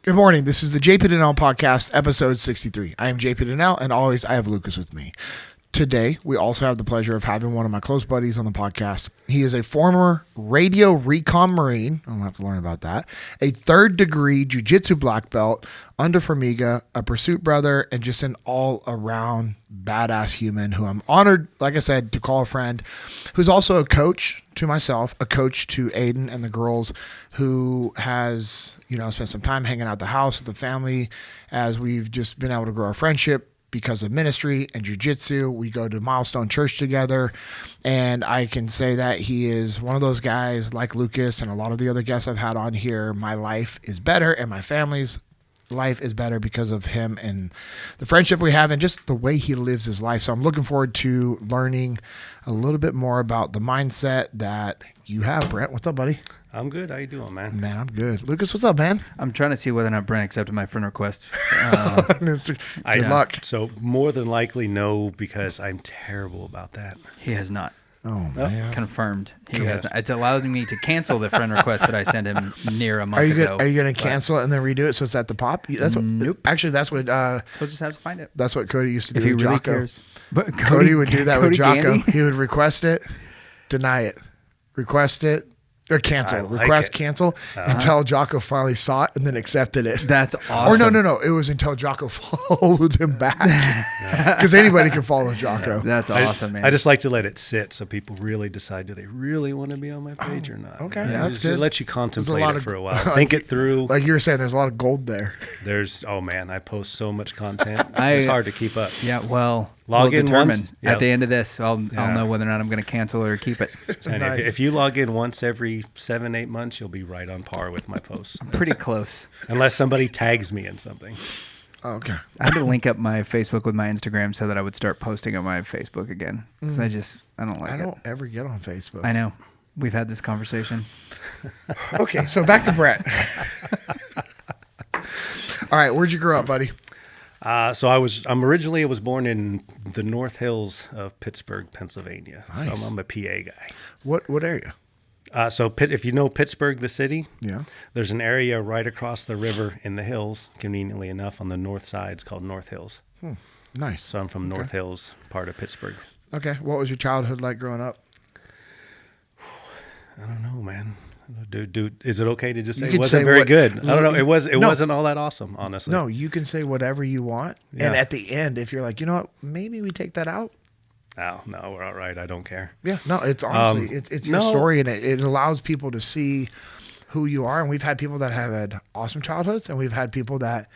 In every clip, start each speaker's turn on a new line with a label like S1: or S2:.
S1: Good morning. This is the JP Dinnell podcast, episode 63. I am JP Dinnell, and always I have Lucas with me. Today, we also have the pleasure of having one of my close buddies on the podcast. He is a former radio recon Marine. I don't have to learn about that. A third-degree Jiu-Jitsu black belt under Formiga, a pursuit brother, and just an all-around badass human who I'm honored, like I said, to call a friend, who's also a coach to myself, a coach to Aiden and the girls, who has, spent some time hanging out at the house with the family as we've just been able to grow our friendship. Because of ministry and jiu-jitsu, we go to Milestone Church together, and I can say that he is one of those guys like Lucas and a lot of the other guests I've had on here. My life is better, and my family's life is better because of him and the friendship we have and just the way he lives his life. So I'm looking forward to learning a little bit more about the mindset that you have. Brent, what's up, buddy?
S2: I'm good. How you doing, man?
S1: Man, I'm good. Lucas, what's up, man?
S3: I'm trying to see whether or not Brent accepted my friend request.
S1: Good luck.
S2: So more than likely no, because I'm terrible about that.
S3: He has not.
S1: Oh, man.
S3: Confirmed. He has not. It's allowed me to cancel the friend request that I sent him near a month ago.
S1: Are you going to cancel it and then redo it so it's at the pop? That's what.
S3: Nope.
S1: Actually, that's what.
S3: We'll just have to find it.
S1: That's what Cody used to do.
S3: If he
S1: with
S3: really
S1: Jocko.
S3: cares. But
S1: Cody would do that with Jocko.
S3: Gandy?
S1: He would request it, deny it, request it, or cancel. Cancel, until Jocko finally saw it and then accepted it.
S3: That's awesome.
S1: Or no. It was until Jocko followed him back. Because anybody can follow Jocko.
S3: That's awesome, man.
S2: I just like to let it sit so people really decide, do they really want to be on my page or not?
S1: Okay,
S2: Yeah,
S1: that's good.
S2: It lets you contemplate it for a while.
S1: Like,
S2: Think it through.
S1: Like you were saying, there's a lot of gold there.
S2: Oh man, I post so much content. It's hard to keep up.
S3: Yeah, well,
S2: Log
S3: we'll
S2: in
S3: determine
S2: once.
S3: at the end of this. I'll know whether or not I'm going to cancel it or keep it.
S2: And
S1: Nice.
S2: if you log in once every 7-8 months, you'll be right on par with my posts.
S3: Pretty close.
S2: Unless somebody tags me in something.
S1: Okay.
S3: I had to link up my Facebook with my Instagram so that I would start posting on my Facebook again. Because I don't like it.
S1: I don't ever get on Facebook.
S3: I know. We've had this conversation.
S1: Okay, so back to Brett. All right, where'd you grow up, buddy?
S2: So I was born in the North Hills of Pittsburgh, Pennsylvania.
S1: Nice.
S2: So I'm a PA guy.
S1: What area?
S2: If you know Pittsburgh, the city,
S1: Yeah.
S2: there's an area right across the river in the hills, conveniently enough, on the north side. It's called North Hills.
S1: Nice.
S2: So I'm from North Hills, part of Pittsburgh.
S1: Okay, what was your childhood like growing up?
S2: I don't know, man. Dude, is it okay to just say
S1: You
S2: it
S1: could
S2: wasn't
S1: say
S2: very
S1: what-
S2: good? I don't know. It
S1: No.
S2: wasn't all that awesome, honestly.
S1: No, you can say whatever you want.
S2: Yeah.
S1: And at the end, if you're like, you know what, maybe we take that out.
S2: Oh, no, we're all right. I don't care.
S1: Yeah, no, it's honestly, it's your story, and it allows people to see who you are. And we've had people that have had awesome childhoods, and we've had people that,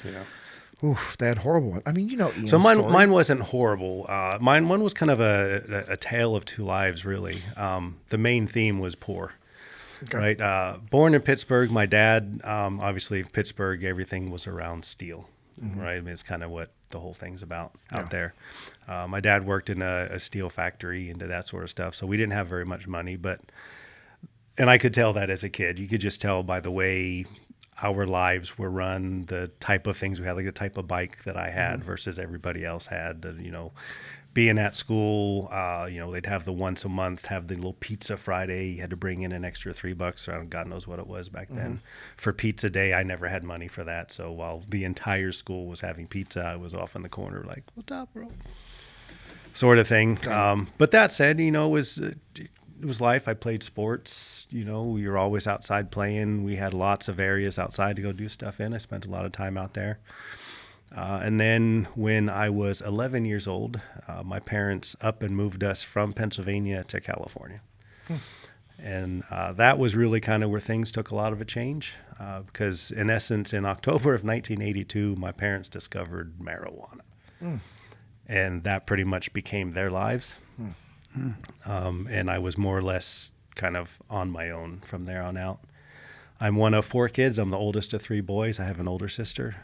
S1: they had horrible ones. I mean, Ian's
S2: So mine
S1: story.
S2: wasn't horrible. One was kind of a tale of two lives, really. The main theme was poor.
S1: Okay.
S2: Right. Born in Pittsburgh, my dad, obviously Pittsburgh, everything was around steel, right? I mean, it's kind of what the whole thing's about out there. My dad worked in a steel factory and did that sort of stuff. So we didn't have very much money, and I could tell that as a kid. You could just tell by the way our lives were run, the type of things we had, like the type of bike that I had versus everybody else had, being at school, they'd have the once a month, have the little pizza Friday. You had to bring in an extra $3, or God knows what it was back then. For pizza day, I never had money for that. So while the entire school was having pizza, I was off in the corner like, what's up, bro? Sort of thing. But that said, it was life. I played sports. We were always outside playing. We had lots of areas outside to go do stuff in. I spent a lot of time out there. And then when I was 11 years old, my parents up and moved us from Pennsylvania to California. And that was really kind of where things took a lot of a change because, in essence, in October of 1982, my parents discovered marijuana. And that pretty much became their lives. And I was more or less kind of on my own from there on out. I'm one of 4 kids. I'm the oldest of 3 boys. I have an older sister.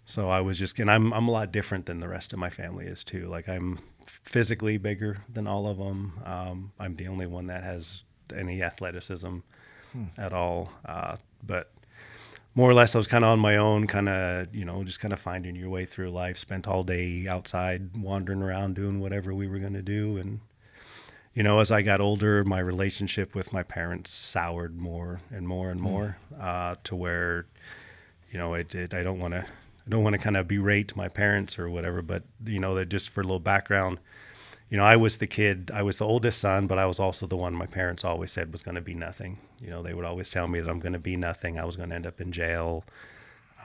S2: So I was just, and I'm a lot different than the rest of my family is too. Like I'm physically bigger than all of them. I'm the only one that has any athleticism at all. But more or less I was kind of on my own, kind of, just kind of finding your way through life, spent all day outside wandering around doing whatever we were going to do. And, as I got older, my relationship with my parents soured more and more and more to where I don't want to kind of berate my parents or whatever, but that just for a little background, I was the oldest son, but I was also the one my parents always said was going to be nothing. They would always tell me that I'm going to be nothing. I was going to end up in jail.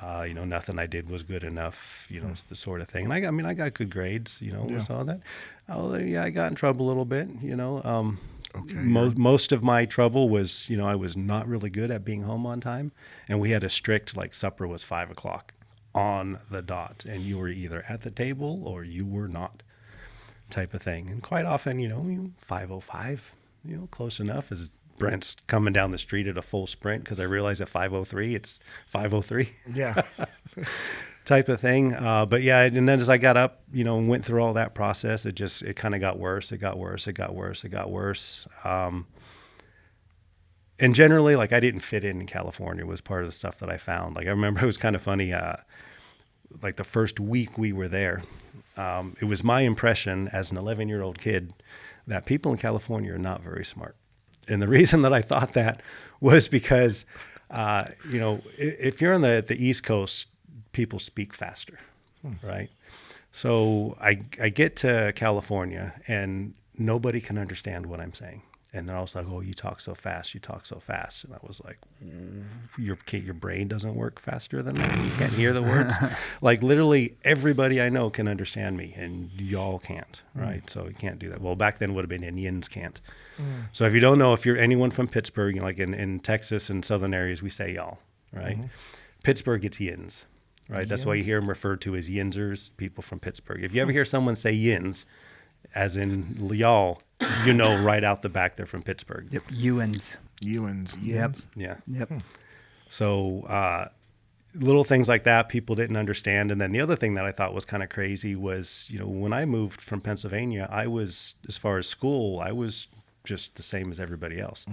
S2: Nothing I did was good enough, it's the sort of thing. And I got good grades, saw that. Oh yeah, I got in trouble a little bit,
S1: Okay.
S2: Most of my trouble was, I was not really good at being home on time. And we had a strict, supper was 5:00 on the dot. And you were either at the table or you were not, type of thing. And quite often, 5:05, close enough as Brent's coming down the street at a full sprint because I realized at 5:03, it's 5:03.
S1: Yeah.
S2: Type of thing. But yeah, and then as I got up, and went through all that process, it kind of got worse. It got worse. And generally, I didn't fit in California was part of the stuff that I found. I remember it was kind of funny. The first week we were there, it was my impression as an 11-year-old kid that people in California are not very smart. And the reason that I thought that was because, if you're on the East Coast, people speak faster, right? So I get to California and nobody can understand what I'm saying. And they're also like, oh, you talk so fast. And I was like, your brain doesn't work faster than that. You can't hear the words. Literally everybody I know can understand me and y'all can't, right? So you can't do that. Well, back then would have been Indians can't. So if you don't know, if you're anyone from Pittsburgh, in Texas and southern areas, we say y'all, right? Pittsburgh gets yins, right? That's why you hear them referred to as yinsers, people from Pittsburgh. If you ever hear someone say yins, as in y'all, right out the back they're from Pittsburgh.
S3: Yep, Ewans.
S1: Yep.
S2: Yeah.
S3: Yep.
S2: So little things like that people didn't understand. And then the other thing that I thought was kind of crazy was, when I moved from Pennsylvania, I was, as far as school, I was just the same as everybody else.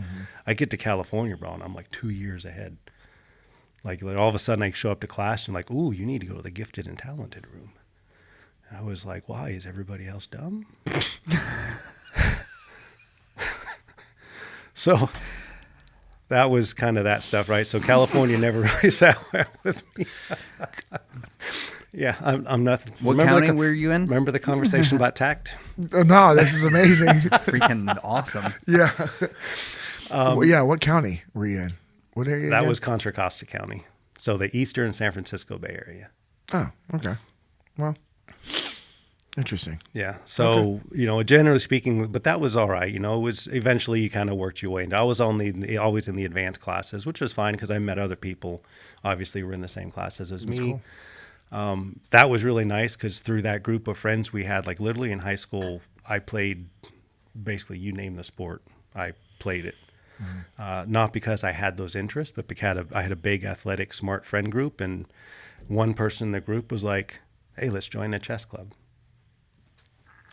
S2: I get to California, bro, and I'm 2 years ahead. All of a sudden I show up to class and ooh, you need to go to the gifted and talented room. And I was like, why? Is everybody else dumb? So that was kind of that stuff, right? So California never really sat well with me. Yeah, I'm nothing.
S3: What county were you in?
S2: Remember the conversation about tact?
S1: No, this is amazing.
S3: Freaking awesome.
S1: Yeah. What county were you in? What area?
S2: That was Contra Costa County. So the eastern San Francisco Bay Area.
S1: Oh, okay. Well, interesting.
S2: Yeah. So, generally speaking, but that was all right. It was eventually you kind of worked your way into. I was always in the advanced classes, which was fine because I met other people. Obviously, were in the same classes as me.
S1: Cool.
S2: That was really nice because through that group of friends we had, literally in high school, I played basically you name the sport, I played it. Not because I had those interests, but because I had a big athletic, smart friend group, and one person in the group was like, "Hey, let's join a chess club."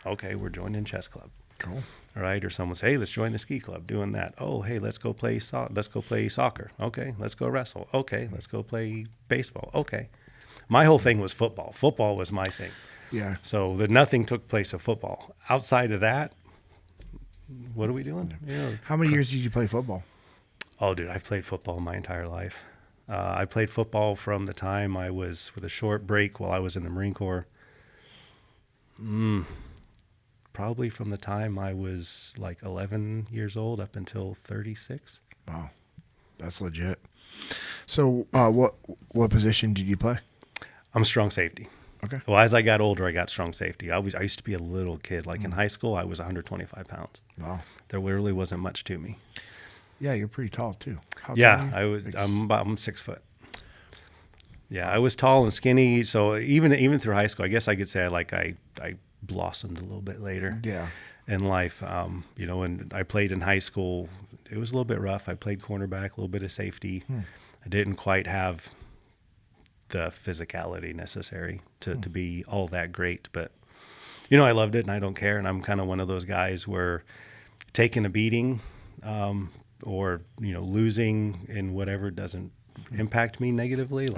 S2: Okay, we're joining chess club.
S1: Cool.
S2: All right, or someone say, "Hey, let's join the ski club." Doing that. Oh, hey, let's go play soccer. Okay, let's go wrestle. Okay, let's go play baseball. Okay. My whole thing was football. Football was my thing.
S1: Yeah.
S2: So nothing took place of football. Outside of that, what are we doing?
S1: How many years did you play football?
S2: Oh, dude, I've played football my entire life. I played football from the time I was, with a short break while I was in the Marine Corps. Probably from the time I was 11 years old up until 36.
S1: Wow. That's legit. So what position did you play?
S2: I'm strong safety.
S1: Okay.
S2: Well, as I got older, I got strong safety. I used to be a little kid. In high school, I was 125 pounds.
S1: Wow.
S2: There really wasn't much to me.
S1: Yeah, you're pretty tall too. How
S2: Yeah,
S1: tall are you?
S2: I'm 6 foot. Yeah, I was tall and skinny. So even through high school, I guess I could say I blossomed a little bit later.
S1: Yeah.
S2: In life, and I played in high school. It was a little bit rough. I played cornerback, a little bit of safety. I didn't quite have the physicality necessary to be all that great, but I loved it and I don't care. And I'm kind of one of those guys where taking a beating, or, losing in whatever doesn't impact me negatively.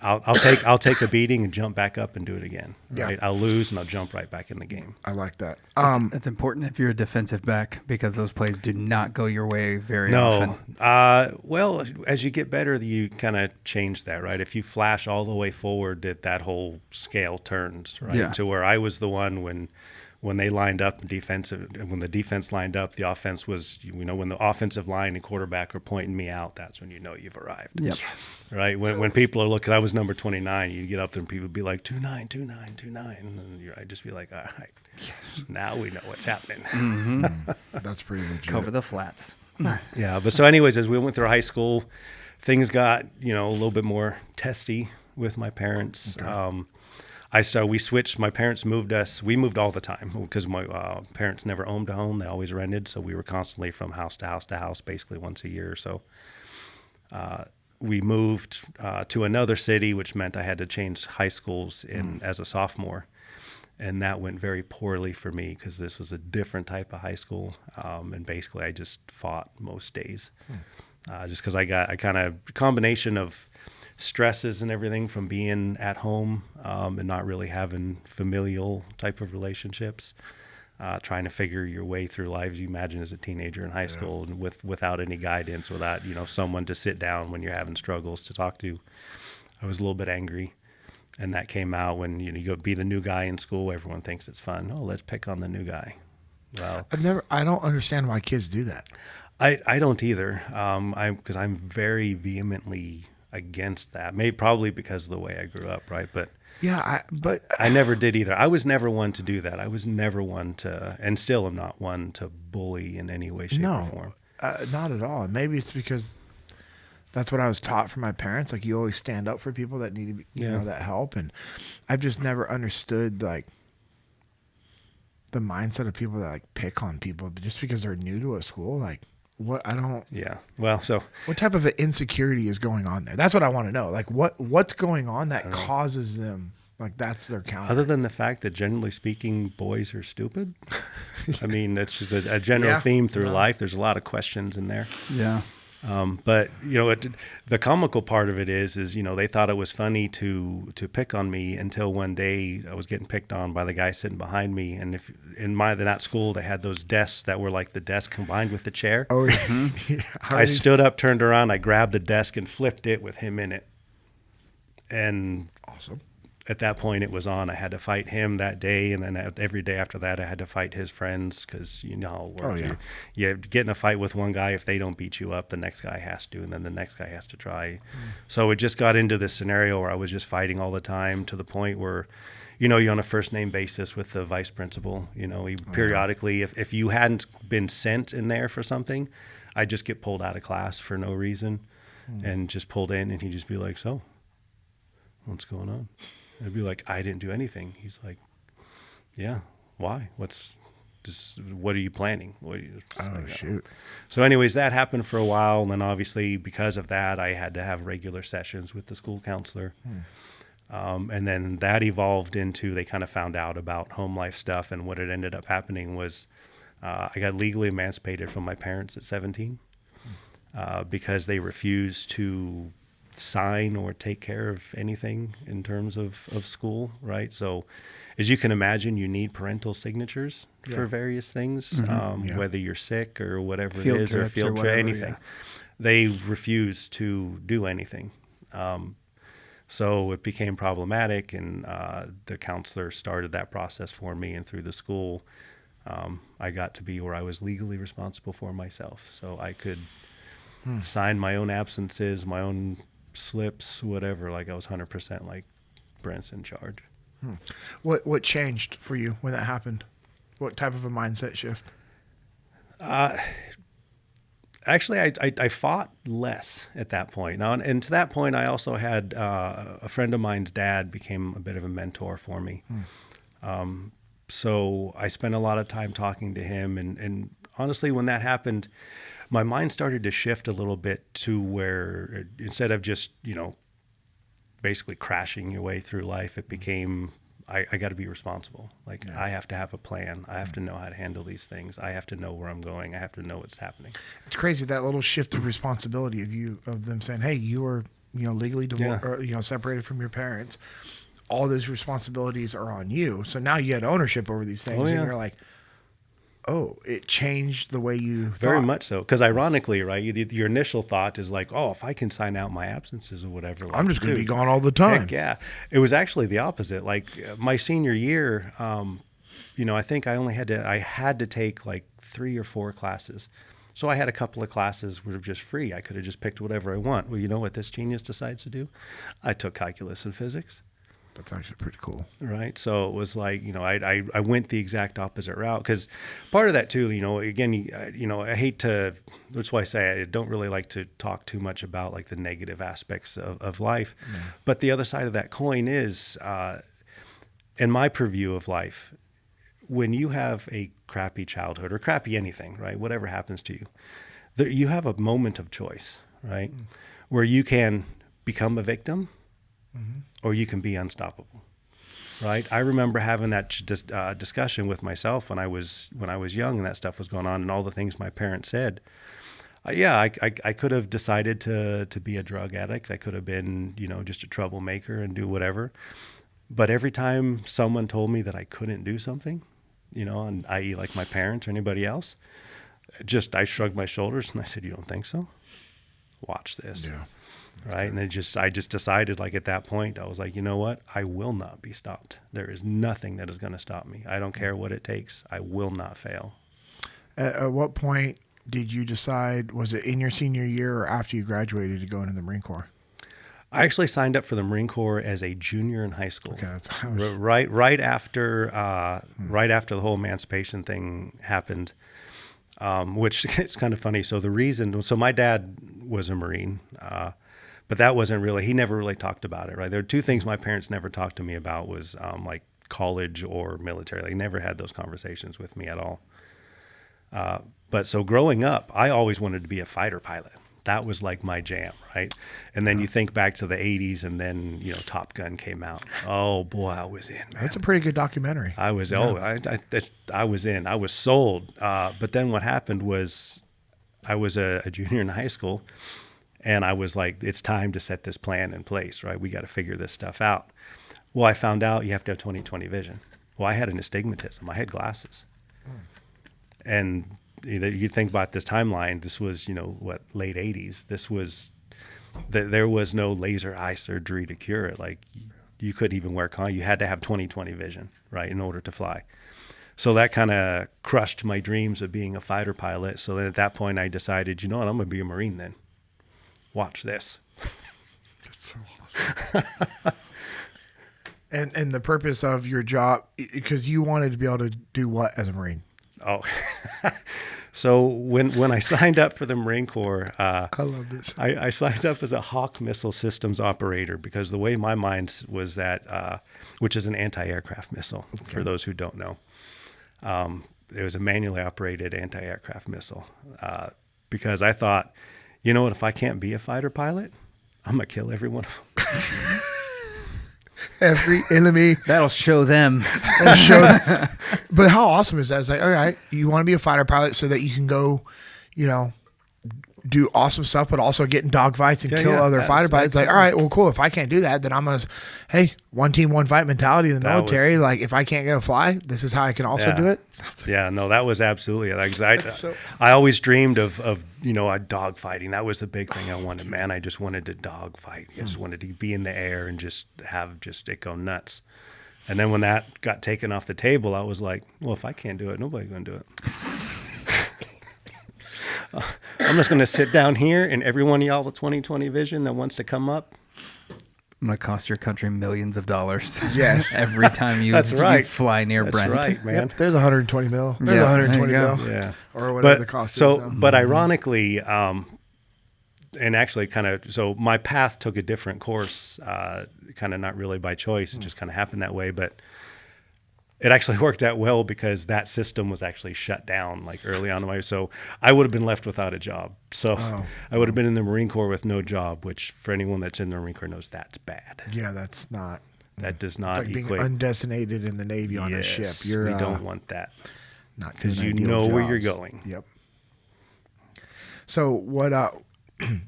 S2: I'll take a beating and jump back up and do it again.
S1: Yeah.
S2: Right? I'll lose and I'll jump right back in the game.
S1: I like that.
S3: It's important if you're a defensive back because those plays do not go your way very
S2: No.
S3: often.
S2: Well, as you get better, you kind of change that, right? If you flash all the way forward, that whole scale turns, right?
S3: Yeah.
S2: To where I was the one when they lined up when the defense lined up, the offense was, when the offensive line and quarterback are pointing me out, that's when you know you've arrived.
S3: Yep.
S2: Right? When people are looking, I was number 29, you get up there and people would be like, 29, 29, 29. And I'd just be like, all right, yes, now we know what's happening.
S1: That's pretty legit.
S3: Cover the flats.
S2: Yeah. But so anyways, as we went through high school, things got, a little bit more testy with my parents.
S1: Okay.
S2: We switched. My parents moved us. We moved all the time because my parents never owned a home. They always rented. So we were constantly from house to house to house, basically once a year or so. We moved to another city, which meant I had to change high schools as a sophomore. And that went very poorly for me because this was a different type of high school. And basically I just fought most days just because I got a kind of combination of stresses and everything from being at home and not really having familial type of relationships, trying to figure your way through life, as you imagine as a teenager in high school, and without any guidance, without someone to sit down when you're having struggles to talk to. I was a little bit angry, and that came out when you go be the new guy in school. Everyone thinks it's fun. Oh, let's pick on the new guy. Well,
S1: I don't understand why kids do that.
S2: I don't either. Because I'm very vehemently against that. Maybe probably because of the way I grew up, right? But
S1: yeah,
S2: I never did either. I was never one to do that. I was never one to, and still am not one to bully in any way, shape, or form.
S1: Not at all. Maybe it's because that's what I was taught from my parents. Like, you always stand up for people that need to be, that help. And I've just never understood like the mindset of people that like pick on people just because they're new to a school. Like, what? I don't.
S2: Yeah. Well, so
S1: what type of an insecurity is going on there? That's what I want to know. Like, what's going on that causes them? Like, that's their counter.
S2: Other than the fact that generally speaking, boys are stupid. I mean, that's just a general theme through life. There's a lot of questions in there.
S3: Yeah.
S2: But the comical part of it is they thought it was funny to pick on me until one day I was getting picked on by the guy sitting behind me. And if in that school they had those desks that were like the desk combined with the chair.
S1: Oh yeah. Yeah.
S2: I stood up, turned around, I grabbed the desk and flipped it with him in it. And
S1: awesome.
S2: At that point it was on. I had to fight him that day, and then every day after that I had to fight his friends because you get in a fight with one guy, if they don't beat you up, the next guy has to, and then the next guy has to try. So it just got into this scenario where I was just fighting all the time to the point where you're on a first name basis with the vice principal. He periodically, if you hadn't been sent in there for something, I'd just get pulled out of class for no reason and just pulled in, and he'd just be like, so what's going on? I'd be like, I didn't do anything. He's like, yeah, why? What are you planning?
S1: Shoot.
S2: So anyways, that happened for a while. And then obviously because of that, I had to have regular sessions with the school counselor. And then that evolved into, they kind of found out about home life stuff. And what it ended up happening was I got legally emancipated from my parents at 17 because they refused to sign or take care of anything in terms of school, right? So as you can imagine, you need parental signatures for various things, whether you're sick or whatever
S3: Field
S2: it is, or
S3: trips
S2: field
S3: or
S2: trip,
S3: whatever,
S2: anything. They refused to do anything. So it became problematic, and the counselor started that process for me, and through the school, I got to be where I was legally responsible for myself. So I could sign my own absences, my own slips, whatever. Like I was 100% like Brent's in charge.
S1: What changed for you when that happened? What type of a mindset shift?
S2: Actually, I fought less at that point. Now, and to that point, I also had a friend of mine's dad became a bit of a mentor for me. So I spent a lot of time talking to him. And honestly, when that happened, my mind started to shift a little bit to where instead of just, basically crashing your way through life, it became, I got to be responsible. Like I have to have a plan. I have to know how to handle these things. I have to know where I'm going. I have to know what's happening.
S1: It's crazy, that little shift of responsibility of them saying, hey, you are legally divorced or separated from your parents. All those responsibilities are on you. So now you had ownership over these things, and you're like, oh, it changed the way you thought.
S2: Very much so. Because ironically, right, your initial thought is like, oh, if I can sign out my absences or whatever,
S1: I'm just going to be gone all the time.
S2: Heck yeah. It was actually the opposite. Like my senior year, I think I had to take like 3 or 4 classes. So I had a couple of classes were just free. I could have just picked whatever I want. Well, you know what this genius decides to do? I took calculus and physics.
S1: That's actually pretty cool.
S2: Right. So it was like, I went the exact opposite route because part of that too, again, I hate to, that's why I say I don't really like to talk too much about like the negative aspects of life. Mm. But the other side of that coin is, in my purview of life, when you have a crappy childhood or crappy anything, right, whatever happens to you, you have a moment of choice, right, where you can become a victim or you can be unstoppable, right? I remember having that discussion with myself when I was young and that stuff was going on and all the things my parents said. I could have decided to be a drug addict. I could have been, just a troublemaker and do whatever. But every time someone told me that I couldn't do something, and i.e. like my parents or anybody else, I shrugged my shoulders and I said, you don't think so? Watch this. Yeah. Right. And I just decided, like, at that point, I was like, you know what? I will not be stopped. There is nothing that is going to stop me. I don't care what it takes. I will not fail.
S1: At what point did you decide, was it in your senior year or after you graduated, to go into the Marine Corps?
S2: I actually signed up for the Marine Corps as a junior in high school. Okay, that's right after the whole emancipation thing happened, which it's kind of funny. So my dad was a Marine, but that wasn't really. He never really talked about it. Right, there are 2 things my parents never talked to me about was like college or military. They never had those conversations with me at all. But so growing up, I always wanted to be a fighter pilot. That was like my jam, right? And then you think back to the 80s and then, Top Gun came out. Oh, boy, I was in, man.
S1: That's a pretty good documentary.
S2: I was, I was in. I was sold. But then what happened was I was a junior in high school, and I was like, it's time to set this plan in place, right? We got to figure this stuff out. Well, I found out you have to have 20/20 vision. Well, I had an astigmatism. I had glasses. And you think about this timeline, this was, late 80s. There was no laser eye surgery to cure it. Like, you couldn't even wear you had to have 20/20 vision, right, in order to fly. So that kind of crushed my dreams of being a fighter pilot. So then at that point I decided, I'm going to be a Marine then. Watch this.
S1: That's so awesome. And the purpose of your job, because you wanted to be able to do what as a Marine?
S2: Oh, so when I signed up for the Marine Corps, I
S1: love this.
S2: I signed up as a Hawk missile systems operator because the way my mind was that, which is an anti-aircraft missile, for those who don't know. It was a manually operated anti-aircraft missile because I thought, what, if I can't be a fighter pilot, I'm going to kill every one of them.
S1: Every enemy.
S3: That'll show them.
S1: But how awesome is that? It's like, all right, you want to be a fighter pilot so that you can go, do awesome stuff, but also get in dogfights and kill other fighter pilots. Like, all right, well, cool. If I can't do that, then I'm going to, hey, one team, one fight mentality in the military. Like, if I can't go fly, this is how I can also do it.
S2: That was absolutely it. I always dreamed of dogfighting. That was the big thing I wanted, man. I just wanted to dogfight. I just wanted to be in the air and just it go nuts. And then when that got taken off the table, I was like, well, if I can't do it, nobody's going to do it. I'm just going to sit down here, and every one of y'all with 20/20 vision that wants to come up,
S3: I'm going to cost your country millions of dollars.
S1: Yes.
S3: Every time you fly near Brent.
S2: That's right, man.
S1: Yep, there's 120 mil. There's 120 mil.
S2: Yeah.
S1: Or whatever the cost is.
S2: But ironically, and actually so my path took a different course, kind of not really by choice. It just kind of happened that way. But it actually worked out well because that system was actually shut down like early on in my, so I would have been left without a job. So I would have been in the Marine Corps with no job, which for anyone that's in the Marine Corps knows that's bad.
S1: Yeah, that's not.
S2: That does not
S1: it's like
S2: equate.
S1: Being undesignated in the Navy on a ship.
S2: We don't want that.
S1: Not
S2: because you know where you're going.
S1: Yep. So what?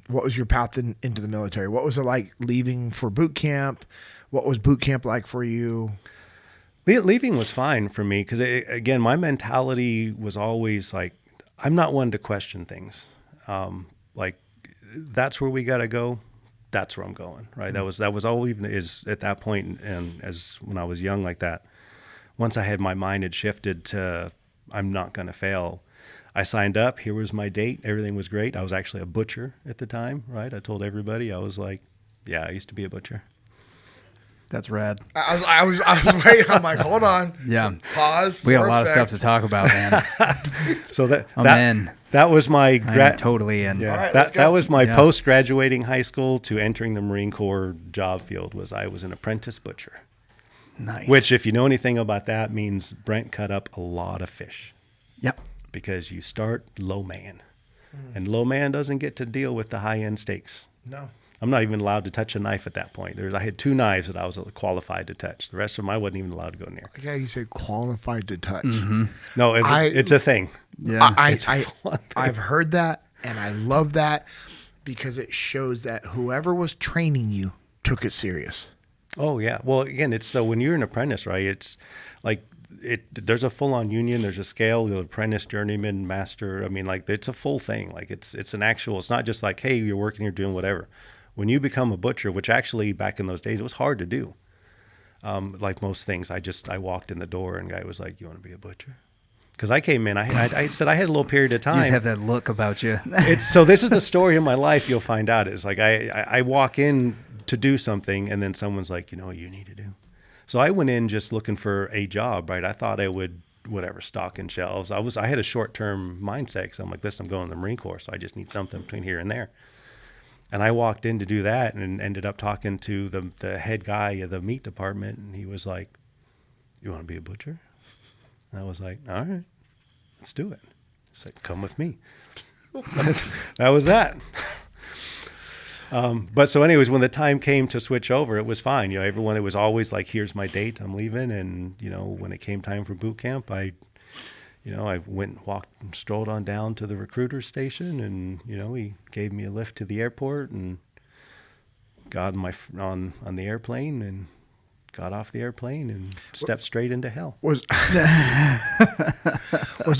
S1: what was your path into the military? What was it like leaving for boot camp? What was boot camp like for you?
S2: Leaving was fine for me because, again, my mentality was always like, I'm not one to question things. Like, that's where we got to go. That's where I'm going, right?
S1: Mm-hmm.
S2: That was always is at that point, and as when I was young like that. Once I had my mind had shifted to I'm not going to fail, I signed up. Here was my date. Everything was great. I was actually a butcher at the time, right? I told everybody. I was like, yeah, I used to be a butcher.
S3: That's rad.
S1: I was waiting. I'm like, hold on.
S3: Yeah.
S1: Pause.
S3: We got a lot of stuff to talk about, man.
S2: So
S3: I'm in.
S2: That was my
S3: totally in.
S2: Yeah,
S1: All right, let's go.
S2: that was my post-graduating high school to entering the Marine Corps job field. I was an apprentice butcher.
S3: Nice.
S2: Which, if you know anything about that, means Brent cut up a lot of fish.
S3: Yep.
S2: Because you start low man, and low man doesn't get to deal with the high-end steaks.
S1: No.
S2: I'm not even allowed to touch a knife at that point. I had 2 knives that I was qualified to touch. The rest of them I wasn't even allowed to go near.
S1: Yeah, you say qualified to touch.
S3: Mm-hmm.
S2: No, it's a thing.
S3: Yeah.
S1: I've heard that, and I love that because it shows that whoever was training you took it serious.
S2: Oh yeah. Well, again, it's so when you're an apprentice, right? It's like there's a full-on union. There's a scale. Apprentice, journeyman, master. I mean, like it's a full thing. Like it's an actual. It's not just like, hey, you're working, you're doing whatever. When you become a butcher, which actually back in those days it was hard to do. Like most things, I walked in the door and the guy was like, "You want to be a butcher?" Because I came in, I said I had a little period of time.
S3: You just have that look about you.
S2: So this is the story of my life. You'll find out. It's like I walk in to do something, and then someone's like, "You know what you need to do?" So I went in just looking for a job, right? I thought I would stocking shelves. I had a short-term mindset because I'm like, listen, I'm going to the Marine Corps, so I just need something between here and there. And I walked in to do that and ended up talking to the head guy of the meat department, and he was like, "You want to be a butcher?" And I was like, "All right, let's do it." He's like, "Come with me." That was that. But so anyways, when the time came to switch over, it was fine. Everyone, it was always like, here's my date, I'm leaving. And, when it came time for boot camp, I went and walked and strolled on down to the recruiter station, and, he gave me a lift to the airport and got on the airplane and got off the airplane and stepped straight into hell.
S1: Was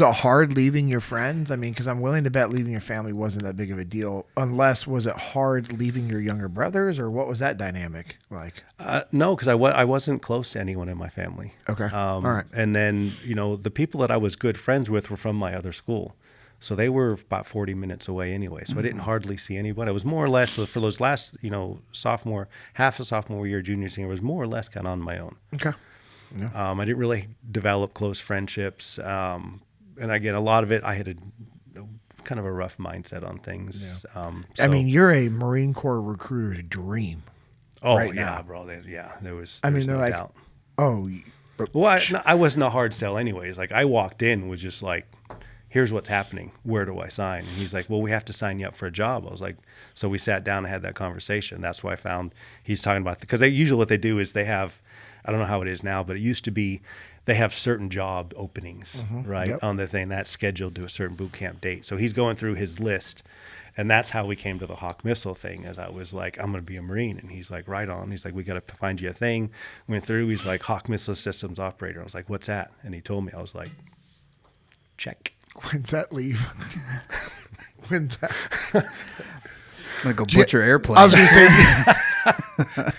S1: it hard leaving your friends? I mean, because I'm willing to bet leaving your family wasn't that big of a deal. Unless, was it hard leaving your younger brothers, or what was that dynamic like?
S2: No, because I wasn't close to anyone in my family.
S1: Okay. All right.
S2: And then, the people that I was good friends with were from my other school. So they were about 40 minutes away anyway. So I didn't hardly see anybody. It was more or less for those last, half of sophomore year, junior, senior, was more or less kind of on my own.
S1: Okay. Yeah.
S2: I didn't really develop close friendships. And again, a lot of it, I had a kind of a rough mindset on things.
S1: Yeah. I mean, you're a Marine Corps recruiter's dream.
S2: Oh,
S1: right
S2: yeah,
S1: now.
S2: Bro. There was
S1: they're
S2: no
S1: like,
S2: doubt.
S1: Oh.
S2: Well, I wasn't a hard sell anyways. Like, I walked in, was just like, here's what's happening. Where do I sign? And he's like, well, we have to sign you up for a job. I was like, so we sat down and had that conversation. That's why I found he's talking about, because usually what they do is they have, I don't know how it is now, but it used to be they have certain job openings, right?
S1: Yep.
S2: On the thing that's scheduled to a certain boot camp date. So he's going through his list. And that's how we came to the Hawk missile thing, as I was like, I'm going to be a Marine. And he's like, right on. He's like, we got to find you a thing. Went through, he's like, Hawk missile systems operator. I was like, what's that? And he told me, I was like, check.
S1: When's that leave? When's that?
S3: I'm going to go butcher airplanes.
S1: I was going to say,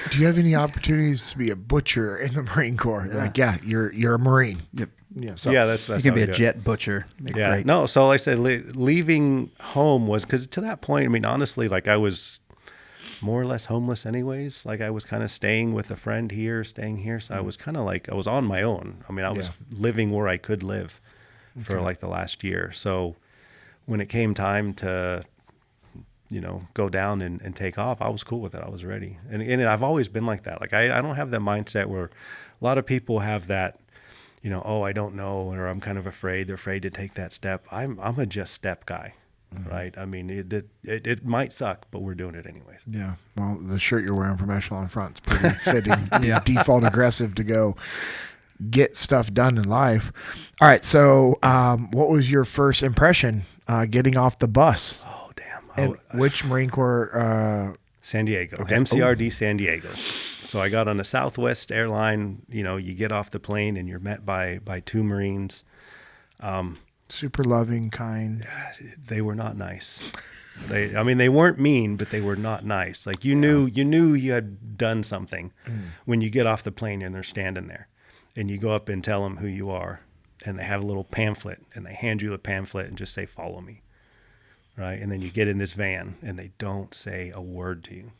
S1: do you have any opportunities to be a butcher in the Marine Corps?
S3: Yeah.
S1: Like, yeah, you're a Marine.
S3: Yep.
S1: Yeah, so
S2: Yeah, that's
S3: You can
S2: how
S3: be
S2: we
S3: a
S2: do it.
S3: jet butcher.
S2: Yeah,
S3: Great.
S2: no. So like I said, leaving home was because to that point, I mean, honestly, like I was more or less homeless anyways. Like I was kind of staying with a friend here, staying here. So I was kind of like, I was on my own. I mean, I was living where I could live for like the last year. So when it came time to, go down and take off, I was cool with it. I was ready. And I've always been like that. Like I don't have that mindset where a lot of people have that, oh, I don't know, or I'm kind of afraid. They're afraid to take that step. I'm a just step guy, right? I mean, it might suck, but we're doing it anyways.
S1: Yeah. Well, the shirt you're wearing from Echelon Front is pretty fitting. Default aggressive to go get stuff done in life. All right. So what was your first impression getting off the bus?
S2: Oh, damn.
S1: And which Marine Corps?
S2: San Diego,
S1: Okay.
S2: MCRD San Diego. So I got on a Southwest airline. You know, you get off the plane and you're met by two Marines.
S1: Super loving, kind.
S2: They were not nice. They weren't mean, but they were not nice. Like you knew you had done something when you get off the plane and they're standing there, and you go up and tell them who you are, and they have a little pamphlet and they hand you the pamphlet and just say, "Follow me." Right. And then you get in this van and they don't say a word to you.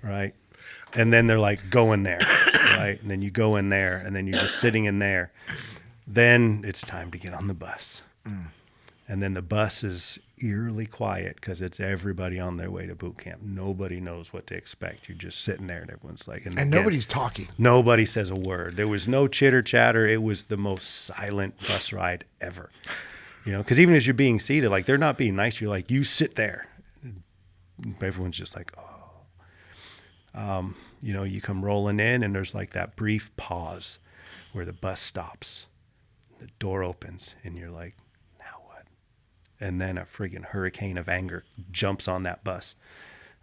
S2: Right. And then they're like, go in there. Right. And then you go in there and then you're just sitting in there. Then it's time to get on the bus. And then the bus is eerily quiet because it's everybody on their way to boot camp. Nobody knows what to expect. You're just sitting there and everyone's like,
S1: and nobody's talking.
S2: Nobody says a word. There was no chitter chatter. It was the most silent bus ride ever. You know, because even as you're being seated, like they're not being nice. You're like, you sit there. Everyone's just like, oh. You know, you come rolling in and there's like that brief pause where the bus stops. The door opens and you're like, now what? And then a friggin' hurricane of anger jumps on that bus.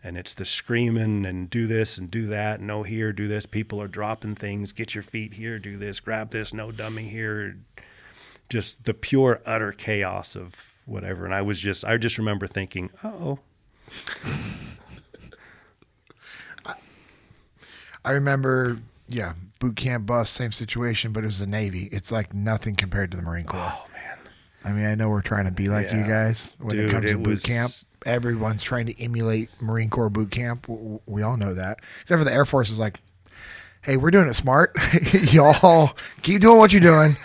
S2: And it's the screaming and do this and do that. No here, do this. People are dropping things. Get your feet here, do this, grab this, no dummy here. Just the pure, utter chaos of whatever. And I just remember thinking, uh-oh.
S1: I remember, boot camp bus, same situation, but it was the Navy. It's like nothing compared to the Marine Corps.
S2: Oh, man.
S1: I mean, I know we're trying to be like you guys when it comes to boot camp. Everyone's trying to emulate Marine Corps boot camp. We all know that. Except for the Air Force is like, hey, we're doing it smart. Y'all keep doing what you're doing.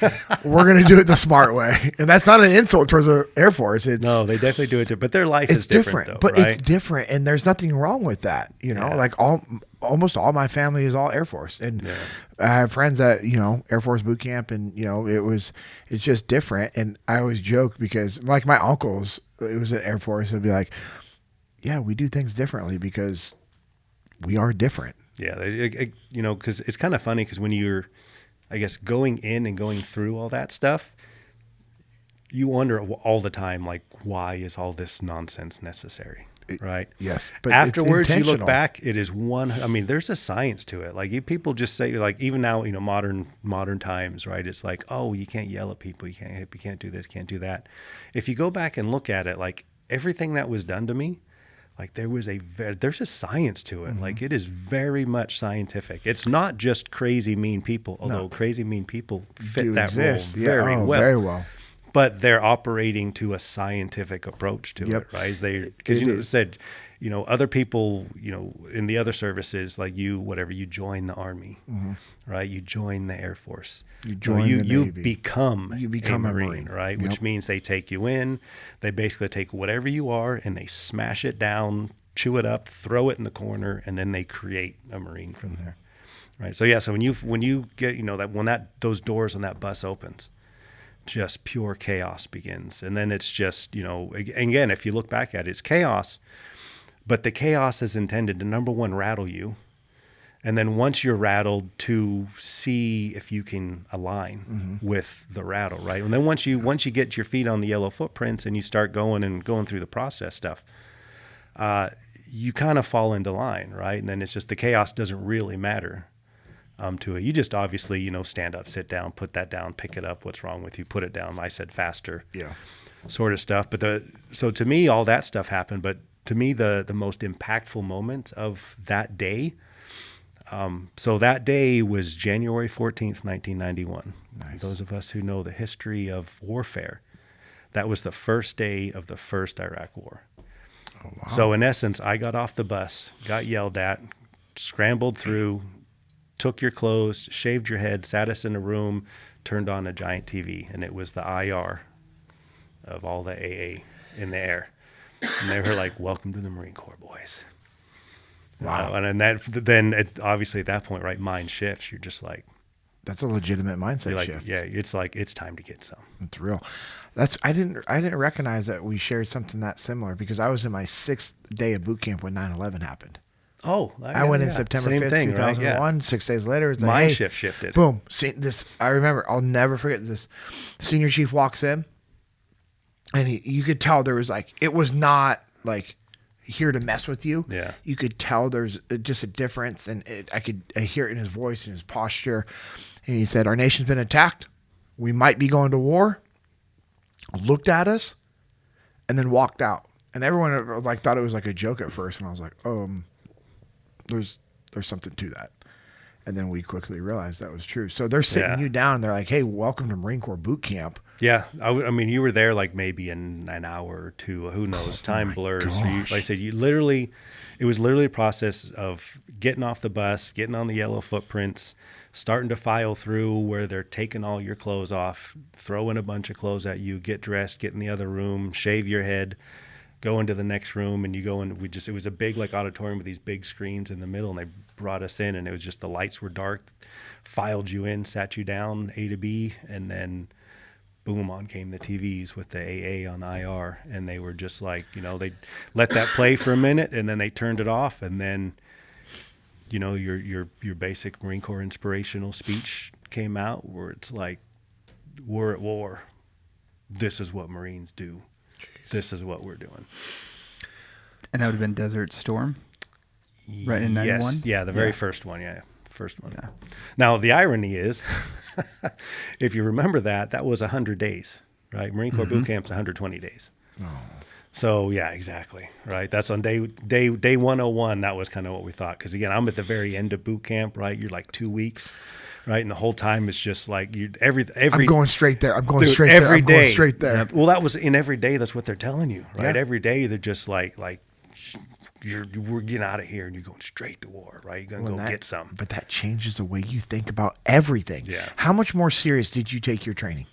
S1: We're going to do it the smart way. And that's not an insult towards the Air Force.
S2: No, they definitely do it. But their life is different, though,
S1: but
S2: right?
S1: it's different. And there's nothing wrong with that. You know, like almost all my family is all Air Force. And I have friends that, you know, Air Force boot camp and, you know, it's just different. And I always joke because like my uncles, it was an Air Force. It'd be like, yeah, we do things differently because we are different.
S2: Yeah, you know, because it's kind of funny because when you're, I guess, going in and going through all that stuff, you wonder all the time, like, why is all this nonsense necessary, right?
S1: Yes. But
S2: afterwards, you look back, it is I mean, there's a science to it. Like, people just say, like, even now, you know, modern times, right? It's like, oh, you can't yell at people. You can't do this, can't do that. If you go back and look at it, like, everything that was done to me, like there's a science to it. Mm-hmm. Like it is very much scientific. It's not just crazy mean people, although crazy mean people fit that role very well. Very well. But they're operating to a scientific approach to it, right? Because you said, you know, other people, you know, in the other services, like you join the Army, right? You join the Air Force. You join the Navy. You become a Marine, right? Yep. Which means they take you in. They basically take whatever you are and they smash it down, chew it up, throw it in the corner, and then they create a Marine from there, right? So yeah, so when you get, you know, those doors on that bus opens, just pure chaos begins, and then it's just, you know, again, if you look back at it, it's chaos. But the chaos is intended to, number one, rattle you. And then once you're rattled, to see if you can align with the rattle, right? And then once you get your feet on the yellow footprints and you start going through the process stuff, you kind of fall into line, right? And then it's just the chaos doesn't really matter to it. You just obviously, you know, stand up, sit down, put that down, pick it up. What's wrong with you? Put it down. I said faster. Yeah. Sort of stuff. But so to me, all that stuff happened. But to me, the most impactful moment of that day, so that day was January 14th, 1991. Nice. Those of us who know the history of warfare, that was the first day of the first Iraq War. Oh, wow. So in essence, I got off the bus, got yelled at, scrambled through, took your clothes, shaved your head, sat us in a room, turned on a giant TV, and it was the IR of all the AA in the air. And they were like, welcome to the Marine Corps, boys. Wow. And obviously at that point, right, mind shifts. You're just like.
S1: That's a legitimate mindset shift.
S2: Yeah, it's like, it's time to get some.
S1: It's real. I didn't recognize that we shared something that similar because I was in my 6th day of boot camp when 9/11 happened.
S2: Oh,
S1: I went in September 5th, 2001. Right? 6 days later, it's like,
S2: mind shift shifted.
S1: Boom. See this. I remember. I'll never forget this. Senior chief walks in, and you could tell there was like, it was not like here to mess with you.
S2: Yeah.
S1: You could tell there's just a difference, and I hear it in his voice and his posture. And he said, "Our nation's been attacked. We might be going to war." Looked at us, and then walked out. And everyone like thought it was like a joke at first, and I was like, there's something to that. And then we quickly realized that was true. So they're sitting you down, and they're like, "Hey, welcome to Marine Corps boot camp."
S2: Yeah, I mean, you were there like maybe in an hour or two. Who knows? Time blurs. So like I said, it was literally a process of getting off the bus, getting on the yellow footprints, starting to file through where they're taking all your clothes off, throwing a bunch of clothes at you, get dressed, get in the other room, shave your head, go into the next room, and you go in. It was a big like auditorium with these big screens in the middle, and they brought us in, and it was just the lights were dark, filed you in, sat you down A to B, and then boom, on came the TVs with the AA on IR, and they were just like, they let that play for a minute, and then they turned it off, and then, your basic Marine Corps inspirational speech came out where it's like, we're at war. This is what Marines do. Jeez. This is what we're doing.
S3: And that would have been Desert Storm, right in 91?
S2: Yes, yeah, the very first one, first one. Yeah. Now, the irony is, if you remember that was 100 days, right? Marine Corps boot camp's 120 days. Oh. So, yeah, exactly, right? That's on day 101. That was kind of what we thought. Because, again, I'm at the very end of boot camp, right? You're like 2 weeks, right? And the whole time it's just like every I'm
S1: going straight there. I'm going
S2: dude,
S1: straight
S2: every
S1: there. I'm
S2: day.
S1: going straight there.
S2: Well, that was in every day. That's what they're telling you, right?
S1: Yeah.
S2: Every day they're just like we're getting out of here, and you're going straight to war, right? You're going to get some.
S1: But that changes the way you think about everything.
S2: Yeah.
S1: How much more serious did you take your training?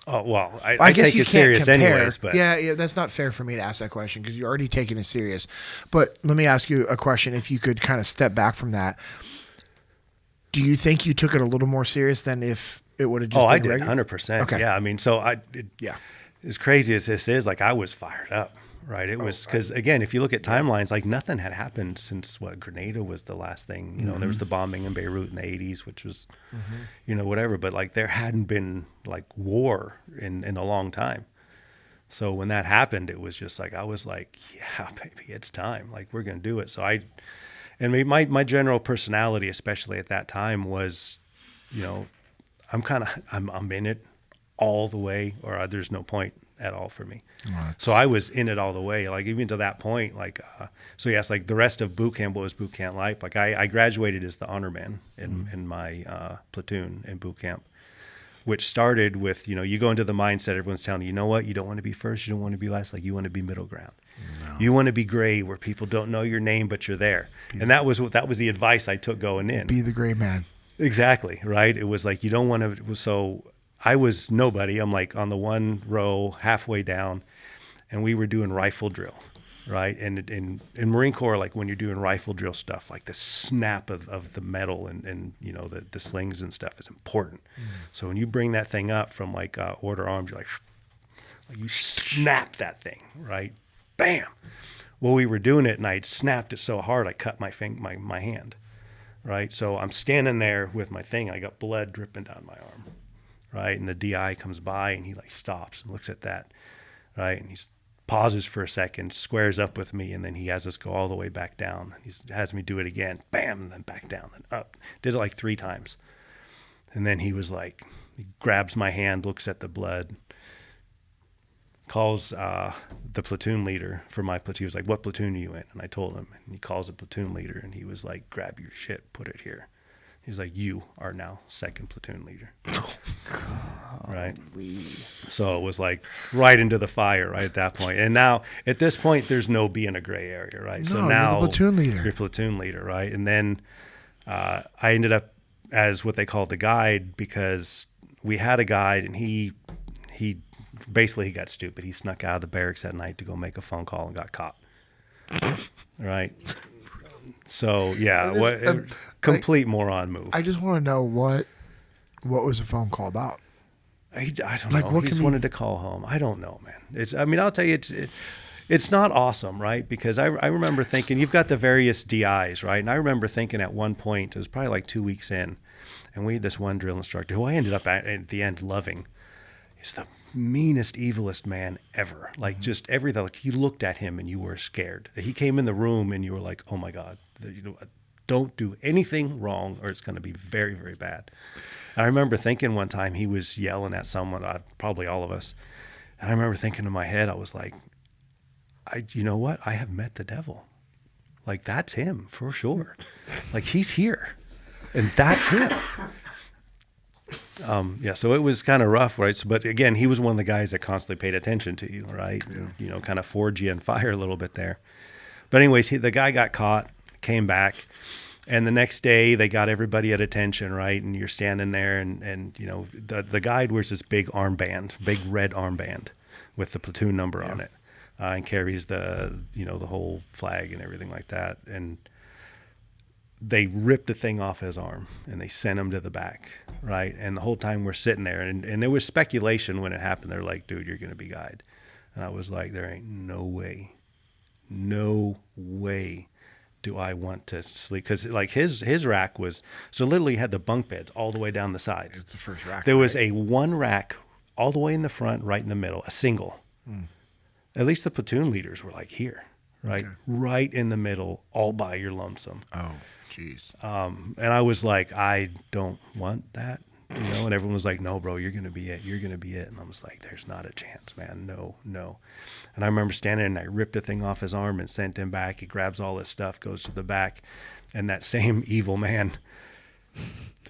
S2: Oh, well, I guess
S1: take
S2: it serious anyways. But
S1: yeah, that's not fair for me to ask that question because you're already taking it serious. But let me ask you a question. If you could kind of step back from that, do you think you took it a little more serious than if it would have just been
S2: I did,
S1: regular?
S2: 100%.
S1: Okay.
S2: Yeah, I mean, as crazy as this is, like I was fired up. Right. It was because, again, if you look at timelines, like nothing had happened since Grenada was the last thing. There was the bombing in Beirut in the 80s, which was, whatever. But like there hadn't been like war in a long time. So when that happened, it was just like I was like, yeah, baby, it's time. Like we're going to do it. So my general personality, especially at that time, was, I'm in it all the way, or there's no point at all for me. Right. So I was in it all the way, like even to that point, like, so yes, like the rest of boot camp, what was boot camp like? Like I graduated as the honor man in my platoon in boot camp, which started with, you go into the mindset, everyone's telling you, you know what, you don't want to be first, you don't want to be last, like you want to be middle ground. No. You want to be gray where people don't know your name, but you're there. And that was the advice I took going in.
S1: Be the gray man.
S2: Exactly. Right. It was like, you don't want to, so I was nobody. I'm like on the one row halfway down, and we were doing rifle drill, right? And in Marine Corps, like when you're doing rifle drill stuff, like the snap of the metal and the slings and stuff is important. So when you bring that thing up from like order arms, you're like you snap that thing, right? Bam. Well, we were doing it, and I had snapped it so hard I cut my hand, right? So I'm standing there with my thing. I got blood dripping down my arm. Right, and the DI comes by, and he like stops and looks at that, right, and he pauses for a second, squares up with me, and then he has us go all the way back down. He has me do it again, bam, and then back down, then up. Did it like 3 times, and then he was like, he grabs my hand, looks at the blood, calls the platoon leader for my platoon. He was like, "What platoon are you in?" And I told him, and he calls the platoon leader, and he was like, "Grab your shit, put it here." He's like, "You are now second platoon leader." Right. So it was like right into the fire right at that point. And now at this point, there's no being a gray area, right?
S1: No,
S2: so now
S1: you're the platoon leader.
S2: You're platoon leader, right? And then I ended up as what they called the guide because we had a guide, and he basically got stupid. He snuck out of the barracks at night to go make a phone call and got caught. Right. So yeah, complete moron move.
S1: I just want to know what was the phone call about?
S2: I don't know. He just wanted to call home. I don't know, man. I'll tell you, it's not awesome, right? Because I remember thinking, you've got the various DIs, right? And I remember thinking at one point, it was probably like 2 weeks in, and we had this one drill instructor who I ended up at the end loving. He's the meanest, evilest man ever. Like just everything. Like you looked at him and you were scared. He came in the room and you were like, oh my God, don't do anything wrong or it's going to be very, very bad. I remember thinking one time he was yelling at someone, probably all of us. And I remember thinking in my head, I was like, you know what? I have met the devil. Like that's him for sure. Like he's here and that's him. So it was kind of rough, right? So, but again, he was one of the guys that constantly paid attention to you, right? Yeah. Kind of forged you in fire a little bit there. But anyways, the guy got caught, came back, and the next day they got everybody at attention, right? And you're standing there, and the guide wears this big armband, big red armband with the platoon number on it, and carries the whole flag and everything like that. And they ripped the thing off his arm and they sent him to the back, right? And the whole time we're sitting there, and there was speculation when it happened. They're like, dude, you're going to be guide. And I was like, there ain't no way do I want to sleep. Because like his rack was, so literally had the bunk beds all the way down the sides.
S1: It's the first rack.
S2: There was a one rack all the way in the front, right in the middle, a single. At least the platoon leaders were like here, right? Okay. Right in the middle, all by your lonesome.
S1: Oh. Jeez.
S2: And I was like, I don't want that, and everyone was like, no, bro, you're going to be it. You're going to be it. And I was like, there's not a chance, man. No. And I remember standing and I ripped the thing off his arm and sent him back. He grabs all his stuff, goes to the back. And that same evil man,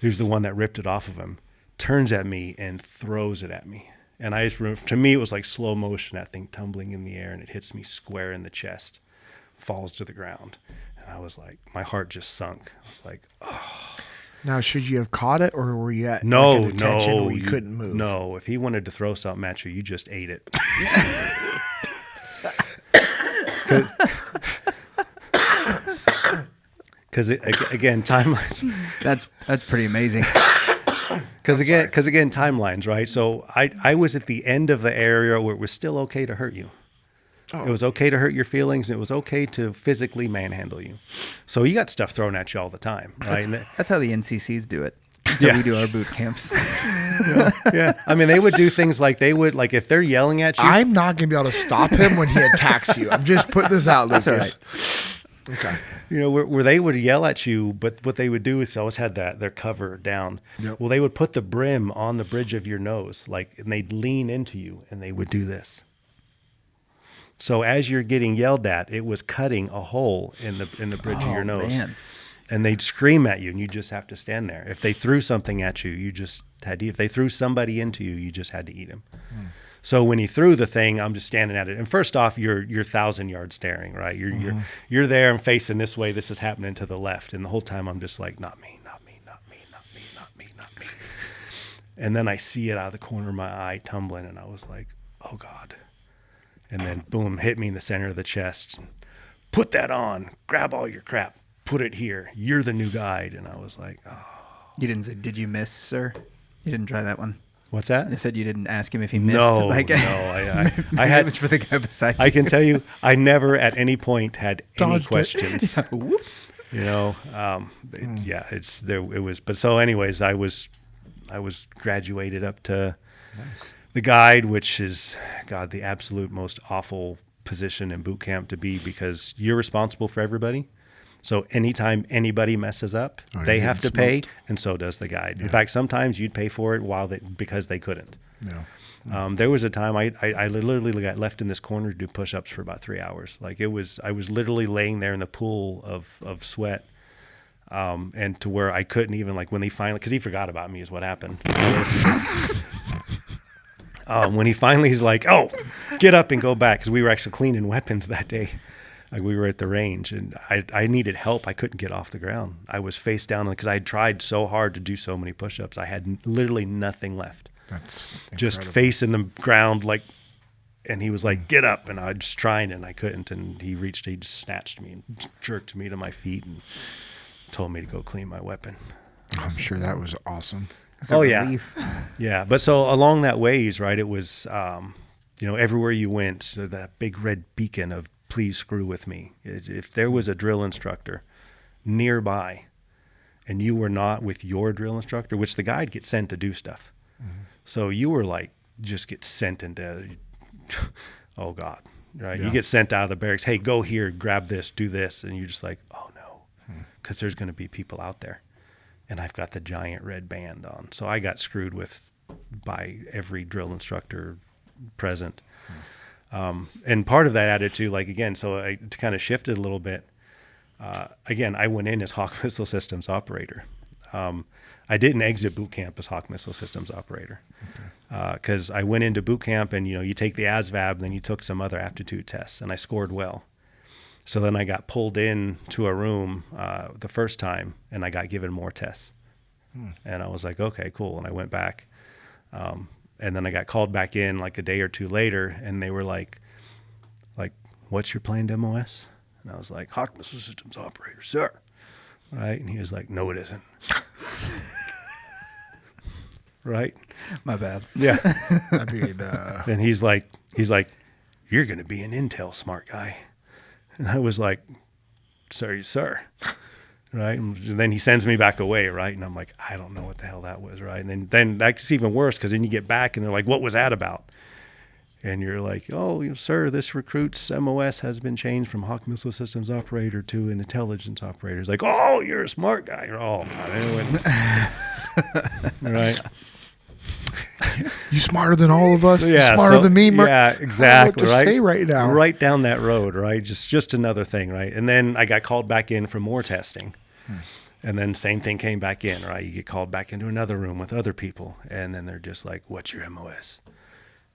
S2: who's the one that ripped it off of him, turns at me and throws it at me. And I just remember, to me, it was like slow motion, that thing tumbling in the air, and it hits me square in the chest, falls to the ground. And I was like, my heart just sunk. I was like, oh.
S1: Now, should you have caught it, or were you at
S2: no,
S1: where you couldn't move?
S2: No, if he wanted to throw something at you, you just ate it. Because again, timelines.
S3: That's pretty amazing.
S2: Because again, timelines, right? So I was at the end of the area where it was still okay to hurt you. Oh. It was okay to hurt your feelings. And it was okay to physically manhandle you. So you got stuff thrown at you all the time, right?
S3: That's how the NCCs do it. That's how we do our boot camps.
S2: Yeah. I mean, they would do things like if they're yelling at you.
S1: I'm not going to be able to stop him when he attacks you. I'm just putting this out, Lucas.
S3: That's all right.
S1: Okay.
S2: Where they would yell at you, but what they would do is always had their cover down. Yep. Well, they would put the brim on the bridge of your nose, and they'd lean into you, and they would do this. So as you're getting yelled at, it was cutting a hole in the bridge of your nose. Man. And they'd scream at you, and you just have to stand there. If they threw something at you, you just had to eat. If they threw somebody into you, you just had to eat them. So when he threw the thing, I'm just standing at it. And first off, you're 1,000-yard staring, right? You're there and facing this way. This is happening to the left. And the whole time I'm just like, not me, not me, not me, not me, not me, not me. And then I see it out of the corner of my eye tumbling, and I was like, oh, God. And then, boom, hit me in the center of the chest. Put that on. Grab all your crap. Put it here. You're the new guide. And I was like, oh.
S3: You didn't say, did you miss, sir? You didn't try that one.
S2: What's that?
S3: You said you didn't ask him if he missed.
S2: No, I had.
S3: It was for the guy beside you.
S2: I can tell you, I never at any point had any questions.
S3: Whoops.
S2: Yeah, it was. But so, anyways, I was graduated up to the guide, which is, God, the absolute most awful position in boot camp to be, because you're responsible for everybody. So anytime anybody messes up, they have to pay, and so does the guide. Yeah. In fact, sometimes you'd pay for it because they couldn't. Yeah. There was a time I literally got left in this corner to do push-ups for about 3 hours. I was literally laying there in the pool of sweat, and to where I couldn't even, when they finally, because he forgot about me is what happened. When he finally is like, oh, get up and go back, because we were actually cleaning weapons that day. We were at the range, and I needed help. I couldn't get off the ground. I was face down because I had tried so hard to do so many push-ups. I had literally nothing left.
S1: That's incredible.
S2: Just facing the ground, and he was like, get up, and I was just trying, and I couldn't. And he just snatched me and jerked me to my feet and told me to go clean my weapon.
S1: I'm sure that was awesome.
S3: Relief.
S2: Yeah. But so along that ways, right, it was, everywhere you went, so that big red beacon of please screw with me. If there was a drill instructor nearby and you were not with your drill instructor, which the guide gets sent to do stuff. Mm-hmm. So you were just get sent into, oh God, right?
S1: Yeah.
S2: You get sent out of the barracks. Hey, go here, grab this, do this. And you're just like, oh no, because there's going to be people out there. And I've got the giant red band on. So I got screwed with by every drill instructor present. And part of that attitude, like, again, so I to kind of shift it a little bit. Again, I went in as Hawk Missile Systems operator. I didn't exit boot camp as Hawk Missile Systems operator because I went into boot camp and, you take the ASVAB, and then you took some other aptitude tests, and I scored well. So then I got pulled in to a room the first time, and I got given more tests. And I was like, okay, cool. And I went back. And then I got called back in like a day or two later, and they were like, what's your planned MOS? And I was like, Hawk Missile Systems operator, sir. Right? And he was like, no, it isn't. Right?
S3: My bad.
S2: Yeah.
S1: I mean,
S2: And he's like, you're going to be an intel smart guy. And I was like, sorry, sir. Right. And then he sends me back away. Right. And I'm like, I don't know what the hell that was. Right. And then that's even worse, because then you get back and they're like, what was that about? And you're like, oh, sir, this recruit's MOS has been changed from Hawk Missile Systems operator to an intelligence operator. It's like, oh, you're a smart guy. Oh, right.
S1: you smarter than all of us?
S2: Yeah,
S1: You smarter
S2: so-
S1: than me?
S2: yeah, exactly,
S1: I don't know what
S2: right?
S1: to say right now.
S2: Right down that road, right? Just another thing, right? And then I got called back in for more testing. And then same thing came back in, right? You get called back into another room with other people. And then they're just like, what's your MOS?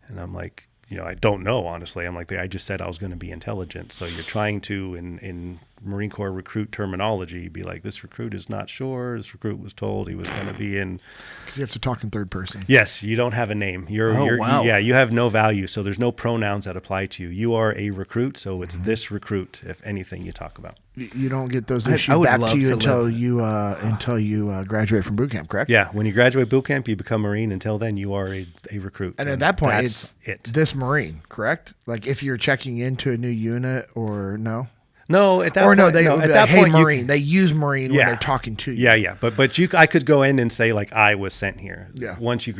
S2: And I'm like, I don't know, honestly. I'm like, I just said I was going to be intelligent. So you're trying to, in Marine Corps recruit terminology, be like, this recruit is not sure. This recruit was told he was going to be in.
S1: Because you have to talk in third person.
S2: Yes, you don't have a name.
S3: Wow.
S2: You have no value. So there's no pronouns that apply to you. You are a recruit, so it's this recruit, if anything you talk about.
S1: You don't get those
S3: I
S1: issued
S3: would
S1: back
S3: love
S1: to you
S3: to
S1: until you graduate from boot camp, correct?
S2: Yeah, when you graduate boot camp, you become Marine. Until then, you are a recruit.
S1: And at that point,
S2: that's
S1: it's this Marine, correct? Like if you're checking into a new unit, or no?
S2: No, at that
S1: Or
S2: point,
S1: no,
S2: at
S1: they
S2: that
S1: hey
S2: point, you
S1: Marine. They use Marine when
S2: Yeah.
S1: they're talking to you.
S2: Yeah. But I could go in and say like I was sent here.
S1: Yeah.
S2: Once you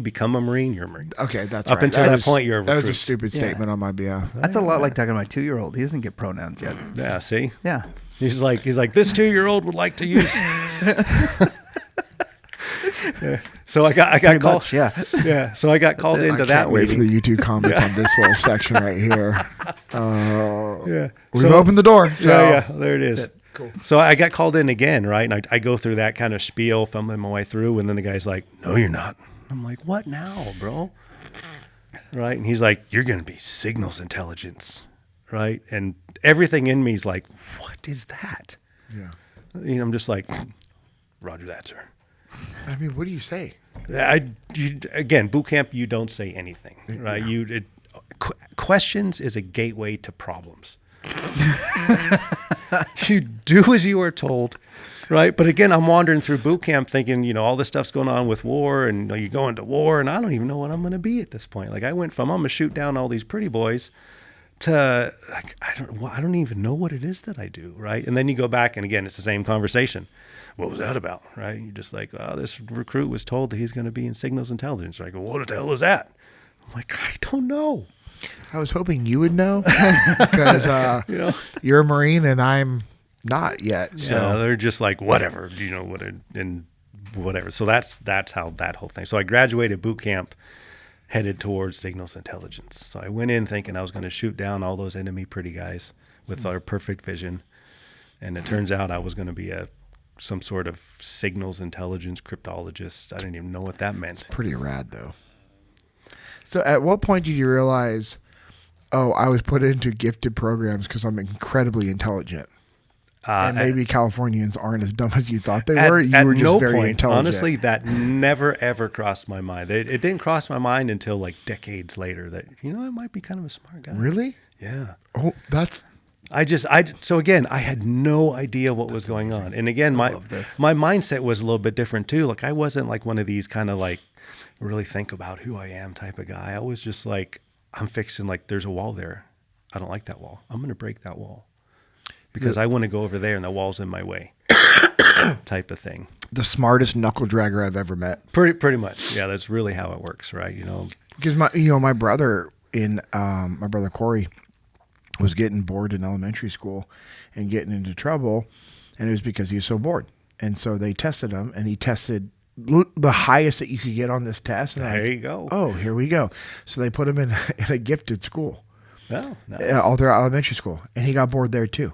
S2: become a Marine, you're a Marine.
S1: Okay, that's
S2: Up
S1: right.
S2: until that point, you're a
S1: That was a
S2: recruit.
S1: stupid
S3: Yeah.
S1: statement on my behalf.
S3: That's a lot like talking to my 2-year-old. He doesn't get pronouns yet.
S2: Yeah. See.
S3: Yeah.
S2: He's like this 2-year-old would like to use. Yeah. So I got
S3: Pretty
S2: called.
S3: much, yeah.
S2: Yeah. So I got called
S3: it.
S2: into
S1: I
S2: that
S1: can't wait for
S2: meeting.
S1: the YouTube comments on this little section right here.
S2: Yeah.
S1: We've opened the door. So.
S2: Yeah, there it is.
S1: it. Cool.
S2: So I got called in again, right? And I go through that kind of spiel, fumbling my way through, and then the guy's like, "No, you're not." I'm like, "What now, bro?" Right? And he's like, "You're going to be signals intelligence." Right? And everything in me is like, "What is that?"
S1: Yeah.
S2: I'm just like, "Roger that, sir."
S1: I mean, what do you say?
S2: Again, boot camp, you don't say anything, right? Questions is a gateway to problems. You do as you are told, right? But again, I'm wandering through boot camp thinking, all this stuff's going on with war, and you go into war, and I don't even know what I'm going to be at this point. Like I went from I'm going to shoot down all these pretty boys to like I don't even know what it is that I do, right? And then you go back, and again, it's the same conversation. What was that about, right? You're just like, oh, this recruit was told that he's going to be in signals intelligence. Like, well, what the hell is that? I'm like, I don't know.
S1: I was hoping you would know because you're a Marine and I'm not yet. So
S2: Yeah, they're just like whatever, and whatever. So that's how that whole thing. So I graduated boot camp, headed towards signals intelligence. So I went in thinking I was going to shoot down all those enemy pretty guys with our perfect vision, and it turns out I was going to be some sort of signals intelligence cryptologist. I didn't even know what that meant.
S1: pretty rad though. So at what point did you realize, oh, I was put into gifted programs because I'm incredibly intelligent? And maybe Californians aren't as dumb as you thought they were. You were just
S2: no
S1: very
S2: point,
S1: intelligent.
S2: honestly, that never ever crossed my mind. It didn't cross my mind until like decades later that I might be kind of a smart guy.
S1: Really?
S2: Yeah.
S1: Oh, that's
S2: So again, I had no idea what was going on. And again, my mindset was a little bit different too. Like I wasn't like one of these kind of like really think about who I am type of guy. I was just like, I'm fixing like, there's a wall there. I don't like that wall. I'm going to break that wall because I want to go over there and the wall's in my way type of thing.
S1: the smartest knuckle dragger I've ever met.
S2: Pretty much. Yeah, that's really how it works, right?
S1: Because my brother Corey was getting bored in elementary school and getting into trouble, and it was because he was so bored. And so they tested him, and he tested the highest that you could get on this test. And
S2: there you go.
S1: Oh, here we go. So they put him in a gifted school.
S2: Oh, nice.
S1: All throughout elementary school, and he got bored there too.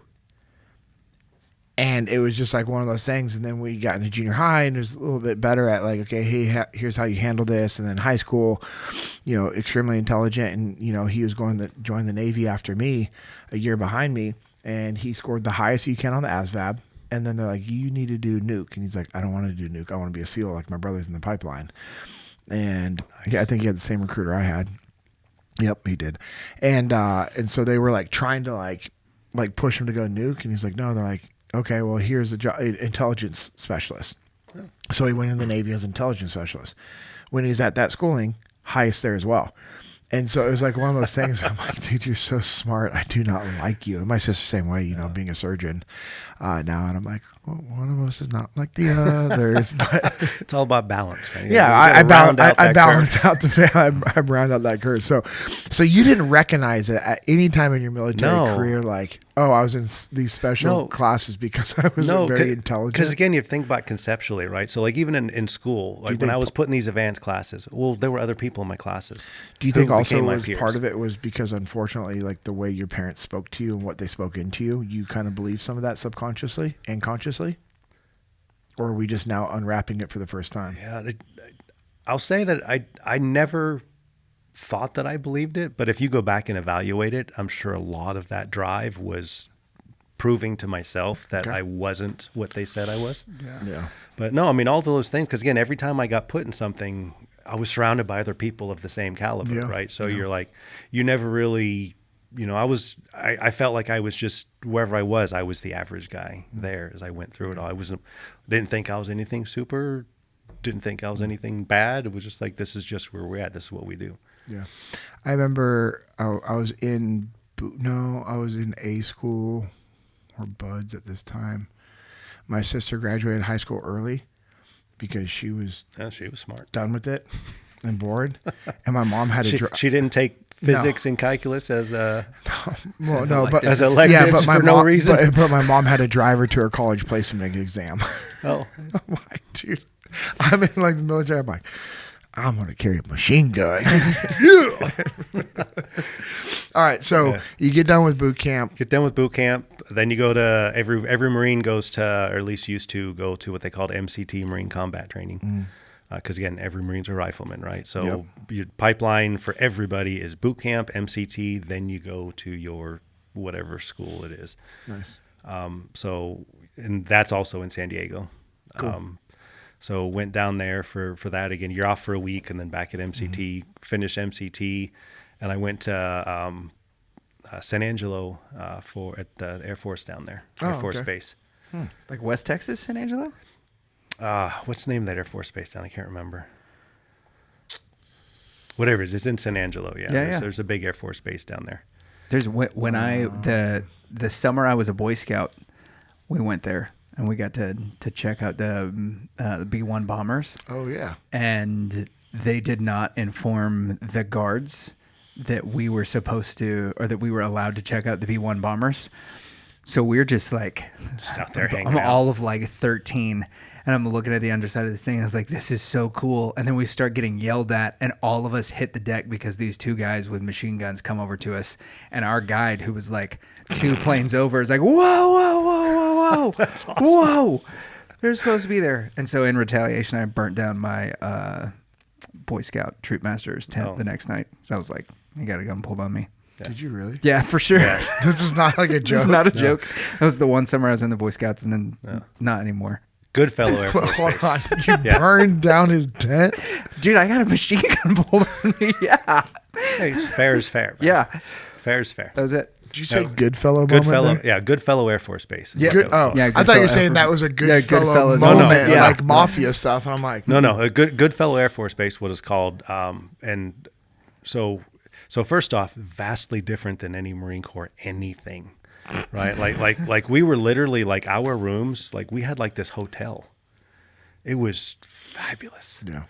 S1: And it was just like one of those things. And then we got into junior high, and it was a little bit better at like, okay, hey, here's how you handle this. And then high school, extremely intelligent. And, he was going to join the Navy after me, a year behind me. And he scored the highest you can on the ASVAB. And then they're like, you need to do nuke. And he's like, I don't want to do nuke. I want to be a SEAL like my brother's in the pipeline. And nice. Yeah, I think he had the same recruiter I had. Yep, he did. And so they were like trying to like push him to go nuke. And he's like, no. They're like, okay, well, here's a job, intelligence specialist. Oh. So he went in the Navy as intelligence specialist. When he's at that schooling, highest there as well. And so it was like one of those things where I'm like, dude, you're so smart. I do not like you. And my sister's the same way, being a surgeon now. And I'm like, well, one of us is not like the others. But
S2: it's all about balance, right?
S1: Yeah, I balance out I round out that curve. So you didn't recognize it at any time in your military career, like, oh, I was in these special classes because I was very intelligent.
S2: Because again, you think about conceptually, right? So like even in school, like when I was put in these advanced classes, well, there were other people in my classes.
S1: Do you think also part of it was because unfortunately, like the way your parents spoke to you and what they spoke into you, you kind of believe some of that subconsciously and consciously? Or are we just now unwrapping it for the first time?
S2: Yeah, I'll say that I never thought that I believed it, but if you go back and evaluate it, I'm sure a lot of that drive was proving to myself that I wasn't what they said I was.
S1: Yeah.
S2: But no, I mean, all those things, because again, every time I got put in something, I was surrounded by other people of the same caliber, right? So you're like, you never really, I felt like I was just, wherever I was the average guy there as I went through it all. Didn't think I was anything super, didn't think I was anything bad. It was just like, this is just where we're at. This is what we do.
S1: Yeah. I remember I was in A school or Buds at this time. My sister graduated high school early because she was
S2: smart,
S1: done with it and bored. And my mom had to
S2: she didn't take physics and calculus as
S1: electives for no reason. But my mom had to drive her to her college place to make an exam.
S2: Oh.
S1: I'm like, dude, I'm in like the military. I'm like, I'm going to carry a machine gun. All right. So you get done with boot camp.
S2: Then you go to every Marine goes to, or at least used to go to what they called MCT, Marine Combat Training. Because again, every Marine's a rifleman, right? So your pipeline for everybody is boot camp, MCT, then you go to your whatever school it is.
S1: Nice.
S2: And that's also in San Diego.
S1: Cool.
S2: So went down there for that again. You're off for a week and then back at MCT, finish MCT. And I went to San Angelo at the Air Force down there, Air Force Base.
S3: Like West Texas, San Angelo?
S2: What's the name of that Air Force Base down? I can't remember. Whatever it is, it's in San Angelo. There's a big Air Force Base down there.
S3: There's when the summer I was a Boy Scout, we went there. And we got to check out the B-1 bombers.
S1: Oh, yeah.
S3: And they did not inform the guards that we were supposed to, or that we were allowed to check out the B-1 bombers. So we're just like,
S2: out there hanging
S3: I'm
S2: out.
S3: all of like 13. And I'm looking at the underside of this thing, and I was like, this is so cool. And then we start getting yelled at, and all of us hit the deck because these two guys with machine guns come over to us. And our guide, who was like 2 planes over, is like, whoa, whoa, whoa, whoa, whoa.
S2: That's awesome.
S3: Whoa. They're supposed to be there. And so in retaliation, I burnt down my Boy Scout Troop Master's tent the next night. So I was like, you got a gun pulled on me.
S1: Yeah. Did you really?
S3: Yeah, for sure.
S1: Yeah. This is not like a joke.
S3: This is not a joke. That was the one summer I was in the Boy Scouts, and then not anymore.
S2: Goodfellow Air Force
S1: Hold
S2: Base.
S1: on. You burned down his tent?
S3: Dude, I got a machine gun pulled on me. Yeah.
S2: Hey, fair is fair, man.
S3: Yeah.
S2: Fair is fair.
S3: That was it.
S1: Did you say Goodfellow
S2: Goodfellow, yeah, Goodfellow Air Force Base.
S3: Yeah.
S1: I thought you were saying that was a Goodfellow
S3: Goodfellas
S1: moment,
S3: yeah.
S1: like mafia stuff. And I'm like,
S2: No, a Goodfellow Air Force Base, what it's called. And so first off, vastly different than any Marine Corps anything, right? Like we were literally like our rooms, like we had like this hotel. It was fabulous.
S1: Yeah.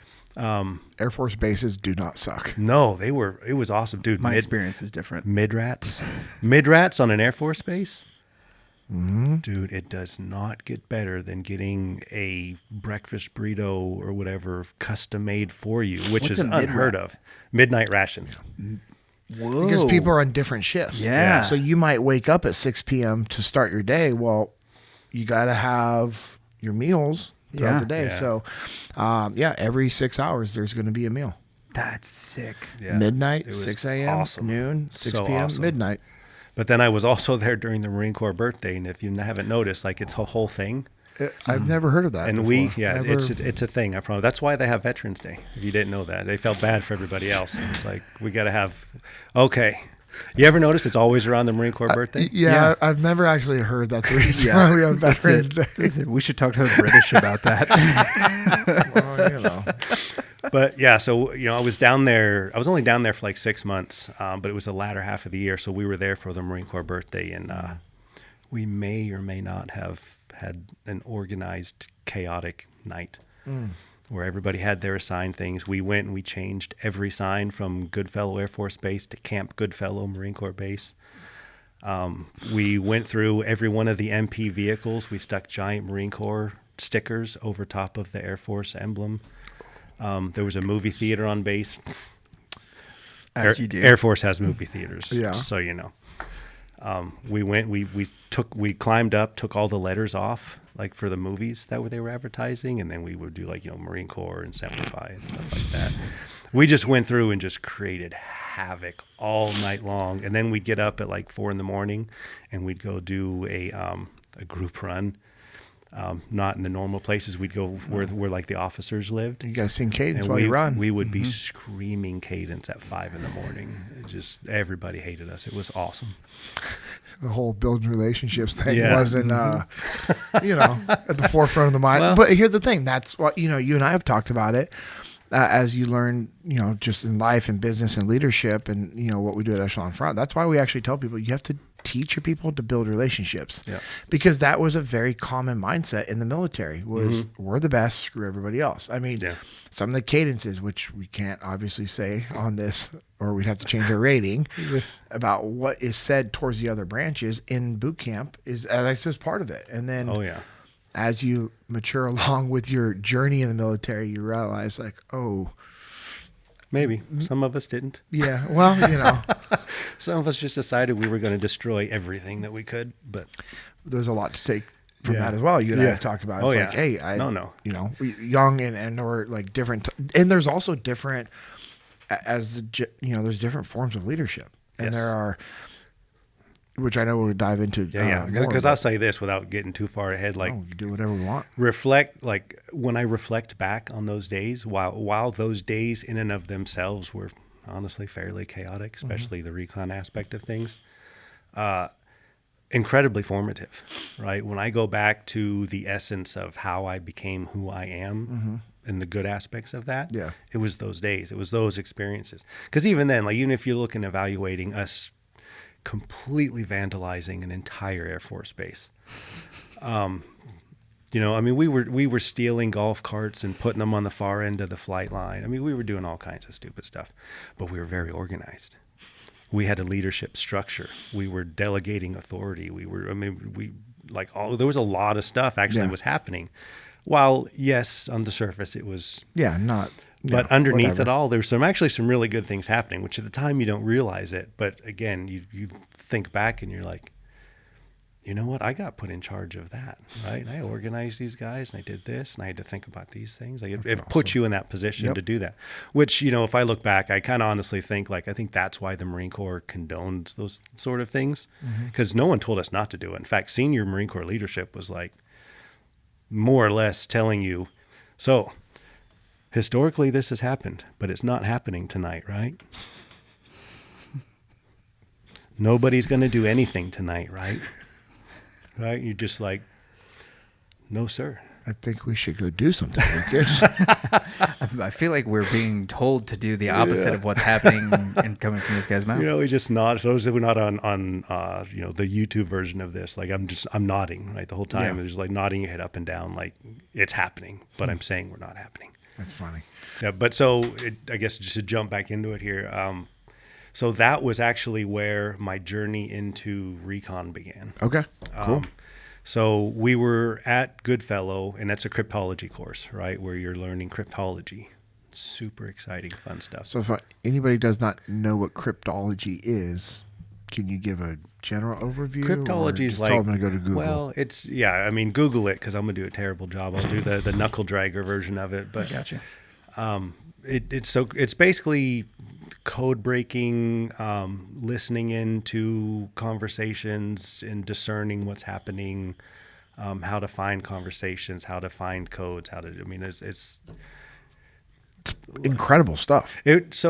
S1: Air Force bases do not suck.
S2: No, it was awesome, dude.
S3: My experience is different.
S2: Mid-rats on an Air Force base. Mm-hmm. Dude, it does not get better than getting a breakfast burrito or whatever custom made for you, which is unheard of. Midnight rations.
S3: Whoa.
S1: Because people are on different shifts.
S3: Yeah.
S1: So you might wake up at 6 p.m. to start your day. Well, you got to have your meals throughout the day.
S2: Yeah.
S1: So, every 6 hours there's going to be a meal.
S3: That's sick.
S2: Yeah.
S1: Midnight,
S2: It was
S1: 6 a.m.,
S2: awesome.
S1: noon, 6
S2: So
S1: p.m.,
S2: awesome.
S1: midnight.
S2: But then I was also there during the Marine Corps birthday, and if you haven't noticed, like it's a whole thing.
S1: I've never heard of that
S2: And
S1: before.
S2: it's a thing. I promise. That's why they have Veterans Day. If you didn't know that, they felt bad for everybody else. And it's like we got to have. Okay, you ever notice it's always around the Marine Corps birthday?
S1: Yeah, I've never actually heard that's the reason why we have Veterans Day.
S3: We should talk to the British about that.
S1: Well,
S2: But yeah, so I was down there. I was only down there for like 6 months, but it was the latter half of the year. So we were there for the Marine Corps birthday, and we may or may not have had an organized, chaotic night where everybody had their assigned things. We went and we changed every sign from Goodfellow Air Force Base to Camp Goodfellow Marine Corps Base. We went through every one of the MP vehicles. We stuck giant Marine Corps stickers over top of the Air Force emblem. There was a movie theater on base.
S3: As you do.
S2: Air Force has movie theaters,
S1: Yeah.
S2: so you know. We went. We climbed up, took all the letters off, like for the movies that they were advertising, and then we would do like Marine Corps and Simplify and stuff like that. We just went through and just created havoc all night long, and then we'd get up at like 4 a.m. and we'd go do a group run. Not in the normal places. We'd go where like the officers lived.
S1: you got to sing cadence
S2: And
S1: while you run.
S2: we would be screaming cadence at 5 a.m. Just everybody hated us. It was awesome.
S1: The whole building relationships thing
S2: Yeah.
S1: wasn't, at the forefront of the mind.
S2: Well-
S1: But here's the thing. That's what, you and I have talked about it as you learn, just in life and business and leadership and, what we do at Echelon Front. That's why we actually tell people you have to teach your people to build relationships.
S2: Yeah.
S1: Because that was a very common mindset in the military was we're the best, screw everybody else. I mean, some of the cadences, which we can't obviously say on this, or we'd have to change our rating about what is said towards the other branches in boot camp that's just part of it. And then as you mature along with your journey in the military, you realize like,
S2: Maybe some of us didn't.
S1: yeah, well,
S2: Some of us just decided we were going to destroy everything that we could. But
S1: there's a lot to take from
S2: Yeah.
S1: that as well. You and I
S2: Yeah.
S1: have talked about.
S2: Oh,
S1: It's
S2: yeah.
S1: like, hey,
S2: No.
S1: young and or like different, and there's also different there's different forms of leadership, and
S2: Yes.
S1: there are, which I know we'll dive into.
S2: yeah.
S1: more,
S2: Because
S1: but-
S2: I'll say this without getting too far ahead. Like
S1: we can do whatever we want.
S2: when I reflect back on those days, while those days in and of themselves were honestly fairly chaotic, especially the recon aspect of things, incredibly formative, right? When I go back to the essence of how I became who I am and the good aspects of that, it was those days, it was those experiences. Because even then, like even if you're looking evaluating us completely vandalizing an entire Air Force base. We were stealing golf carts and putting them on the far end of the flight line. I mean, we were doing all kinds of stupid stuff, but we were very organized. We had a leadership structure. We were delegating authority. There was a lot of stuff actually was happening. While yes, on the surface it was but underneath it all, there's some really good things happening, which at the time you don't realize it. But again, you think back and you're like, you know what? I got put in charge of that, right? I organized these guys and I did this and I had to think about these things. Like it put you in that position to do that, which, if I look back, I kind of honestly think I think that's why the Marine Corps condoned those sort of things, because no one told us not to do it. In fact, senior Marine Corps leadership was like more or less telling you, so historically this has happened, but it's not happening tonight, right? Nobody's going to do anything tonight, right? Right? You're just like, no, sir.
S1: I think we should go do something, Lucas.
S3: I feel like we're being told to do the opposite of what's happening and coming from this guy's mouth.
S2: We just nod. For those that were not on the YouTube version of this, like I'm nodding, right, the whole time.
S1: Yeah.
S2: It's just like nodding your head up and down, like it's happening, but I'm saying we're not happening.
S1: That's funny.
S2: Yeah, but I guess just to jump back into it here, so that was actually where my journey into Recon began.
S1: Okay, cool.
S2: So we were at Goodfellow, and that's a cryptology course, right, where you're learning cryptology. Super exciting, fun stuff.
S1: So if anybody does not know what cryptology is, can you give a general overview?
S2: Cryptology is like,
S1: tell them to go to Google.
S2: Well, Google it, because I'm going to do a terrible job. I'll do the knuckle dragger version of it. But
S3: Gotcha.
S2: It's basically code breaking, listening into conversations and discerning what's happening, how to find conversations, how to find codes, it's
S1: incredible stuff.
S2: It's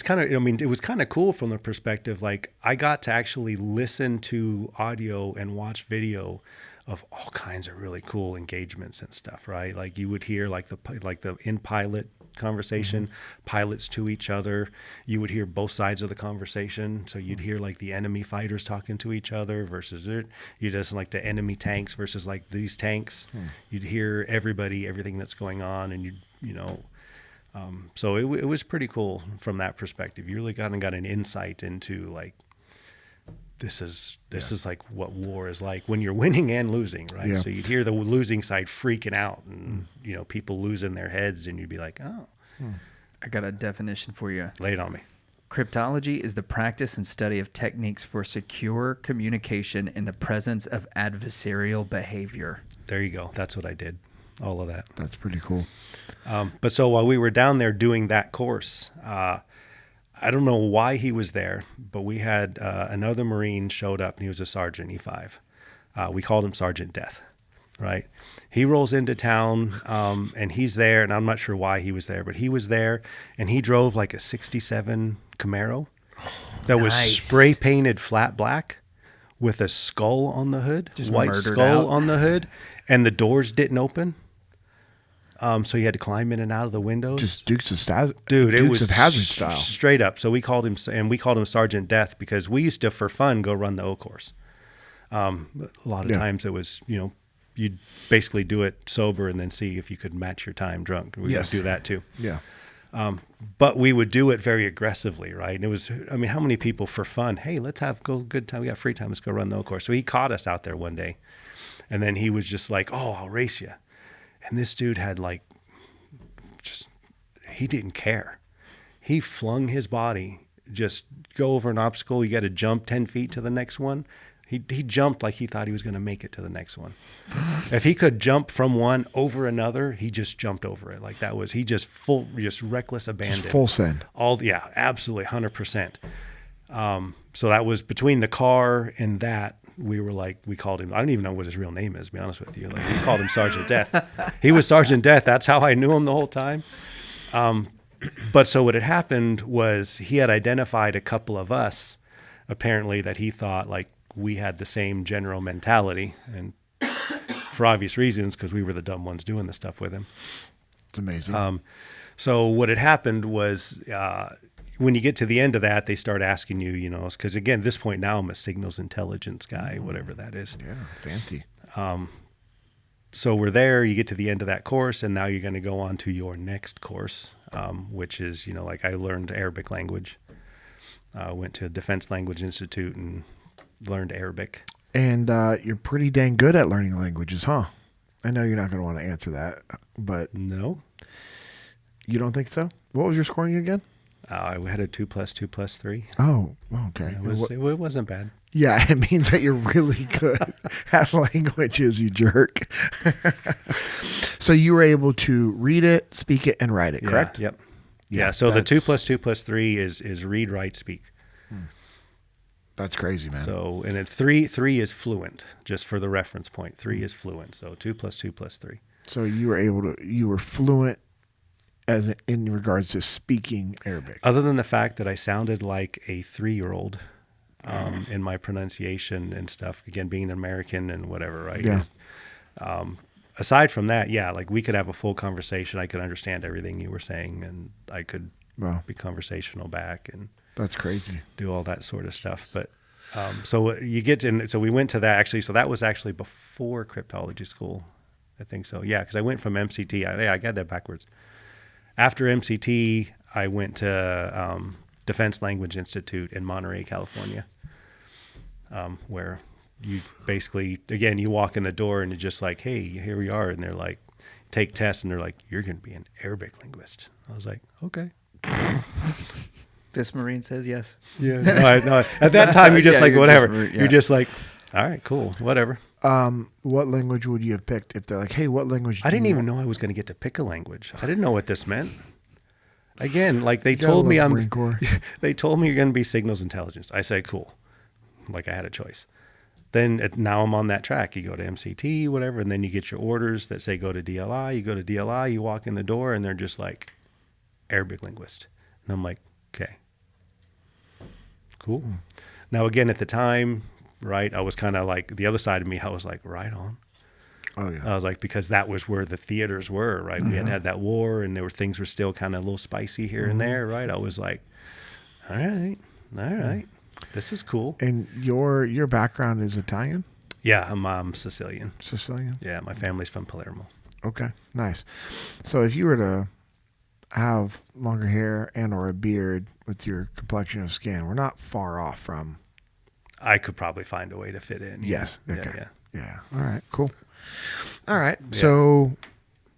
S2: kind of, it was kind of cool from the perspective, like I got to actually listen to audio and watch video of all kinds of really cool engagements and stuff, right? Like you would hear like the in pilot conversation, pilots to each other. You would hear both sides of the conversation. So you'd hear like the enemy fighters talking to each other versus you just like the enemy tanks versus like these tanks. You'd hear everything that's going on, and so it was pretty cool from that perspective. You really got an insight into like, this is like what war is like when you're winning and losing, right?
S1: Yeah.
S2: So you'd hear the losing side freaking out and, people losing their heads, and you'd be like, oh.
S3: I got a definition for you.
S2: Lay it on me.
S3: Cryptology is the practice and study of techniques for secure communication in the presence of adversarial behavior.
S2: There you go. That's what I did. All of that.
S1: That's pretty cool.
S2: But so while we were down there doing that course, I don't know why he was there, but we had another Marine showed up, and he was a Sergeant E5. We called him Sergeant Death, right? He rolls into town, and he's there, and I'm not sure why he was there, but he was there, and he drove like a 67 Camaro that was spray painted flat black with a skull on the hood,
S3: Just
S2: white
S3: murdered
S2: skull
S3: out.
S2: on the hood, and the doors didn't open. So he had to climb in and out of the windows.
S1: Just Dukes of Hazzard,
S2: Dude, it was
S1: of Hazzard style.
S2: Straight up. So we called him Sergeant Death, because we used to, for fun, go run the O course. A lot of times it was, you'd basically do it sober and then see if you could match your time drunk. We would do that too.
S1: Yeah.
S2: But we would do it very aggressively, right? And it was, how many people for fun, hey, let's go good time. We got free time. Let's go run the O course. So he caught us out there one day, and then he was just like, oh, I'll race you. And this dude had he didn't care. He flung his body, just go over an obstacle. You got to jump 10 feet to the next one. He jumped like he thought he was going to make it to the next one. If he could jump from one over another, he just jumped over it. Like that was, he just reckless abandon.
S1: Just full send.
S2: Absolutely, 100%. So that was between the car and that. We called him, I don't even know what his real name is, to be honest with you. Like, we called him Sergeant Death. He was Sergeant Death. That's how I knew him the whole time. But so what had happened was he had identified a couple of us, apparently, that he thought like we had the same general mentality, and for obvious reasons, because we were the dumb ones doing the stuff with him.
S1: It's amazing.
S2: So what had happened was, when you get to the end of that, they start asking you, because again, at this point now I'm a signals intelligence guy, whatever that is.
S1: Yeah, fancy.
S2: So we're there, you get to the end of that course, and now you're going to go on to your next course, which is, like I learned Arabic language. Went to Defense Language Institute and learned Arabic.
S1: And you're pretty dang good at learning languages, huh? I know you're not going to want to answer that, but...
S2: No.
S1: You don't think so? What was your scoring again?
S2: I had a 2+2+3.
S1: Oh, okay.
S2: It wasn't bad.
S1: Yeah, it means that you're really good at languages, you jerk. So you were able to read it, speak it, and write it, correct?
S2: Yep. Yeah, so the 2+2+3 is read, write, speak.
S1: That's crazy, man.
S2: So, and it three is fluent, just for the reference point. 3 is fluent, so 2+2+3.
S1: So you were fluent as in regards to speaking Arabic.
S2: Other than the fact that I sounded like a 3-year-old in my pronunciation and stuff, again, being an American and whatever, right?
S1: Yeah.
S2: aside from that, yeah, like we could have a full conversation. I could understand everything you were saying, and I could be conversational back and
S1: that's crazy.
S2: Do all that sort of stuff. But so you get in. So we went to that actually. So that was actually before cryptology school, I think so. Yeah, because I went from MCT. I got that backwards. After MCT, I went to Defense Language Institute in Monterey, California, where you basically, again, you walk in the door and you're just like, hey, here we are. And they're like, take tests. And they're like, you're going to be an Arabic linguist. I was like, okay.
S3: This Marine says yes.
S2: Yeah. No, at that time, you're just like, whatever. You're just like, all right, cool, whatever.
S1: What language would you have picked if they're like, hey, what language
S2: I didn't even know I was going to get to pick a language. I didn't know what this meant. Again, like they told me they told me you're going to be signals intelligence. I said, cool. Like I had a choice. Then now I'm on that track. You go to MCT, whatever, and then you get your orders that say go to DLI. You go to DLI, you walk in the door, and they're just like, Arabic linguist. And I'm like, okay. Cool. Now, again, at the time, right, I was kind of like, the other side of me, I was like, right on.
S1: Oh, yeah.
S2: I was like, because that was where the theaters were, right? We had that war, and things were still kind of a little spicy here and there, right? I was like, all right, this is cool.
S1: And your background is Italian?
S2: Yeah, I'm Sicilian.
S1: Sicilian?
S2: Yeah, my family's from Palermo.
S1: Okay, nice. So if you were to have longer hair and or a beard with your complexion of skin, we're not far off from.
S2: I could probably find a way to fit in.
S1: Yes.
S2: Yeah.
S1: Okay.
S2: Yeah.
S1: Yeah. All right. Cool. All right. So,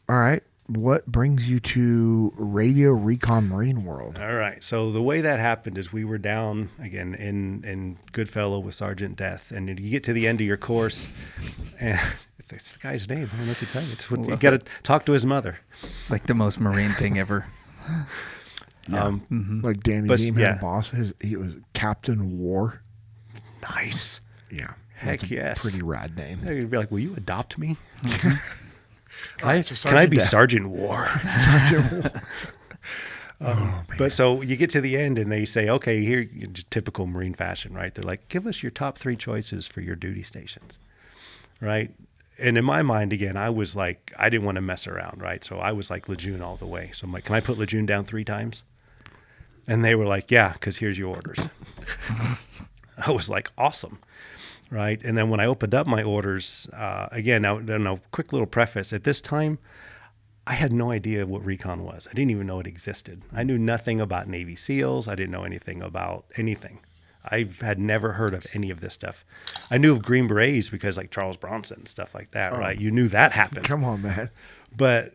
S1: all right. What brings you to Radio Recon Marine World?
S2: All right. So the way that happened is we were down again in Goodfellow with Sergeant Death, and you get to the end of your course, and it's the guy's name. I don't know what to tell you. It's what, you got to talk to his mother.
S3: It's like the most Marine thing ever.
S1: Like Danny Ziem had a boss. He was Captain War.
S2: Nice.
S1: Yeah.
S2: Heck yes.
S1: Pretty rad name.
S2: You'd be like, will you adopt me?
S1: So
S2: Can I be Sergeant War?
S1: Sergeant War.
S2: But so you get to the end and they say, okay, here, typical Marine fashion, right? They're like, give us your top 3 choices for your duty stations, right? And in my mind, again, I was like, I didn't want to mess around, right? So I was like Lejeune all the way. So I'm like, can I put Lejeune down 3 times? And they were like, yeah, because here's your orders. I was like, awesome. Right. And then when I opened up my orders, again, now, quick little preface. At this time, I had no idea what recon was. I didn't even know it existed. I knew nothing about Navy SEALs. I didn't know anything about anything. I had never heard of any of this stuff. I knew of Green Berets because like Charles Bronson and stuff like that, right? You knew that happened.
S1: Come on, man.
S2: But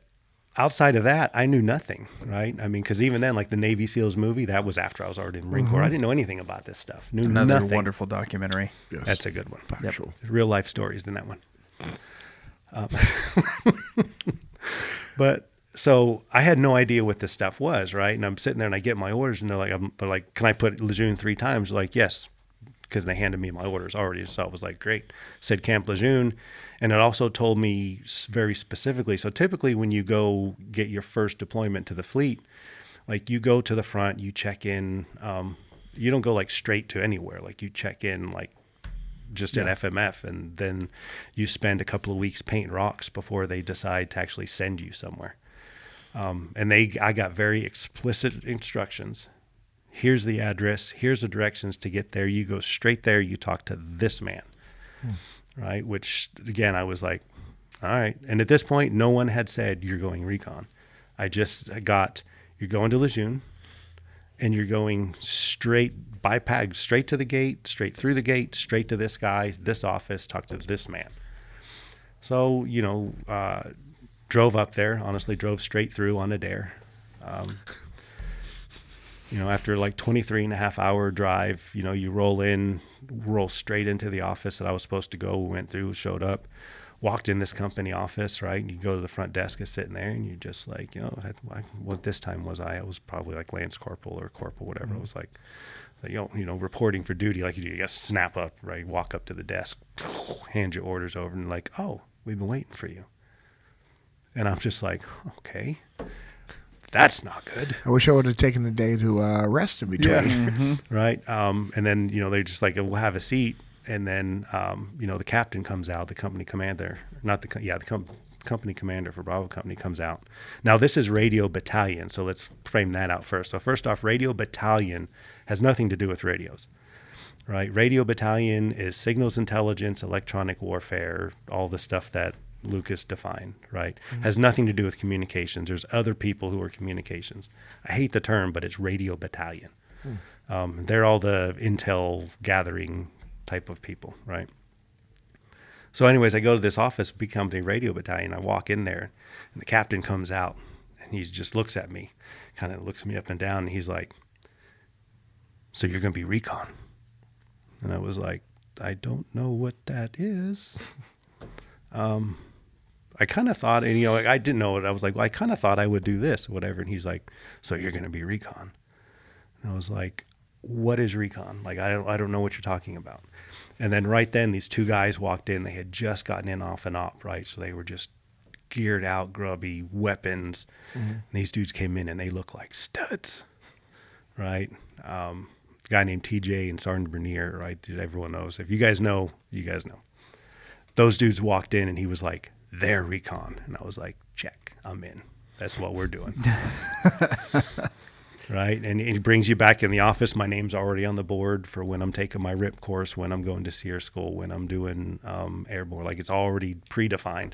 S2: outside of that, I knew nothing, right? I mean, because even then, like the Navy SEALs movie, that was after I was already in the Marine Corps. I didn't know anything about this stuff. Knew
S3: Another
S2: nothing.
S3: wonderful documentary.
S1: Yes.
S2: That's a good one.
S1: Factual.
S2: Real life stories in that one. But so I had no idea what this stuff was, right? And I'm sitting there and I get my orders and they're like, can I put Lejeune 3 times? They're like, yes, because they handed me my orders already. So I was like, great. Said Camp Lejeune. And it also told me very specifically. So typically when you go get your first deployment to the fleet, like you go to the front, you check in. You don't go like straight to anywhere. Like you check in like just at FMF, and then you spend a couple of weeks painting rocks before they decide to actually send you somewhere. And I got very explicit instructions. Here's the address. Here's the directions to get there. You go straight there. You talk to this man. Right? Which, again, I was like, all right. And at this point, no one had said, you're going recon. I just got, you're going to Lejeune, and you're going straight, bypass, straight to the gate, straight through the gate, straight to this guy, this office, talk to this man. So, drove up there, honestly, drove straight through on a dare. After like 23 and a half hour drive, you roll straight into the office that I was supposed to go. We went through, showed up, walked in this company office, right? And you go to the front desk, is sitting there, and you just like, what this time was I was probably like Lance Corporal or Corporal, whatever. It was like, reporting for duty, like you guys snap up, right? Walk up to the desk, hand your orders over, and like, oh, we've been waiting for you. And I'm just like, okay. That's not good.
S1: I wish I would have taken the day to rest in between.
S2: Yeah. Right. And then, they're just like, we'll have a seat. And then, the captain comes out, the company commander, not the company commander for Bravo Company comes out. Now, this is radio battalion, so let's frame that out first. So first off, radio battalion has nothing to do with radios, right? Radio battalion is signals intelligence, electronic warfare, all the stuff that Lucas defined, right? Has nothing to do with communications. There's other people who are communications. I hate the term, but it's radio battalion. They're all the intel gathering type of people, right? So anyways, I go to this office, becomes a radio battalion. I walk in there, and the captain comes out, and he just looks at me, kind of looks me up and down, and he's like, "So you're going to be recon?" And I was like, "I don't know what that is." I kind of thought, and I didn't know it. I was like, "Well, I kind of thought I would do this, or whatever." And he's like, "So you're going to be recon?" And I was like, "What is recon? Like, I don't know what you're talking about." And then right then, these two guys walked in. They had just gotten in off an op, right? So they were just geared out, grubby, weapons. And these dudes came in, and they looked like studs, right? A guy named TJ and Sergeant Bernier, right? Everyone knows. If you guys know, you guys know. Those dudes walked in, and he was like, "They're recon." And I was like, "Check, I'm in. That's what we're doing." Right? And he brings you back in the office. My name's already on the board for when I'm taking my RIP course, when I'm going to SEER school, when I'm doing airborne. Like, it's already predefined.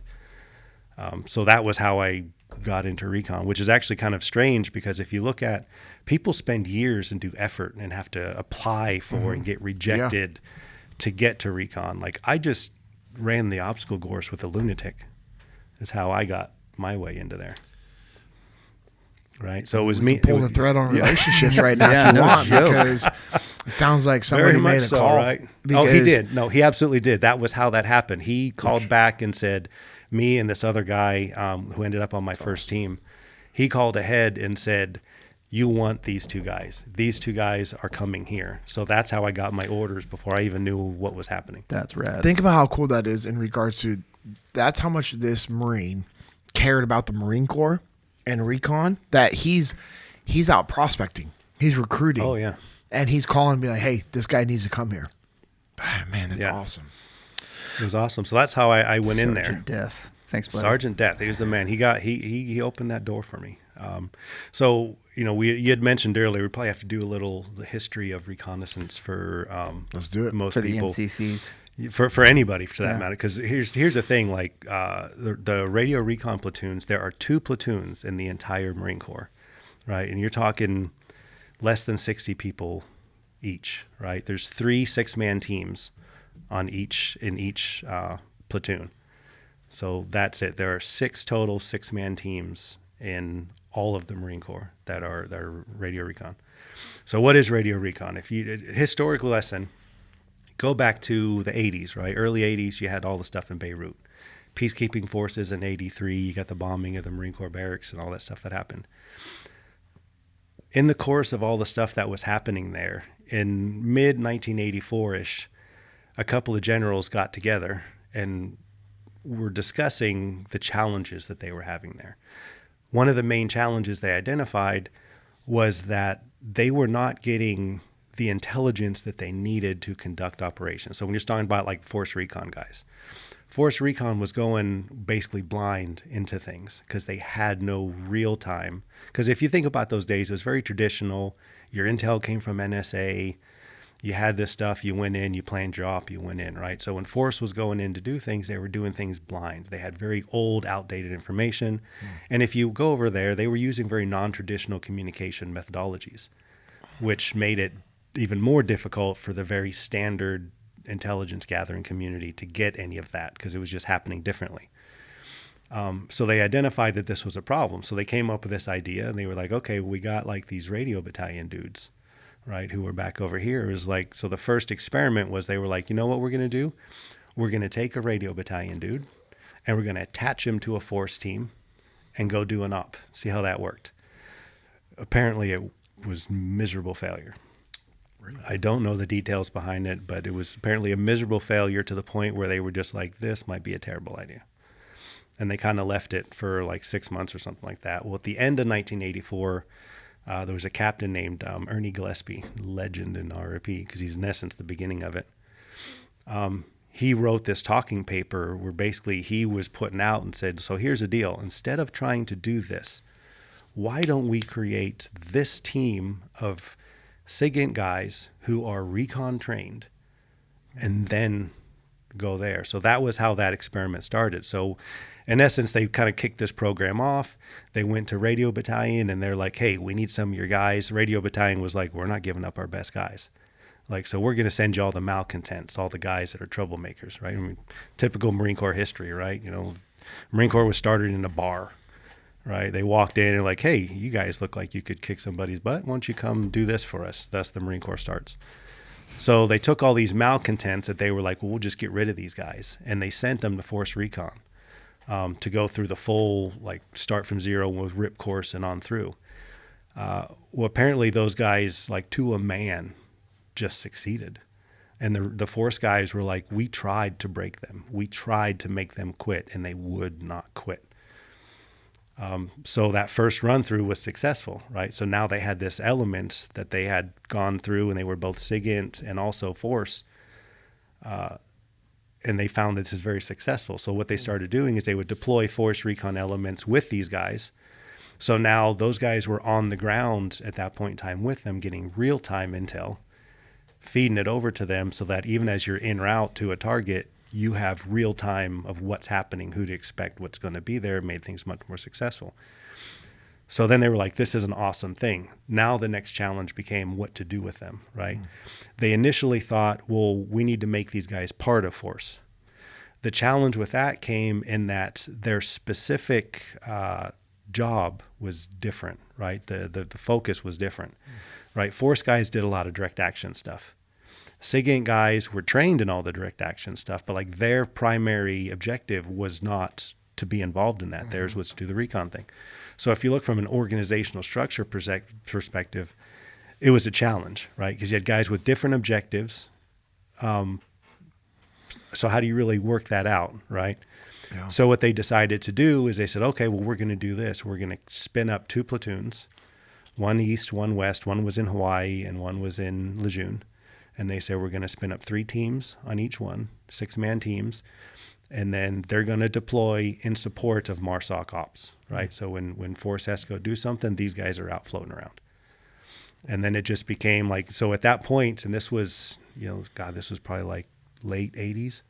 S2: So that was how I got into recon, which is actually kind of strange, because if you look at, people spend years and do effort and have to apply for and get rejected to get to recon. Like, I just ran the obstacle course with a lunatic is how I got my way into there. Right, so it was me.
S1: Pull the thread on relationships right now if you want, because it sounds like somebody made a call.
S2: Right? Oh, he did. No, he absolutely did. That was how that happened. He called back and said, me and this other guy who ended up on my first team, he called ahead and said, "You want these two guys. These two guys are coming here." So that's how I got my orders before I even knew what was happening.
S3: That's rad.
S1: Think about how cool that is in regards to, that's how much this Marine cared about the Marine Corps and recon, that he's out prospecting, he's recruiting.
S2: Oh yeah,
S1: and he's calling and be like, "Hey, this guy needs to come here." Man, that's awesome.
S2: It was awesome. So that's how I went in there.
S3: Sergeant Death. Thanks, buddy.
S2: Sergeant Death. He was the man. He opened that door for me. So you had mentioned earlier, we probably have to do a little the history of reconnaissance for
S1: let's do it
S2: most
S3: for
S2: people.
S3: The NCCs.
S2: For anybody, for that matter, because here's the thing, like the radio recon platoons, there are 2 platoons in the entire Marine Corps, right? And you're talking less than 60 people each, right? There's 3 6-man teams in each platoon, so that's it. There are 6 total 6-man teams in all of the Marine Corps that are radio recon. So what is radio recon? If you historical lesson. Go back to the 80s, right? Early 80s, you had all the stuff in Beirut. Peacekeeping forces in 83, you got the bombing of the Marine Corps barracks and all that stuff that happened. In the course of all the stuff that was happening there, in mid-1984-ish, a couple of generals got together and were discussing the challenges that they were having there. One of the main challenges they identified was that they were not getting the intelligence that they needed to conduct operations. So when you're talking about like force recon guys, force recon was going basically blind into things because they had no real time. Because if you think about those days, it was very traditional. Your intel came from NSA. You had this stuff. You went in, you planned your op, you went in, right? So when force was going in to do things, they were doing things blind. They had very old, outdated information. And if you go over there, they were using very non-traditional communication methodologies, which made it even more difficult for the very standard intelligence gathering community to get any of that because it was just happening differently. So they identified that this was a problem. So they came up with this idea and they were like, okay, we got like these radio battalion dudes, right, who were back over here. It was like, so the first experiment was they were like, you know what we're going to do? We're going to take a radio battalion dude and we're going to attach him to a force team and go do an op, see how that worked. Apparently it was miserable failure. I don't know the details behind it, but it was apparently a miserable failure to the point where they were just like, this might be a terrible idea. And they kind of left it for like 6 months or something like that. Well, at the end of 1984, there was a captain named Ernie Gillespie, legend in RRP, because he's in essence the beginning of it. he wrote this talking paper where basically he was putting out and said, so here's the deal. Instead of trying to do this, why don't we create this team of SIGINT guys who are recon trained and then go there? So that was how that experiment started. So in essence, they kind of kicked this program off. They went to Radio Battalion and they're like, hey, we need some of your guys. Radio Battalion was like, we're not giving up our best guys. Like, so we're going to send you all the malcontents, all the guys that are troublemakers, right? I mean, typical Marine Corps history, right? You know, Marine Corps was started in a bar, right? They walked in and like, hey, you guys look like you could kick somebody's butt. Why don't you come do this for us? That's the Marine Corps starts. So they took all these malcontents that they were like, well, we'll just get rid of these guys. And they sent them to Force Recon to go through the full, like, start from zero with RIP course and on through. Well, apparently those guys, like, to a man, just succeeded. And the Force guys were like, we tried to break them. We tried to make them quit, and they would not quit. So that first run through was successful, right? So now they had this element that they had gone through, and they were both SIGINT and also Force. And they found this is very successful. So what they started doing is they would deploy Force Recon elements with these guys. So now those guys were on the ground at that point in time with them, getting real-time intel, feeding it over to them so that even as you're en route to a target, you have real time of what's happening, who to expect, what's going to be there, made things much more successful. So then they were like, this is an awesome thing. Now the next challenge became what to do with them, right? They initially thought, well, we need to make these guys part of Force. The challenge with that came in that their specific job was different, right? The focus was different, right? Force guys did a lot of direct action stuff. SIGINT guys were trained in all the direct action stuff, but like their primary objective was not to be involved in that. Mm-hmm. Theirs was to do the recon thing. So if you look from an organizational structure perspective, it was a challenge, right? Because you had guys with different objectives. So how do you really work that out, right? Yeah. So what they decided to do is they said, okay, well, we're going to do this. We're going to spin up 2 platoons, one east, one west. One was in Hawaii and one was in Lejeune. And they said, we're going to spin up 3 teams on each one, 6-man teams. And then they're going to deploy in support of MARSOC ops, right? So when Force has to go do something, these guys are out floating around. And then it just became like, so at that point, and this was, this was probably like late 80s.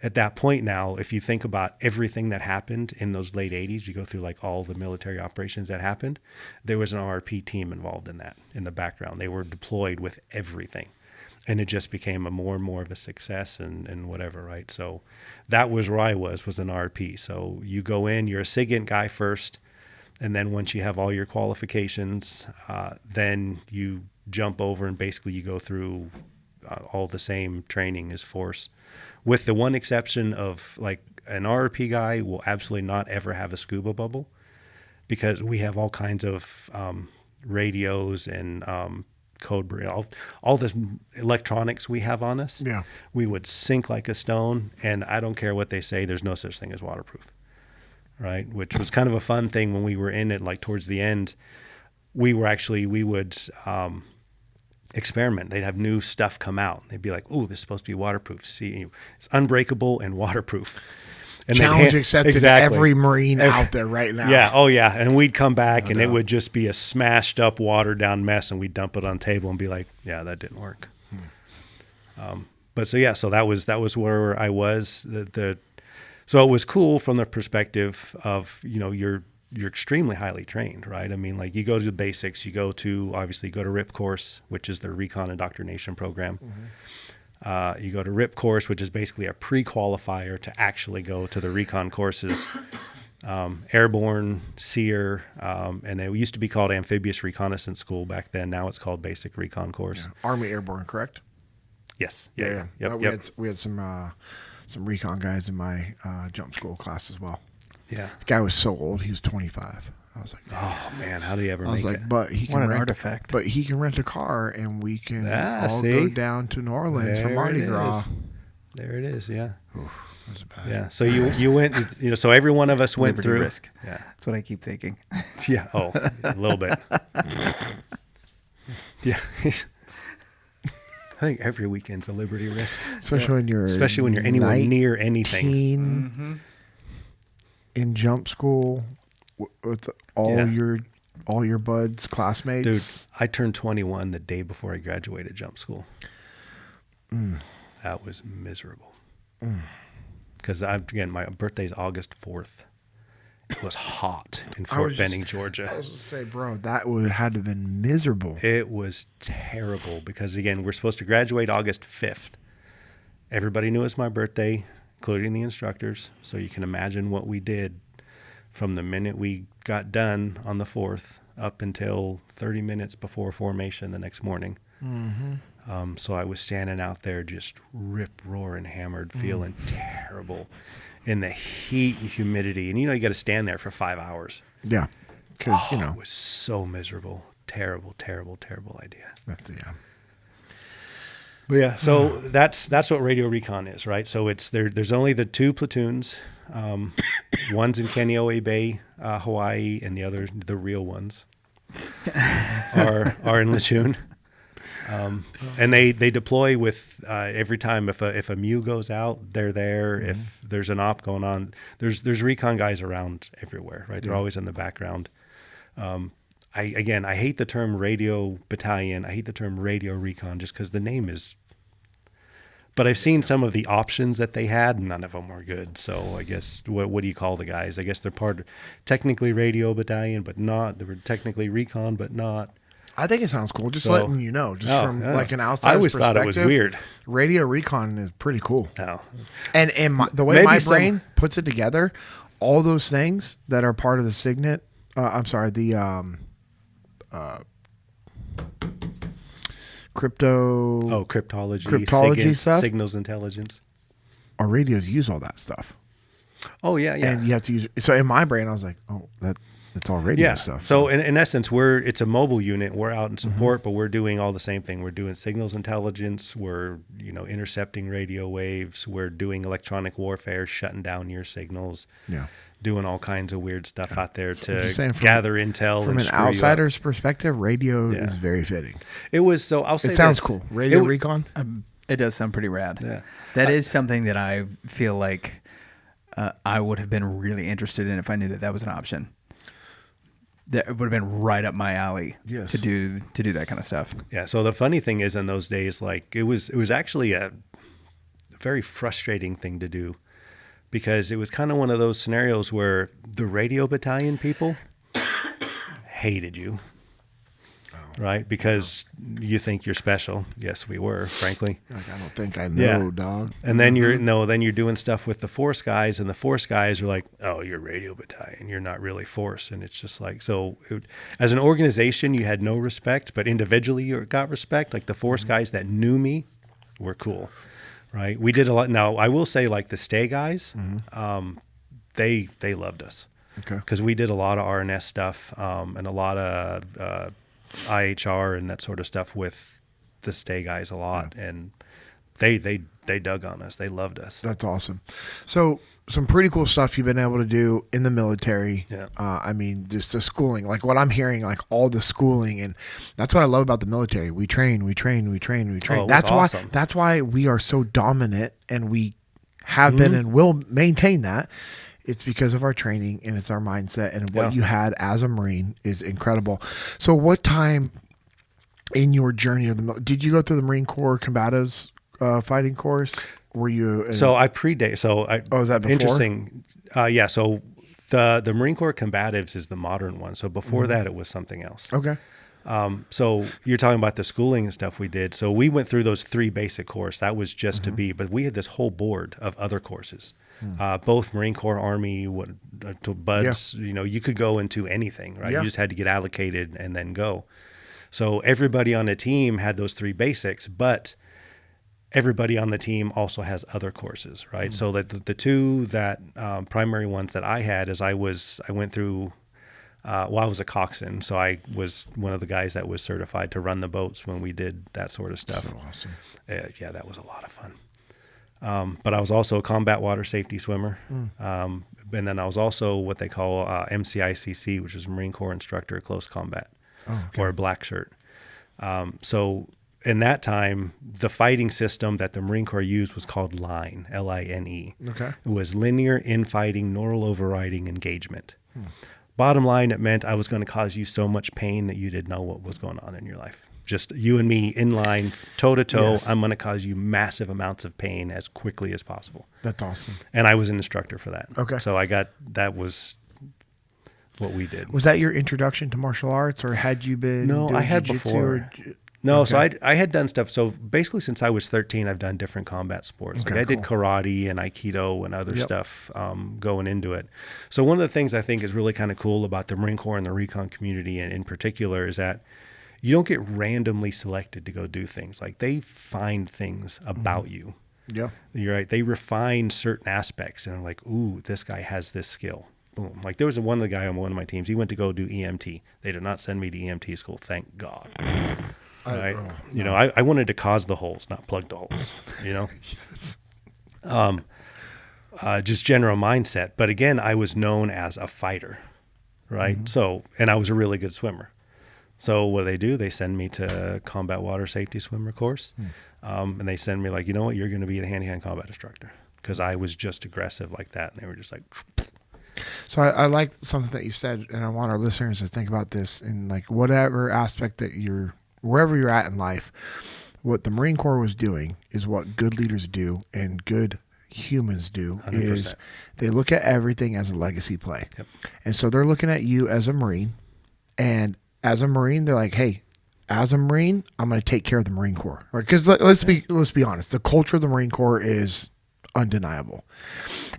S2: At that point now, if you think about everything that happened in those late 80s, you go through like all the military operations that happened, there was an RP team involved in that, in the background. They were deployed with everything. And it just became a more and more of a success and whatever, right? So that was where I was an RP. So you go in, you're a SIGINT guy first, and then once you have all your qualifications, then you jump over and basically you go through all the same training as Force, with the one exception of like an RP guy will absolutely not ever have a scuba bubble, because we have all kinds of radios and code, all this electronics we have on us. Yeah, we would sink like a stone, and I don't care what they say, there's no such thing as waterproof, right? Which was kind of a fun thing when we were in it, like towards the end, we would experiment. They'd have new stuff come out. They'd be like, oh, this is supposed to be waterproof. See, it's unbreakable and waterproof. And
S1: challenge accepted. Exactly. Every Marine out there right now.
S2: Yeah. Oh, yeah. And we'd come back and it would just be a smashed up, watered down mess, and we'd dump it on the table and be like, yeah, that didn't work. But so that was where I was. So it was cool from the perspective of, you're extremely highly trained, right? I mean, like you go to the basics, you go to RIP course, which is the Recon Indoctrination program. Mm-hmm. You go to RIP course, which is basically a pre-qualifier to actually go to the recon courses. Airborne, SEER, and it used to be called Amphibious Reconnaissance School back then. Now it's called Basic Recon Course.
S1: Yeah. Army Airborne, correct?
S2: Yes.
S1: Yeah. Yep. We had some recon guys in my jump school class as well. Yeah. The guy was so old; he was 25. I was like,
S2: oh man, how do you ever make it?
S1: But he can
S3: what an
S1: rent,
S3: artifact.
S1: But he can rent a car, and we can go down to New Orleans for Mardi Gras.
S2: There it is. Yeah.
S1: Oof, that's bad.
S2: Yeah. So you went. So every one of us went
S3: Liberty
S2: through.
S3: Risk. Yeah. That's what I keep thinking.
S2: Yeah. Oh, a little bit. Yeah. think every weekend's a liberty risk,
S1: especially when you're
S2: anywhere near anything.
S1: In jump school with all your buds, classmates.
S2: Dude, I turned 21 the day before I graduated jump school. That was miserable. Because again, my birthday's August 4th. It was hot in Fort Benning, Georgia.
S1: I was going to say, bro, that had to have been miserable.
S2: It was terrible because, again, we're supposed to graduate August 5th. Everybody knew it was my birthday, including the instructors. So you can imagine what we did from the minute we got done on the 4th up until 30 minutes before formation the next morning. So I was standing out there just rip-roaring hammered, feeling terrible in the heat and humidity. And, you got to stand there for 5 hours.
S1: Yeah. Because,
S2: it was so miserable. Terrible, terrible, terrible idea. But yeah, so that's what radio recon is, right? So it's there's only the 2 platoons. One's in Kaneohe Bay, Hawaii, and the real ones, are in Lachune. And they deploy with every time if a MU goes out, they're there. If there's an op going on, there's recon guys around everywhere, right? They're always in the background. I hate the term radio battalion. I hate the term radio recon just because the name is. But I've seen some of the options that they had. None of them were good. So I guess what do you call the guys? I guess they're technically radio battalion, but not. They were technically recon, but not.
S1: I think it sounds cool. Just letting you know, from like an outside perspective.
S2: I always thought it was weird.
S1: Radio recon is pretty cool.
S2: Oh.
S1: And the way my brain puts it together, all those things that are part of the signet. Cryptology stuff.
S2: Signals intelligence.
S1: Our radios use all that stuff.
S2: Oh yeah.
S1: And you have to use. So in my brain, I was like, oh, that's all radio stuff.
S2: So in essence, it's a mobile unit. We're out in support, but we're doing all the same thing. We're doing signals intelligence. We're intercepting radio waves. We're doing electronic warfare, shutting down your signals.
S1: Yeah.
S2: Doing all kinds of weird stuff out there to gather intel.
S1: From an outsider's perspective, radio is very fitting.
S2: It was so. I'll say
S1: it sounds cool. Radio recon.
S3: It does sound pretty rad.
S2: Yeah,
S3: that is something that I feel like I would have been really interested in if I knew that was an option. That would have been right up my alley.
S1: Yes.
S3: To do that kind of stuff.
S2: Yeah. So the funny thing is, in those days, like it was actually a very frustrating thing to do. Because it was kind of one of those scenarios where the radio battalion people hated you, right? Because you think you're special. Yes, we were, frankly.
S1: Like, I don't think I know, dog.
S2: And then you're doing stuff with the force guys, and the force guys are like, "Oh, you're radio battalion. You're not really force." And it's just like, as an organization, you had no respect, but individually you got respect. Like the force guys that knew me were cool. Right. We did a lot. Now, I will say, like the stay guys, they loved us.
S1: Okay.
S2: Because we did a lot of RNS stuff and a lot of IHR and that sort of stuff with the stay guys a lot. Yeah. And they dug on us. They loved us.
S1: That's awesome. So some pretty cool stuff you've been able to do in the military.
S2: Yeah.
S1: I mean, just the schooling, like what I'm hearing, like all the schooling, and that's what I love about the military. We train.
S2: Oh,
S1: That's
S2: awesome.
S1: That's why we are so dominant, and we have been and will maintain that. It's because of our training and it's our mindset, and what you had as a Marine is incredible. So what time in your journey of did you go through the Marine Corps combatives fighting course? Were you?
S2: So I predate. So
S1: is that before?
S2: Interesting. Yeah. So the Marine Corps combatives is the modern one. So before that, it was something else.
S1: Okay.
S2: So you're talking about the schooling and stuff we did. So we went through those 3 basic courses. That was just to be, but we had this whole board of other courses, both Marine Corps, Army, to buds.
S1: Yeah.
S2: You could go into anything, right?
S1: Yeah.
S2: You just had to get allocated and then go. So everybody on the team had those 3 basics, but everybody on the team also has other courses, right? So that the 2 that primary ones that I had is I went through. I was a coxswain, so I was one of the guys that was certified to run the boats when we did that sort of stuff.
S1: So awesome.
S2: Yeah, that was a lot of fun. But I was also a combat water safety swimmer. And then I was also what they call MCICC, which is Marine Corps Instructor of Close Combat, or a black shirt. So in that time, the fighting system that the Marine Corps used was called LINE, L-I-N-E.
S1: Okay.
S2: It was linear infighting, neural overriding engagement. Bottom line, it meant I was going to cause you so much pain that you didn't know what was going on in your life. Just you and me in line, toe to toe.
S1: Yes.
S2: I'm going to cause you massive amounts of pain as quickly as possible.
S1: That's awesome.
S2: And I was an instructor for that.
S1: Okay.
S2: So that was what we did.
S1: Was that your introduction to martial arts, or had you been?
S2: No,
S1: doing
S2: I had
S1: jiu-jitsu
S2: before. No, so I had done stuff. So basically, since I was 13, I've done different combat sports.
S1: Okay,
S2: Like I did
S1: cool.
S2: karate and aikido and other
S1: Yep.
S2: stuff going into it. So one of the things I think is really kind of cool about the Marine Corps and the recon community, and in particular, is that you don't get randomly selected to go do things. Like they find things about you.
S1: Yeah.
S2: You're right. They refine certain aspects and are like, ooh, this guy has this skill. Boom. Like there was one of the guy on one of my teams. He went to go do EMT. They did not send me to EMT school. Thank God. Right. You know, I wanted to cause the holes, not plug the holes, you know, just general mindset. But again, I was known as a fighter. Right. So, and I was a really good swimmer. So what do? They send me to combat water safety swimmer course. And they send me like, you know what, you're going to be the hand-to-hand combat instructor. Cause I was just aggressive like that. And they were just like,
S1: So I like something that you said, and I want our listeners to think about this in like whatever aspect that wherever you're at in life. What the Marine Corps was doing is what good leaders do and good humans do
S2: 100%.
S1: is they look at everything as a legacy play.
S2: Yep.
S1: And so they're looking at you as a Marine, and as a Marine, they're like, hey, as a Marine, I'm going to take care of the Marine Corps. Because let's be honest, the culture of the Marine Corps is undeniable.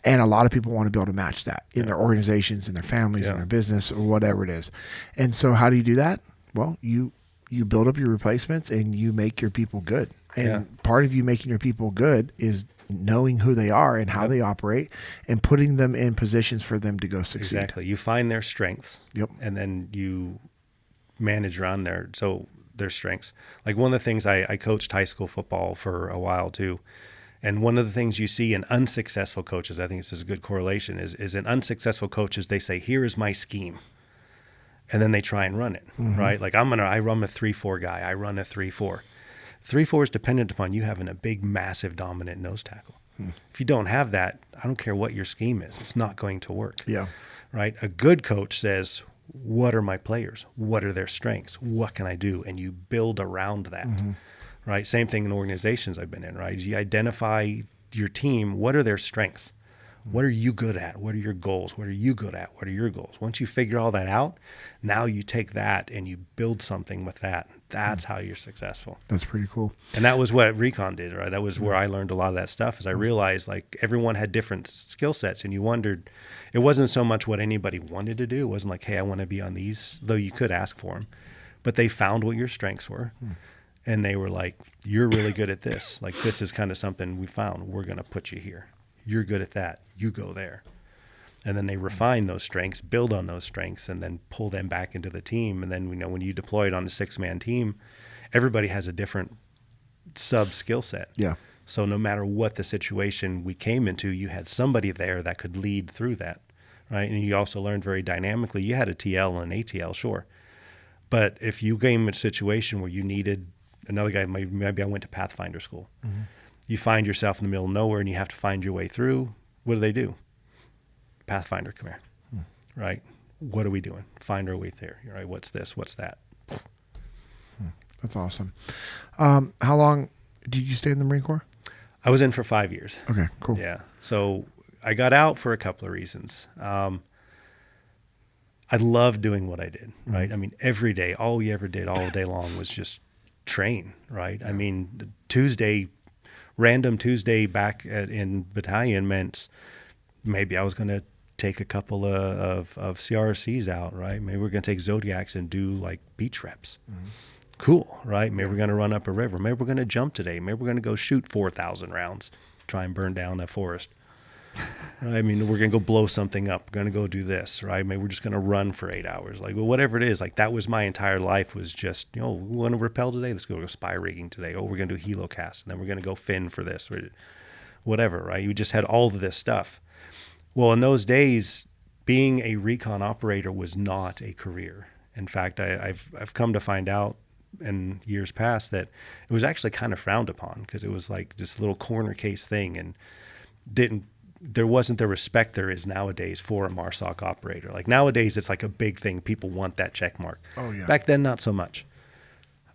S1: And a lot of people want to be able to match that in their organizations, in their families, in their business, or whatever it is. And so how do you do that? Well, you build up your replacements and you make your people good. And part of you making your people good is knowing who they are and how they operate and putting them in positions for them to go succeed.
S2: exactly. You find their strengths.
S1: Yep.
S2: And then you manage around their strengths. Like one of the things I coached high school football for a while too. And one of the things you see in unsuccessful coaches, I think this is a good correlation, is in unsuccessful coaches, they say, here is my scheme. And then they try and run it, right? Like I run a 3-4 guy. I run a 3-4. 3-4 is dependent upon you having a big, massive, dominant nose tackle. If you don't have that, I don't care what your scheme is. It's not going to work.
S1: Yeah.
S2: Right? A good coach says, what are my players? What are their strengths? What can I do? And you build around that. Right? Same thing in organizations I've been in, right? You identify your team. What are their strengths? What are you good at? What are your goals? What are you good at? What are your goals? Once you figure all that out, now you take that and you build something with that. That's how you're successful.
S1: That's pretty cool.
S2: And that was what Recon did, right? That was where I learned a lot of that stuff, is I realized like everyone had different skill sets, and you wondered, it wasn't so much what anybody wanted to do. It wasn't like, hey, I want to be on these, though you could ask for them, but they found what your strengths were. And they were like, you're really good at this. Like, this is kind of something we found. We're going to put you here. You're good at that. You go there. And then they refine those strengths, build on those strengths, and then pull them back into the team. And then, you know, when you deploy it on a 6-man team, everybody has a different sub skill set.
S1: Yeah.
S2: So no matter what the situation we came into, you had somebody there that could lead through that, right? And you also learned very dynamically. You had a TL and an ATL, sure. But if you came in a situation where you needed another guy, maybe I went to Pathfinder school. You find yourself in the middle of nowhere and you have to find your way through. What do? Pathfinder, come here, right? What are we doing? Find our way there, right? What's this? What's that?
S1: That's awesome. How long did you stay in the Marine Corps?
S2: I was in for 5 years.
S1: Okay, cool.
S2: Yeah. So I got out for a couple of reasons. I loved doing what I did, right? I mean, every day, all we ever did all day long was just train, right? I mean, random Tuesday back in battalion meant maybe I was going to take a couple of CRCs out, right? Maybe we're going to take Zodiacs and do like beach reps. Cool, right? Maybe we're going to run up a river. Maybe we're going to jump today. Maybe we're going to go shoot 4,000 rounds, try and burn down a forest. Right? I mean, we're going to go blow something up. We're going to go do this, right? Maybe we're just going to run for 8 hours. Like, well, whatever it is, like that was my entire life, was just, you know, we want to rappel today. Let's go spy rigging today. Oh, we're going to do helocast, and then we're going to go fin for this, or whatever, right? You just had all of this stuff. Well, in those days, being a recon operator was not a career. In fact, I've come to find out in years past that it was actually kind of frowned upon because it was like this little corner case thing and there wasn't the respect there is nowadays for a MARSOC operator. Like nowadays, it's like a big thing. People want that check mark.
S1: Oh, yeah.
S2: Back then, not so much.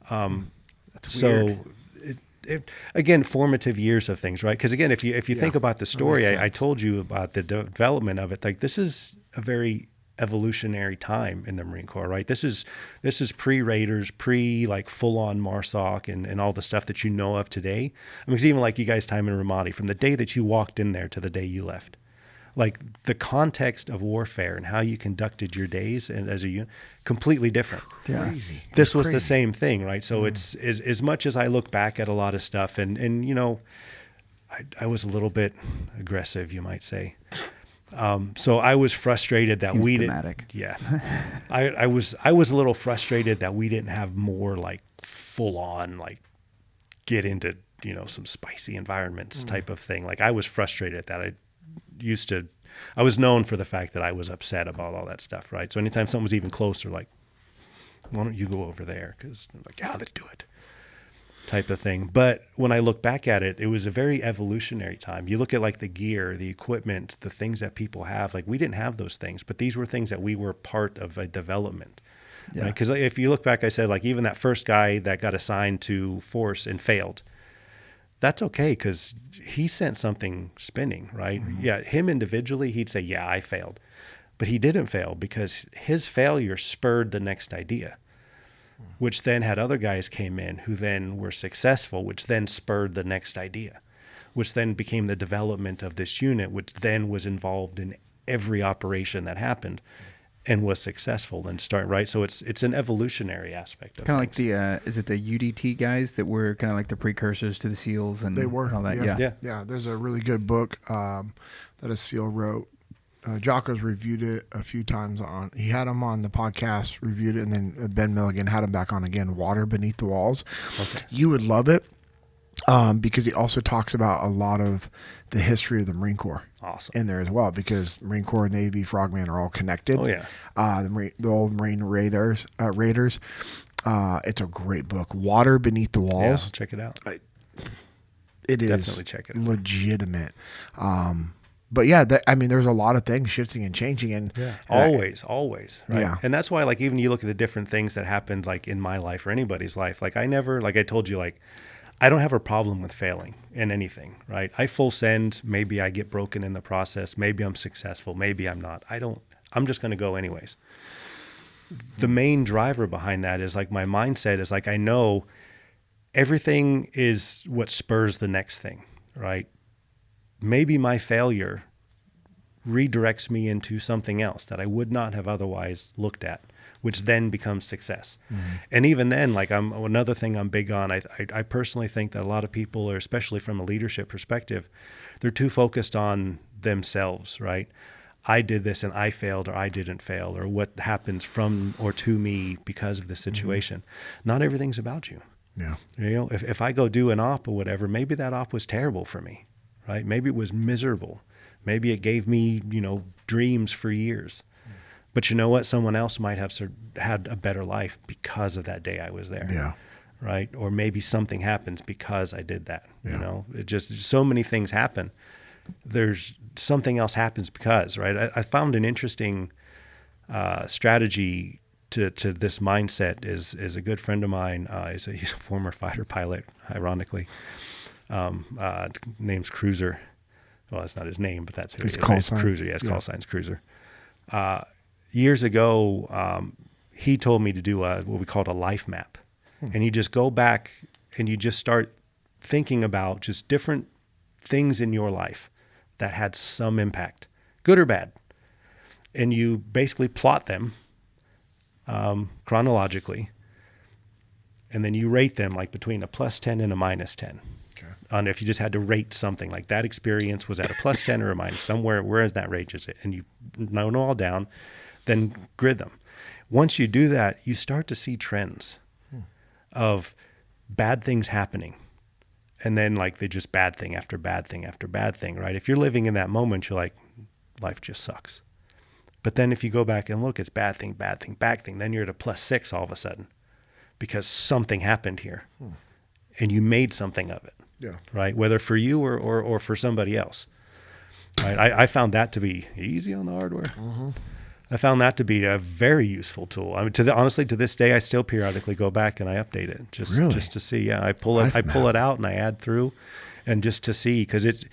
S3: That's weird.
S2: So again, formative years of things, right? Because again, if you think about the story, I told you about the development of it. Like this is a very evolutionary time in the Marine Corps, right? This is pre-Raiders, like full-on MARSOC and all the stuff that you know of today. I mean, it's even like you guys' time in Ar Ramadi, from the day that you walked in there to the day you left. Like the context of warfare and how you conducted your days and as a unit, completely different.
S1: Crazy.
S2: This was the same thing, right? So it's as much as I look back at a lot of stuff and you know, I was a little bit aggressive, you might say. So I was frustrated that we
S3: thematic.
S2: didn't. Yeah, I was a little frustrated that we didn't have more like full on like get into some spicy environments type of thing. Like I was frustrated that I was known for the fact that I was upset about all that stuff, right? So anytime something was even closer, like, why don't you go over there? Because I'm like, yeah, let's do it. Type of thing. But when I look back at it, it was a very evolutionary time. You look at like the gear, the equipment, the things that people have, like we didn't have those things, but these were things that we were part of a development. Yeah. Right? Because if you look back, I said like even that first guy that got assigned to force and failed, that's okay because he sent something spinning, right? Mm-hmm. Yeah, him individually, he'd say, yeah, I failed. But he didn't fail because his failure spurred the next idea, which then had other guys came in who then were successful, which then spurred the next idea, which then became the development of this unit, which then was involved in every operation that happened and was successful and right. So it's an evolutionary aspect of
S3: kind of like the is it the UDT guys that were kind of like the precursors to the SEALs and
S1: they were
S3: and all that.
S1: Yeah. There's a really good book that a SEAL wrote. Jocko's reviewed it a few times he had him on the podcast, reviewed it, and then Ben Milligan had him back on again, Water Beneath the Walls. Okay. You would love it because he also talks about a lot of the history of the Marine Corps in there as well, because Marine Corps, Navy, Frogman are all connected.
S2: Oh, yeah.
S1: The old Marine Raiders. It's a great book, Water Beneath the Walls.
S2: Yeah, check it out.
S1: It is
S2: definitely check it out.
S1: Legitimate. But yeah, there's a lot of things shifting and changing, and
S2: always, right?
S1: Yeah.
S2: And that's why, like, even you look at the different things that happened, like in my life or anybody's life. Like, I told you, like, I don't have a problem with failing in anything, right? I full send. Maybe I get broken in the process. Maybe I'm successful. Maybe I'm not. I'm just going to go anyways. The main driver behind that is like my mindset is like I know everything is what spurs the next thing, right? Maybe my failure redirects me into something else that I would not have otherwise looked at, which then becomes success. Mm-hmm. And even then, like another thing I'm big on, I personally think that a lot of people, or especially from a leadership perspective, they're too focused on themselves, right? I did this and I failed, or I didn't fail, or what happens from or to me because of the situation. Mm-hmm. Not everything's about you.
S1: Yeah.
S2: If I go do an op or whatever, maybe that op was terrible for me. Right? Maybe it was miserable. Maybe it gave me, dreams for years. But you know what? Someone else might have had a better life because of that day I was there.
S1: Yeah.
S2: Right? Or maybe something happens because I did that. Yeah. It just so many things happen. There's something else happens because, right? I found an interesting strategy to this mindset is a good friend of mine. He's a former fighter pilot, ironically. Name's Cruiser. Well, that's not his name, but that's who he is.
S1: Call sign.
S2: Cruiser. Yes, call sign's Cruiser. Years ago, he told me to do what we called a life map. And you just go back and you just start thinking about just different things in your life that had some impact, good or bad. And you basically plot them chronologically. And then you rate them like between a +10 and a -10. On if you just had to rate something, like that experience was at a +10 or a minus, somewhere, whereas that range is it, and you know all down, then grid them. Once you do that, you start to see trends of bad things happening. And then like they just bad thing after bad thing after bad thing, right? If you're living in that moment, you're like, life just sucks. But then if you go back and look, it's bad thing, then you're at a +6 all of a sudden. because something happened here and you made something of it.
S1: Yeah.
S2: Right. Whether for you or for somebody else. Right. I found that to be easy on the hardware. I found that to be a very useful tool. I mean, honestly, to this day, I still periodically go back and I update it just to see. Yeah, I pull it out and I add through, and just to see, because it's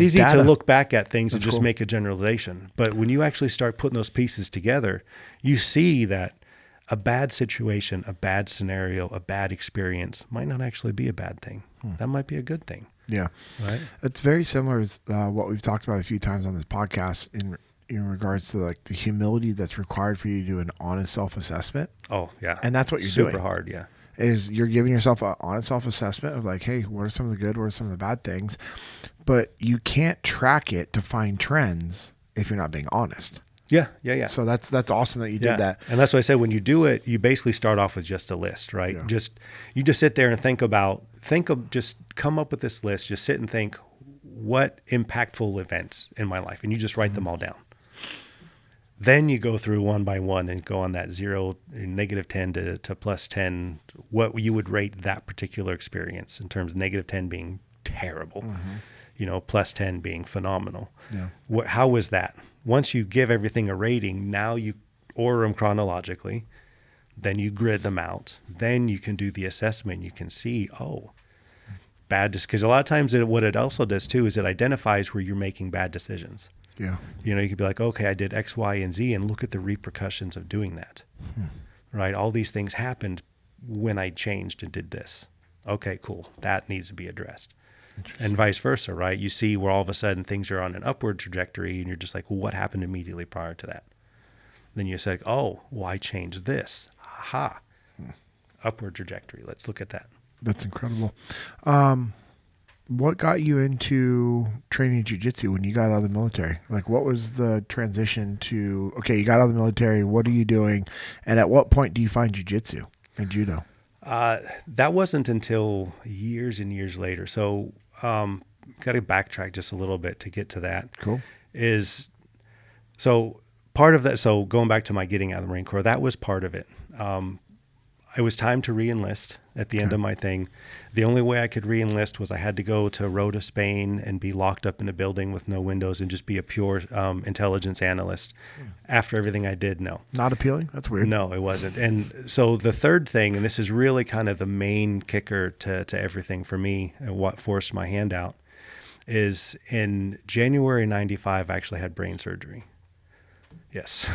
S2: easy
S1: data.
S2: to look back at things and
S1: That's
S2: just
S1: cool.
S2: make a generalization. But when you actually start putting those pieces together, you see that a bad situation, a bad scenario, a bad experience might not actually be a bad thing. That might be a good thing.
S1: Yeah.
S2: Right.
S1: It's very similar to what we've talked about a few times on this podcast in regards to like the humility that's required for you to do an honest self-assessment.
S2: Oh, yeah.
S1: And that's what you're
S2: Super
S1: doing.
S2: hard, yeah.
S1: Is you're giving yourself an honest self-assessment of like, hey, what are some of the good, what are some of the bad things? But you can't track it to find trends if you're not being honest.
S2: Yeah.
S1: So that's awesome that you
S2: Yeah.
S1: did that.
S2: And that's why I said, when you do it, you basically start off with just a list, right?
S1: Yeah.
S2: You just sit there and just come up with this list, just sit and think, what impactful events in my life? And you just write them all down. Then you go through one by one and go on that -10 to +10, what you would rate that particular experience in terms of -10 being terrible, +10 being phenomenal.
S1: Yeah.
S2: How was that? Once you give everything a rating, now you order them chronologically, then you grid them out. Then you can do the assessment. You can see, because a lot of times what it also does too is it identifies where you're making bad decisions.
S1: Yeah.
S2: You could be like, okay, I did X, Y, and Z, and look at the repercussions of doing that. Right? All these things happened when I changed and did this. Okay, cool. That needs to be addressed. And vice versa, right? You see where all of a sudden things are on an upward trajectory, and you're just like, well, what happened immediately prior to that? Then you say, I changed this. Aha. Upward trajectory. Let's look at that.
S1: That's incredible. What got you into training jiu-jitsu when you got out of the military? Like, what was the transition to, okay, you got out of the military, what are you doing? And at what point do you find jiu-jitsu and judo?
S2: That wasn't until years and years later. So, got to backtrack just a little bit to get to that.
S1: Cool.
S2: So part of that, so going back to my getting out of the Marine Corps, that was part of it. It was time to re-enlist at the end of my thing. The only way I could re-enlist was I had to go to Rota, Spain, and be locked up in a building with no windows and just be a pure intelligence analyst. After everything I did, no.
S1: Not appealing? That's weird.
S2: No, it wasn't. And so the third thing, and this is really kind of the main kicker to everything for me and what forced my hand out, is in January 95, I actually had brain surgery. Yes.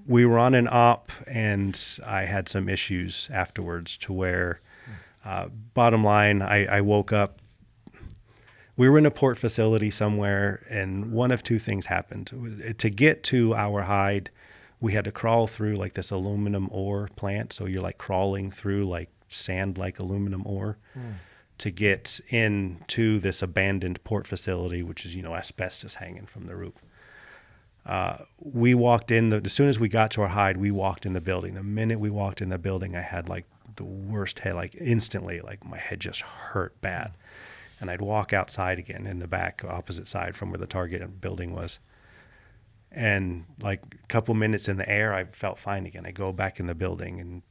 S2: We were on an op, and I had some issues afterwards to where, bottom line, I woke up. We were in a port facility somewhere, and one of two things happened. To get to our hide, we had to crawl through like this aluminum ore plant. So you're like crawling through like sand, like aluminum ore to get into this abandoned port facility, which is, asbestos hanging from the roof. We walked in, as soon as we got to our hide, we walked in the building. The minute we walked in the building, I had like the worst head, like instantly, like my head just hurt bad. And I'd walk outside again in the back, opposite side from where the target building was. And like a couple minutes in the air, I felt fine again. I go back in the building and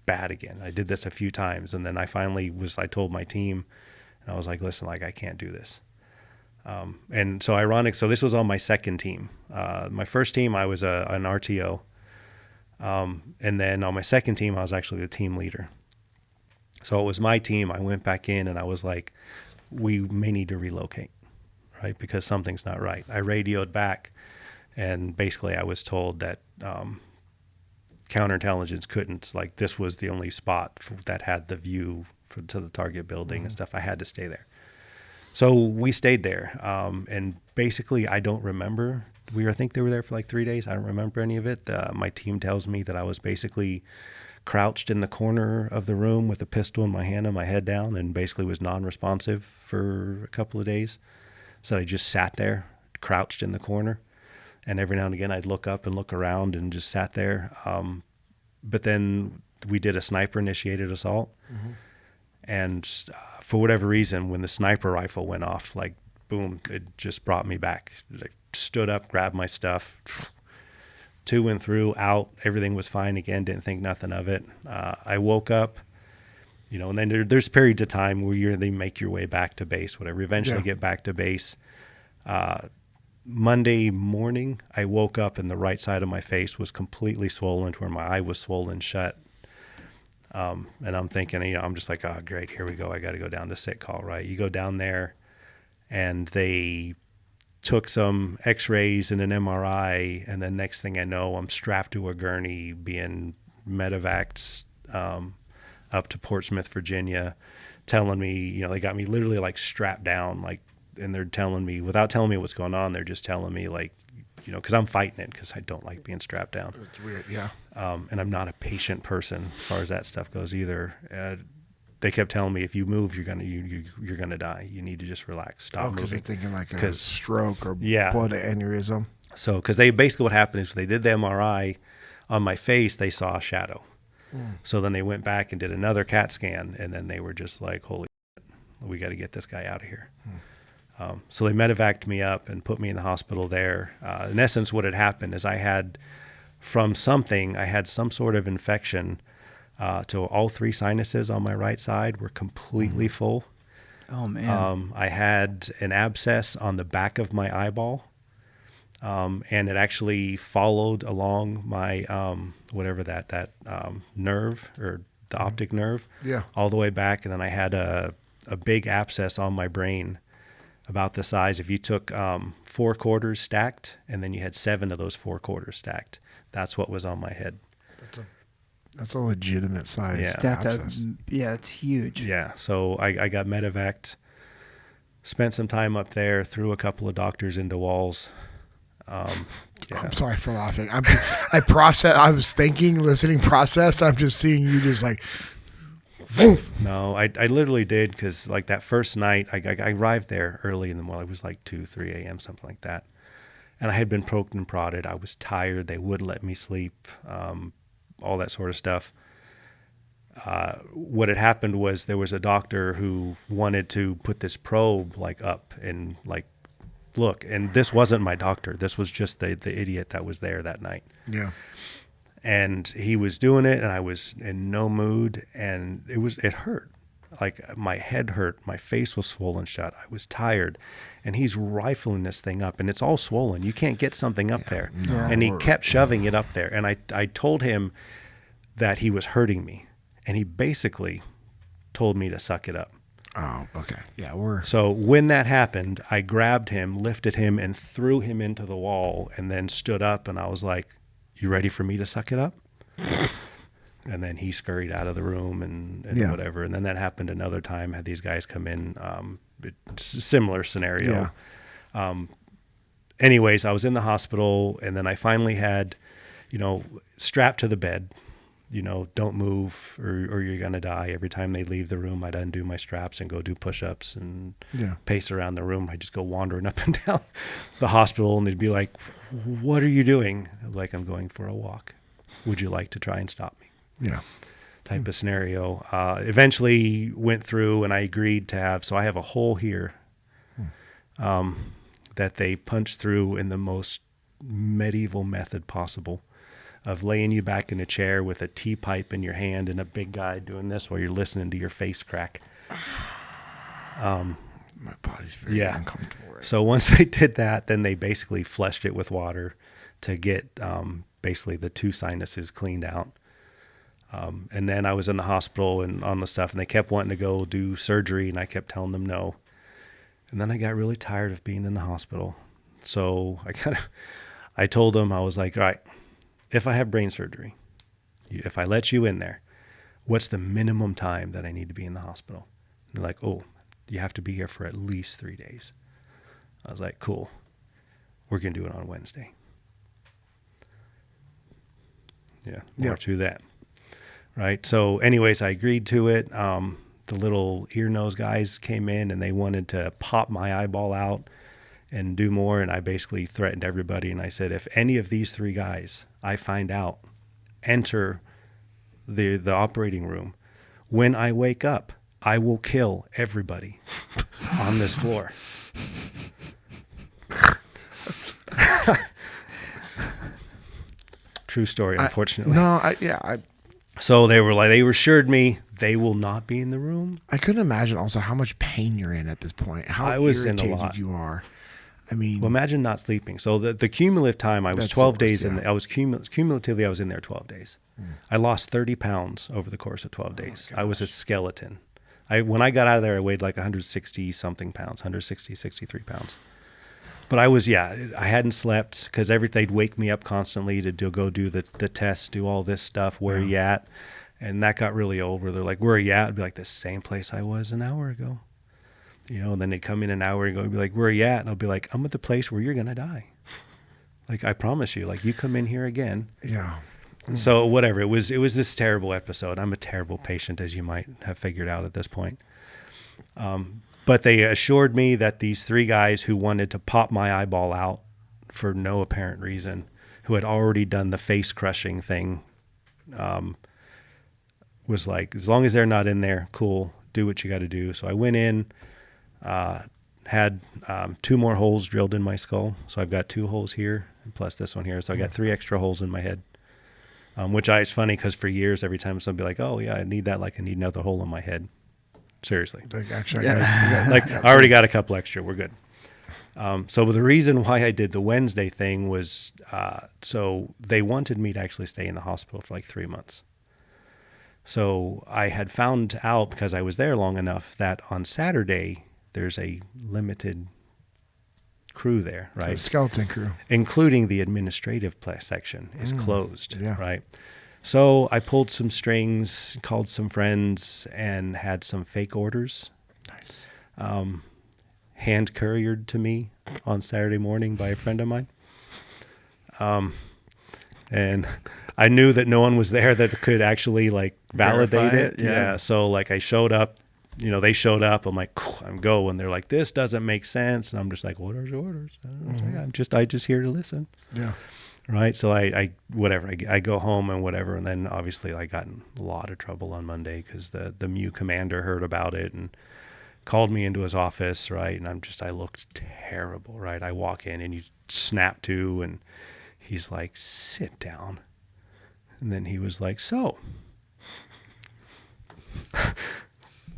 S2: bad again. I did this a few times. And then I told my team, and I was like, listen, like I can't do this. And so ironic. So this was on my second team. My first team, I was an RTO. And then on my second team, I was actually the team leader. So it was my team. I went back in and I was like, we may need to relocate, right? Because something's not right. I radioed back, and basically I was told that, counterintelligence couldn't, like this was the only spot that had the view to the target building and stuff. I had to stay there. So we stayed there, and basically I don't remember. I think they were there for like 3 days. I don't remember any of it. My team tells me that I was basically crouched in the corner of the room with a pistol in my hand and my head down, and basically was non-responsive for a couple of days. So I just sat there, crouched in the corner, and every now and again I'd look up and look around and just sat there. But then we did a sniper-initiated assault, and for whatever reason, when the sniper rifle went off, like boom, it just brought me back. I stood up, grabbed my stuff, to and through, out, everything was fine again, didn't think nothing of it. I woke up, and then there's periods of time where they make your way back to base, whatever, eventually get back to base. Monday morning, I woke up and the right side of my face was completely swollen to where my eye was swollen shut. And I'm thinking, I'm just like, oh, great, here we go. I got to go down to sick call, right? You go down there and they took some x-rays and an MRI. And then next thing I know, I'm strapped to a gurney being medevaced up to Portsmouth, Virginia, telling me, they got me literally like strapped down, and they're telling me, without telling me what's going on, they're just telling me because I'm fighting it because I don't like being strapped down.
S1: It's weird, yeah.
S2: And I'm not a patient person as far as that stuff goes either. They kept telling me, if you move, you're gonna die. You need to just relax, stop moving.
S1: Because you're thinking like a stroke or blood aneurysm.
S2: So, because what happened is they did the MRI on my face, they saw a shadow. So then they went back and did another CAT scan, and then they were just like, holy shit, we got to get this guy out of here. So they medevaced me up and put me in the hospital there. In essence, what had happened is I had some sort of infection to all three sinuses on my right side were completely full.
S3: Oh, man.
S2: I had an abscess on the back of my eyeball, and it actually followed along my whatever that nerve or the optic nerve all the way back. And then I had a big abscess on my brain about the size, if you took 4 quarters stacked and then you had 7 of those 4 quarters stacked, that's what was on my head.
S1: That's a legitimate size.
S3: Yeah. It's huge.
S2: Yeah. So I got medevaced, spent some time up there, threw a couple of doctors into walls.
S1: I'm sorry for laughing. I was thinking, listening, process. I'm just seeing you just like.
S2: No, I literally did, because like that first night, I arrived there early in the morning. It was like 2, 3 a.m., something like that. And I had been poked and prodded. I was tired. They wouldn't let me sleep, all that sort of stuff. What had happened was there was a doctor who wanted to put this probe up and look. And this wasn't my doctor. This was just the idiot that was there that night.
S1: Yeah.
S2: And he was doing it, and I was in no mood, and it hurt. Like my head hurt, my face was swollen shut. I was tired, and he's rifling this thing up, and it's all swollen. You can't get something up there.
S1: No.
S2: And he kept shoving it up there. And I told him that he was hurting me, and he basically told me to suck it up.
S1: Oh, okay. Yeah,
S2: So when that happened, I grabbed him, lifted him, and threw him into the wall, and then stood up, and I was like, you ready for me to suck it up? And then he scurried out of the room and whatever. And then that happened another time, had these guys come in, similar scenario.
S1: Yeah.
S2: Anyways, I was in the hospital, and then I finally had, strapped to the bed, don't move or you're going to die. Every time they leave the room, I'd undo my straps and go do push-ups and pace around the room. I'd just go wandering up and down the hospital, and they'd be like, what are you doing? Like, I'm going for a walk. Would you like to try and stop me?
S1: Yeah.
S2: Type of scenario. Eventually went through, and I agreed to have, so I have a hole here that they punched through in the most medieval method possible, of laying you back in a chair with a tea pipe in your hand and a big guy doing this while you're listening to your face crack.
S1: My body's very uncomfortable. Right?
S2: So once they did that, then they basically flushed it with water to get basically the 2 sinuses cleaned out. And then I was in the hospital and on the stuff, and they kept wanting to go do surgery, and I kept telling them no. And then I got really tired of being in the hospital. So I told them, I was like, all right, if I have brain surgery, if I let you in there, what's the minimum time that I need to be in the hospital? And they're like, oh, you have to be here for at least 3 days. I was like, cool. We're going to do it on Wednesday. Yeah, more to that. Right. So anyways, I agreed to it. The little ear nose guys came in, and they wanted to pop my eyeball out and do more. And I basically threatened everybody. And I said, if any of these 3 guys I find out enter the operating room, when I wake up, I will kill everybody on this floor. true story, unfortunately.
S1: So
S2: they assured me they will not be in the room.
S1: I couldn't imagine also how much pain you're in at this point. How
S2: I was in a
S1: irritated
S2: lot.
S1: you are. I mean,
S2: well, imagine not sleeping. So the cumulative time, I was 12 days in. I was cumulatively, I was in there 12 days. I lost 30 pounds over the course of 12 days. I was a skeleton. When I got out of there, I weighed like 160 something pounds, 63 pounds. But I hadn't slept because they'd wake me up constantly to go do the tests, do all this stuff. Where you at? And that got really old where they're like, where are you at? I'd be like, the same place I was an hour ago. And then they'd come in an hour ago and be like, where are you at? And I'll be like, I'm at the place where you're going to die. Like, I promise you, like, you come in here again.
S1: Yeah.
S2: So whatever, it was this terrible episode. I'm a terrible patient, as you might have figured out at this point. But they assured me that these 3 guys who wanted to pop my eyeball out for no apparent reason, who had already done the face crushing thing, was like, as long as they're not in there, cool, do what you got to do. So I went in, had 2 more holes drilled in my skull. So I've got 2 holes here, plus this one here. So I got 3 extra holes in my head, which is funny because for years, every time somebody like, oh yeah, I need that, like I need another hole in my head. Seriously.
S1: Like, actually,
S2: like I already got a couple extra. We're good. So the reason why I did the Wednesday thing was, so they wanted me to actually stay in the hospital for like 3 months. So I had found out, because I was there long enough, that on Saturday there's a limited crew there, right?
S1: So skeleton crew.
S2: Including the administrative section is closed, right? So I pulled some strings, called some friends, and had some fake orders.
S1: Nice.
S2: Hand couriered to me on Saturday morning by a friend of mine. And I knew that no one was there that could actually like validate it. Yeah. So like I showed up, they showed up. I'm like, I'm go. And they're like, this doesn't make sense. And I'm just like, orders. I'm just here to listen.
S1: Yeah.
S2: Right. So I go home and whatever. And then obviously I got in a lot of trouble on Monday because the MU commander heard about it and called me into his office. Right. And I looked terrible. Right. I walk in and you snap to, and he's like, sit down. And then he was like, so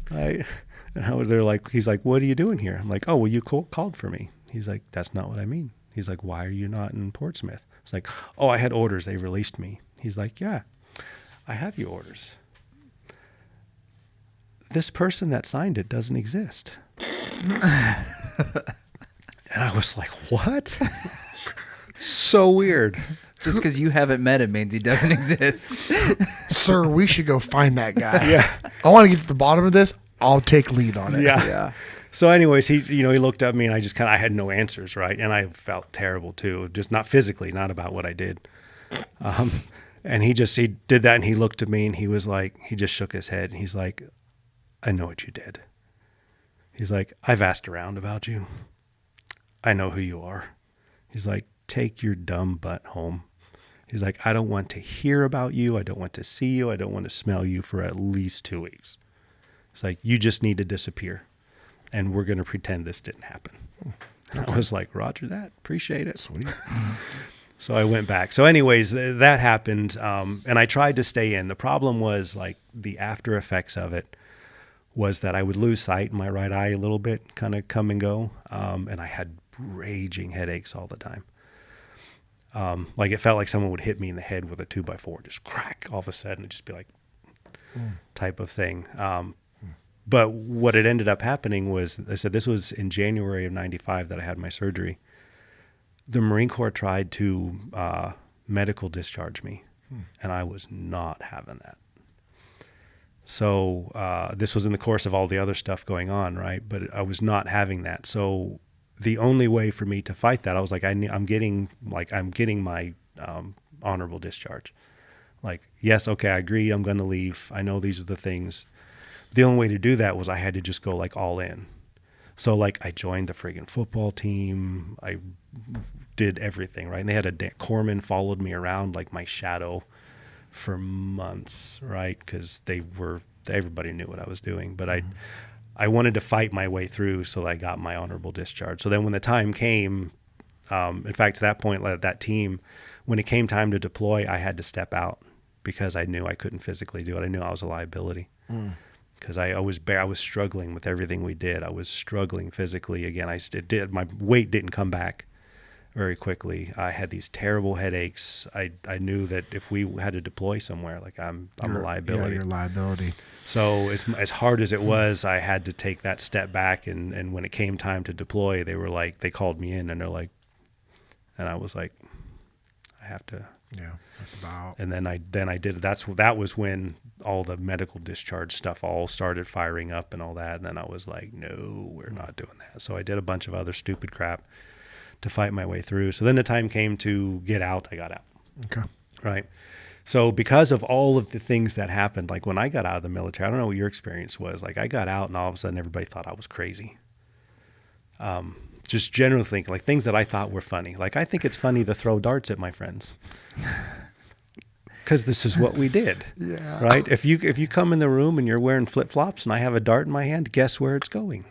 S2: he's like, what are you doing here? I'm like, oh, well, you called for me. He's like, that's not what I mean. He's like, why are you not in Portsmouth? It's like, oh, I had orders. They released me. He's like, yeah, I have your orders. This person that signed it doesn't exist. And I was like, what? So weird.
S3: Just because you haven't met him means he doesn't exist.
S1: Sir, we should go find that guy.
S2: Yeah.
S1: I want to get to the bottom of this. I'll take lead on it.
S3: Yeah.
S2: So anyways, he looked at me and I had no answers, right? And I felt terrible too, just not physically, not about what I did. And he did that and he looked at me and he was like, he just shook his head and he's like, I know what you did. He's like, I've asked around about you. I know who you are. He's like, take your dumb butt home. He's like, I don't want to hear about you. I don't want to see you. I don't want to smell you for at least 2 weeks. It's like, you just need to disappear. And we're going to pretend this didn't happen. And I was like, roger that. Appreciate it.
S1: Sweet.
S2: So I went back. So anyways, that happened. And I tried to stay in. The problem was like the after effects of it was that I would lose sight in my right eye a little bit, kind of come and go. And I had raging headaches all the time. Like it felt like someone would hit me in the head with a 2x4, just crack all of a sudden, and just be like, type of thing. But what it ended up happening was, I said this was in January of '95 that I had my surgery. The Marine Corps tried to medical discharge me, and I was not having that. So this was in the course of all the other stuff going on, right? But I was not having that. So the only way for me to fight that, I was like, I'm getting my honorable discharge. Like, yes, okay, I agree, I'm going to leave. I know these are the things. The only way to do that was I had to just go like all in. So like I joined the friggin' football team. I did everything, right? And they had a corpsman followed me around like my shadow for months, right? Because everybody knew what I was doing. But I wanted to fight my way through so I got my honorable discharge. So then when the time came, in fact, to that point, that team, when it came time to deploy, I had to step out because I knew I couldn't physically do it. I knew I was a liability because I was struggling with everything we did. I was struggling physically. Again, my weight didn't come back very quickly. I had these terrible headaches. I knew that if we had to deploy somewhere, like I'm a liability.
S1: Yeah, you're a liability.
S2: So as hard as it was, I had to take that step back. And when it came time to deploy, they called me in and they're like, and I was like, I have to.
S1: Yeah. About.
S2: And then I did. That was when all the medical discharge stuff all started firing up and all that. And then I was like, no, we're not doing that. So I did a bunch of other stupid crap to fight my way through. So then the time came to get out. I got out.
S1: Okay.
S2: Right. So because of all of the things that happened, like when I got out of the military, I don't know what your experience was. Like I got out and all of a sudden everybody thought I was crazy. Just generally thinking like things that I thought were funny. Like I think it's funny to throw darts at my friends because this is what we did.
S1: Yeah.
S2: Right. If you come in the room and you're wearing flip flops and I have a dart in my hand, guess where it's going?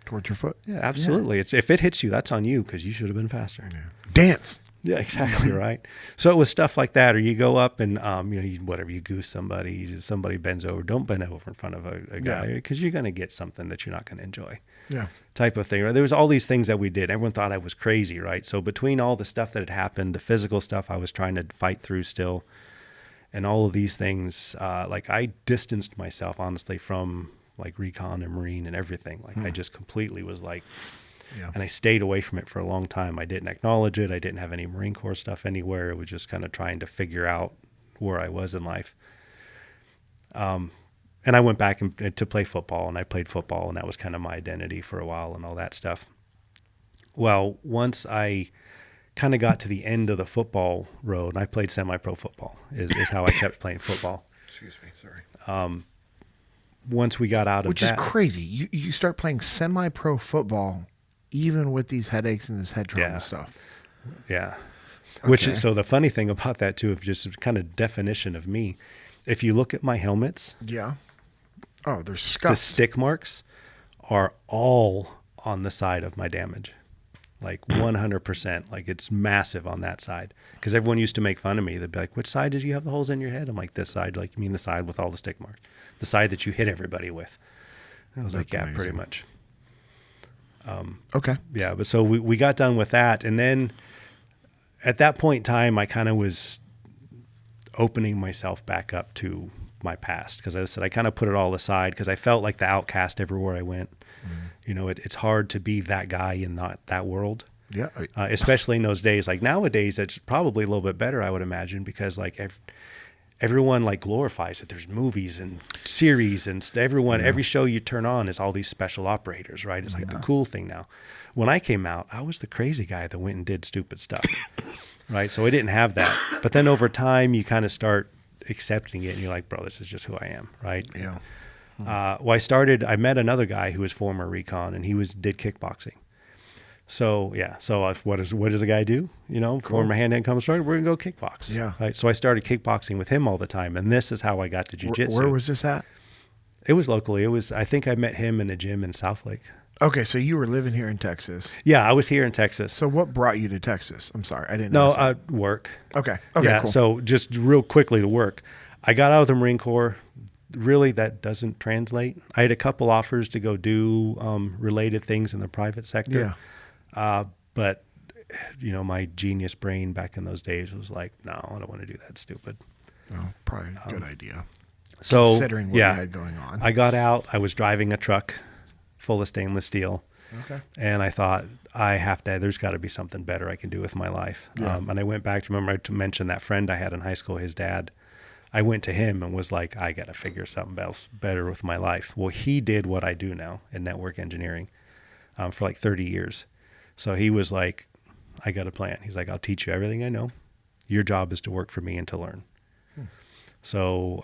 S1: Towards your foot.
S2: Yeah, absolutely. Yeah. If it hits you, that's on you because you should have been faster.
S1: Yeah. Dance.
S2: Yeah, exactly right. So it was stuff like that, or you go up and you goose somebody bends over. Don't bend over in front of a guy because you're going to get something that you're not going to enjoy.
S1: Yeah,
S2: type of thing. Right? There was all these things that we did. Everyone thought I was crazy, right? So between all the stuff that had happened, the physical stuff I was trying to fight through still, and all of these things, like I distanced myself honestly from like Recon and Marine and everything. Like I just completely was like. Yeah. And I stayed away from it for a long time. I didn't acknowledge it. I didn't have any Marine Corps stuff anywhere. It was just kind of trying to figure out where I was in life. And I went back to play football, and I played football, and that was kind of my identity for a while and all that stuff. Well, once I kind of got to the end of the football road, and I played semi-pro football is how I kept playing football.
S1: Excuse me, sorry.
S2: Once we got out of
S1: Which
S2: that.
S1: is crazy. You start playing semi-pro football even with these headaches and this head trauma stuff.
S2: Yeah.
S1: Okay.
S2: So the funny thing about that too, of just kind of definition of me, if you look at my helmets.
S1: Yeah. Oh, there's scuffs.
S2: The stick marks are all on the side of my damage. Like 100%. Like it's massive on that side. Because everyone used to make fun of me. They'd be like, which side did you have the holes in your head? I'm like, this side. Like, you mean the side with all the stick marks? The side that you hit everybody with. I was like, yeah, amazing. Pretty much.
S1: Okay.
S2: Yeah, but so we got done with that. And then at that point in time, I kind of was opening myself back up to my past. Because as I said, I kind of put it all aside because I felt like the outcast everywhere I went. Mm-hmm. It's hard to be that guy in that world.
S1: Yeah.
S2: Especially in those days. Like nowadays, it's probably a little bit better, I would imagine, because like everyone like glorifies it. There's movies and series and every show you turn on is all these special operators, right? It's like the cool thing now. When I came out, I was the crazy guy that went and did stupid stuff, right? So I didn't have that. But then over time, you kind of start accepting it and you're like, bro, this is just who I am, right?
S1: Yeah.
S2: I met another guy who was former Recon and he did kickboxing. So yeah, what does a guy do? Cool. Former hand-to-hand combat instructor, we're gonna go kickbox.
S1: Yeah.
S2: Right. So I started kickboxing with him all the time, and this is how I got to jiu-jitsu.
S1: Where was this at?
S2: It was locally. I think I met him in a gym in Southlake.
S1: Okay, so you were living here in Texas.
S2: Yeah, I was here in Texas.
S1: So what brought you to Texas? I'm sorry, I didn't know.
S2: No, work.
S1: Okay.
S2: Yeah.
S1: Cool.
S2: So just real quickly to work, I got out of the Marine Corps. Really, that doesn't translate. I had a couple offers to go do related things in the private sector.
S1: Yeah.
S2: But, my genius brain back in those days was like, no, I don't want to do that stupid.
S1: Oh, probably a good idea.
S2: So,
S1: considering what you had going on.
S2: I got out. I was driving a truck full of stainless steel.
S1: Okay.
S2: And I thought, there's got to be something better I can do with my life.
S1: Yeah.
S2: And I went back to mention that friend I had in high school, his dad. I went to him and was like, I got to figure something else better with my life. Well, he did what I do now in network engineering for like 30 years. So he was like, I got a plan. He's like, I'll teach you everything I know. Your job is to work for me and to learn. So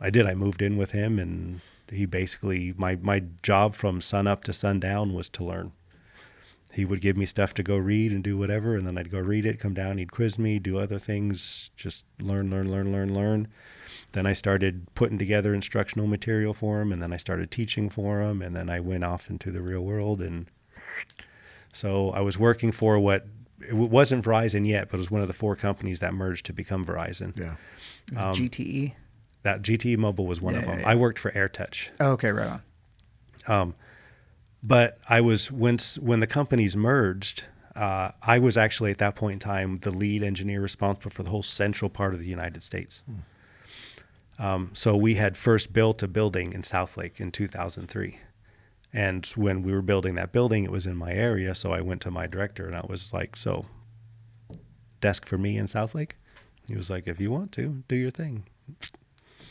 S2: I did. I moved in with him, and he basically, my job from sun up to sundown was to learn. He would give me stuff to go read and do whatever, and then I'd go read it, come down, he'd quiz me, do other things, just learn. Then I started putting together instructional material for him, and then I started teaching for him, and then I went off into the real world. And so I was working for what it wasn't Verizon yet, but it was one of the 4 companies that merged to become Verizon.
S1: Yeah.
S3: Is it GTE?
S2: That GTE Mobile was one of them.
S3: Yeah.
S2: I worked for AirTouch.
S3: Oh, okay, right on.
S2: But I was when the companies merged, I was actually at that point in time the lead engineer responsible for the whole central part of the United States. So we had first built a building in Southlake in 2003. And when we were building that building, it was in my area. So I went to my director and I was like, so desk for me in Southlake? He was like, if you want to, do your thing.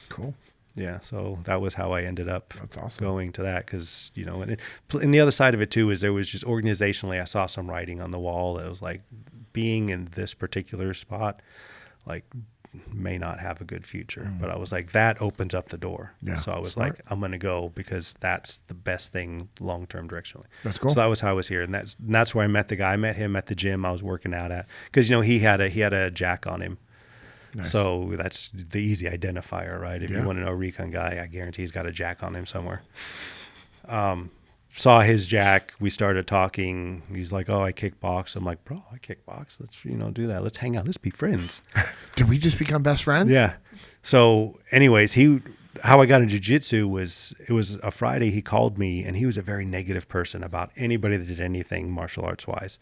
S1: Cool.
S2: Yeah, so that was how I ended up
S1: That's awesome.
S2: going to that because, you know, and the other side of it too is there was just organizationally, I saw some writing on the wall that was like being in this particular spot, like may not have a good future. But I was like, that opens up the door.
S1: Yeah,
S2: So I was
S1: smart.
S2: like, I'm going to go because that's the best thing long-term directionally.
S1: That's cool.
S2: So that was how I was here. And that's where I met the guy. I met him at the gym I was working out at because, you know, he had a jack on him.
S1: Nice.
S2: So that's the easy identifier, right? If
S1: Yeah.
S2: you want to know a recon guy, I guarantee he's got a jack on him somewhere. Saw his jack. We started talking. He's like, "Oh, I kickbox." I'm like, "Bro, I kickbox. Let's do that. Let's hang out. Let's be friends."
S1: Did we just become best friends?
S2: Yeah. So, anyways, how I got into jiu-jitsu was it was a Friday. He called me, and he was a very negative person about anybody that did anything martial arts wise.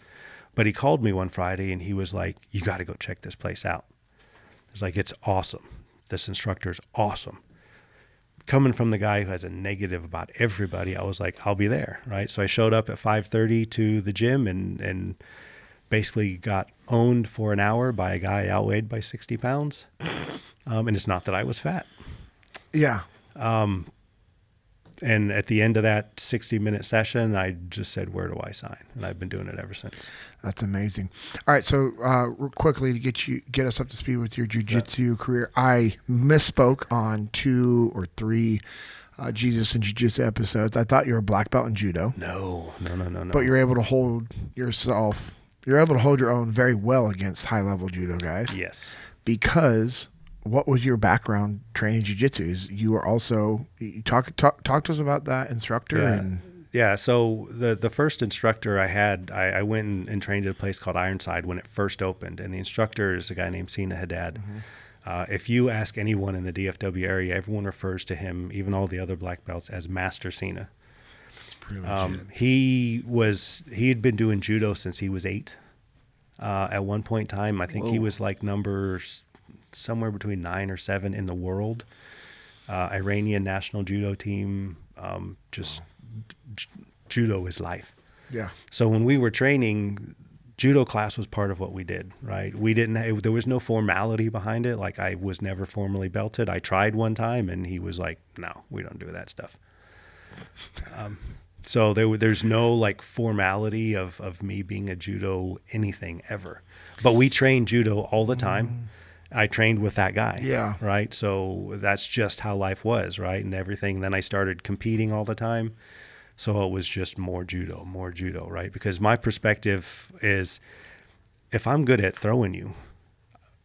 S2: But he called me one Friday, and he was like, "You got to go check this place out." It's like, it's awesome. This instructor is awesome. Coming from the guy who has a negative about everybody, I was like, I'll be there, right? So I showed up at 5:30 to the gym and basically got owned for an hour by a guy outweighed by 60 pounds. And it's not that I was fat.
S1: Yeah.
S2: And at the end of that 60-minute session, I just said, where do I sign? And I've been doing it ever since.
S1: That's amazing. All right, so real quickly to get us up to speed with your jiu-jitsu career, I misspoke on 2 or 3 Jesus and Jiu-Jitsu episodes. I thought you were a black belt in judo.
S2: No.
S1: But you're able to hold yourself. You're able to hold your own very well against high-level judo guys.
S2: Yes.
S1: Because what was your background training jiu-jitsu? You were also talk to us about that instructor.
S2: Yeah. Yeah, so the first instructor I had, I went and trained at a place called Ironside when it first opened, and the instructor is a guy named Sina Haddad. Mm-hmm. If you ask anyone in the DFW area, everyone refers to him, even all the other black belts, as Master Sina.
S1: That's pretty legit.
S2: He had been doing judo since he was 8. At one point in time, I think he was like somewhere between 9 or 7 in the world. Iranian national judo team, judo is life.
S1: Yeah.
S2: So when we were training, judo class was part of what we did, right? There was no formality behind it. Like I was never formally belted. I tried one time and he was like, no, we don't do that stuff. So there's no like formality of me being a judo anything ever, but we trained judo all the time. I trained with that guy.
S1: Yeah.
S2: Right. So that's just how life was. Right. And everything. Then I started competing all the time. So it was just more judo. Right. Because my perspective is if I'm good at throwing you,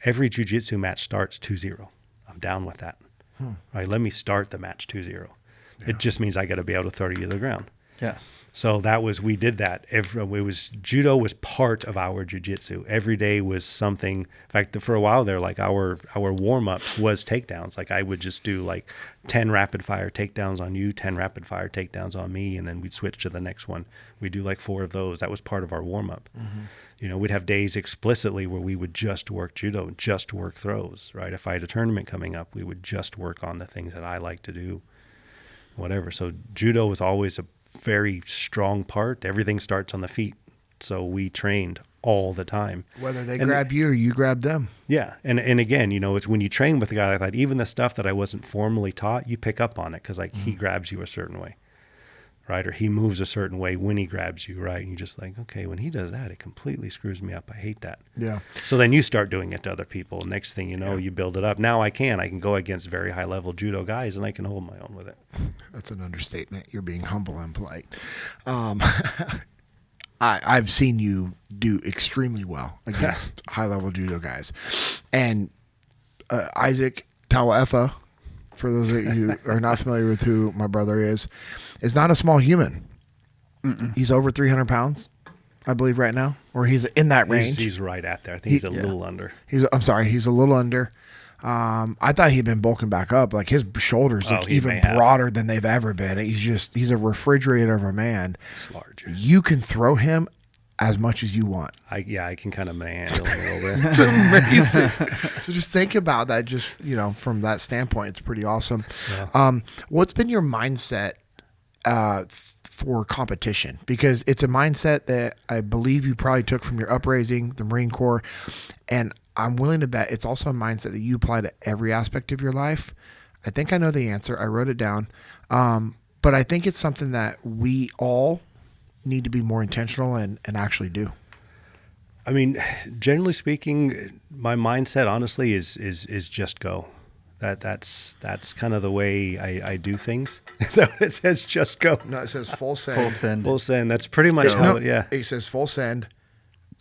S2: every jiu-jitsu match starts 2-0. I'm down with that. Right. Let me start the match 2-0. Yeah. It just means I got to be able to throw you to the ground.
S3: Yeah.
S2: So we did that. Judo was part of our jiu-jitsu. Every day was something. In fact, for a while there, like our warm-ups was takedowns. Like I would just do like 10 rapid-fire takedowns on you, 10 rapid-fire takedowns on me, and then we'd switch to the next one. We'd do like 4 of those. That was part of our warm-up. Mm-hmm. You know, we'd have days explicitly where we would just work judo, just work throws, right? If I had a tournament coming up, we would just work on the things that I like to do, whatever. So judo was always a very strong part. Everything starts on the feet. So we trained all the time.
S1: Whether they grab you or you grab them.
S2: Yeah. And again, you know, it's when you train with a guy like that, even the stuff that I wasn't formally taught, you pick up on it because like he grabs you a certain way, right? Or he moves a certain way when he grabs you, right? And you're just like, okay, when he does that, it completely screws me up. I hate that.
S1: Yeah.
S2: So then you start doing it to other people. Next thing you know, you build it up. Now I can go against very high level judo guys and I can hold my own with it.
S1: That's an understatement. You're being humble and polite. I've seen you do extremely well against high level judo guys. And Isaac Tawaefa, for those of you who are not familiar with who my brother is not a small human. Mm-mm. He's over 300 pounds. I believe, right now, or he's in that range.
S2: He's right at there. I think he's a little under.
S1: I'm sorry, he's a little under. I thought he'd been bulking back up. Like his shoulders look even broader than they've ever been. He's a refrigerator of a man.
S2: He's large.
S1: You can throw him as much as you want.
S2: I can kind of manhandle him a little bit.
S1: It's amazing. So just think about that. Just from that standpoint, it's pretty awesome. Yeah. What's been your mindset for competition? Because it's a mindset that I believe you probably took from your upraising, the Marine Corps, and I'm willing to bet it's also a mindset that you apply to every aspect of your life. I think I know the answer. I wrote it down. But I think it's something that we all need to be more intentional and actually do.
S2: I mean, generally speaking, my mindset honestly is just go. That's kind of the way I do things. So it says just go.
S1: No, it says full send.
S3: Full send.
S2: Full send. That's pretty much how
S1: it says full send,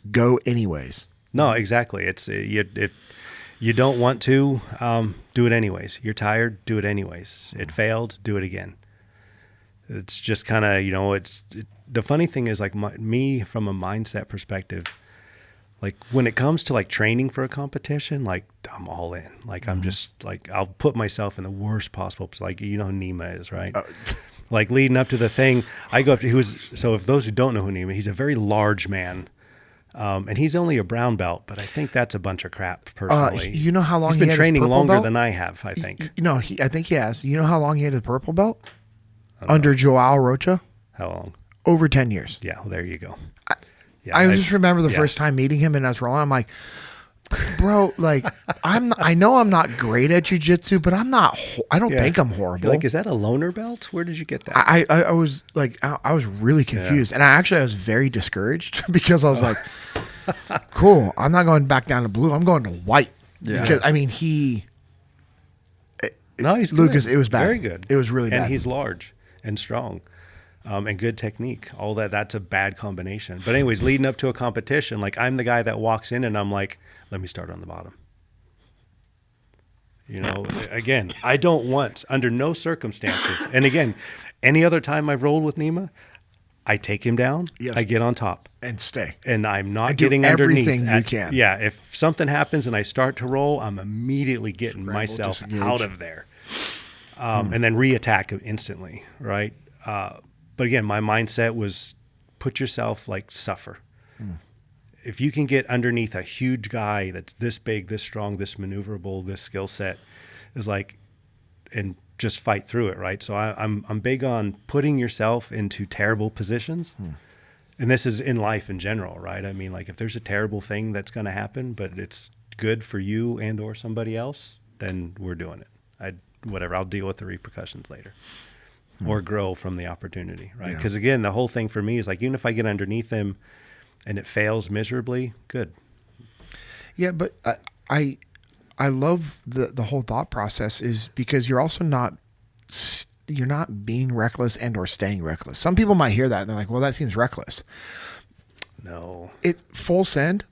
S1: go anyways.
S2: No, exactly. It's if you don't want to, do it anyways. You're tired, do it anyways. It failed, do it again. It's just kind of, the funny thing is, like, me from a mindset perspective, like when it comes to like training for a competition, like I'm all in. Like I'm just like, I'll put myself in the worst possible, like, Nima is, right? Like leading up to the thing, I go up to, so if those who don't know who Nima, he's a very large man. And he's only a brown belt, but I think that's a bunch of crap personally.
S1: You know how long
S2: he's been training longer than I have, I think.
S1: I think he has. You know how long he had his purple belt? Under Joao Rocha?
S2: How long?
S1: Over 10 years.
S2: Yeah, well, there you go.
S1: I just remember the first time meeting him and I was rolling. I'm like, bro, like I know I'm not great at jiu-jitsu, but I don't think I'm horrible.
S2: You're like, is that a loner belt? Where did you get that?
S1: I was like, I was really confused. And I was very discouraged because I was like, cool, I'm not going back down to blue. I'm going to white. Yeah. Because I mean, he's Lucas, it was bad.
S2: Very good.
S1: It was really bad.
S2: And he's large and strong. And good technique, all that's a bad combination. But anyways, leading up to a competition, like I'm the guy that walks in and I'm like, let me start on the bottom. Again, I don't want, under no circumstances, and again, any other time I've rolled with Nima, I take him down, I get on top.
S1: And stay.
S2: And I'm not getting underneath.
S1: Everything you can.
S2: Yeah, if something happens and I start to roll, I'm immediately getting myself out of there. And then re-attack instantly, right? But again, my mindset was put yourself, like, suffer. If you can get underneath a huge guy that's this big, this strong, this maneuverable, this skill set, is like, and just fight through it, right? So I'm big on putting yourself into terrible positions. And this is in life in general, right? I mean, like, if there's a terrible thing that's going to happen, but it's good for you and or somebody else, then we're doing it. I'll deal with the repercussions later. Or grow from the opportunity, right? Because again, the whole thing for me is like, even if I get underneath him and it fails miserably, good.
S1: Yeah, but I love the whole thought process is because you're also you're not being reckless and or staying reckless. Some people might hear that and they're like, well, that seems reckless.
S2: No.
S1: Full send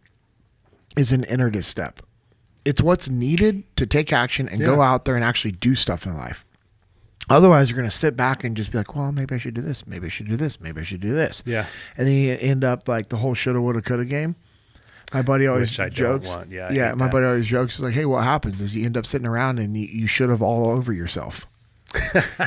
S1: is an iterative step. It's what's needed to take action and go out there and actually do stuff in life. Otherwise, you're going to sit back and just be like, well, maybe I should do this. Maybe I should do this. Maybe I should do this.
S2: Yeah.
S1: And then you end up like the whole shoulda, woulda, coulda game. My buddy always jokes. My buddy always jokes. He's like, hey, what happens is you end up sitting around and you should have all over yourself.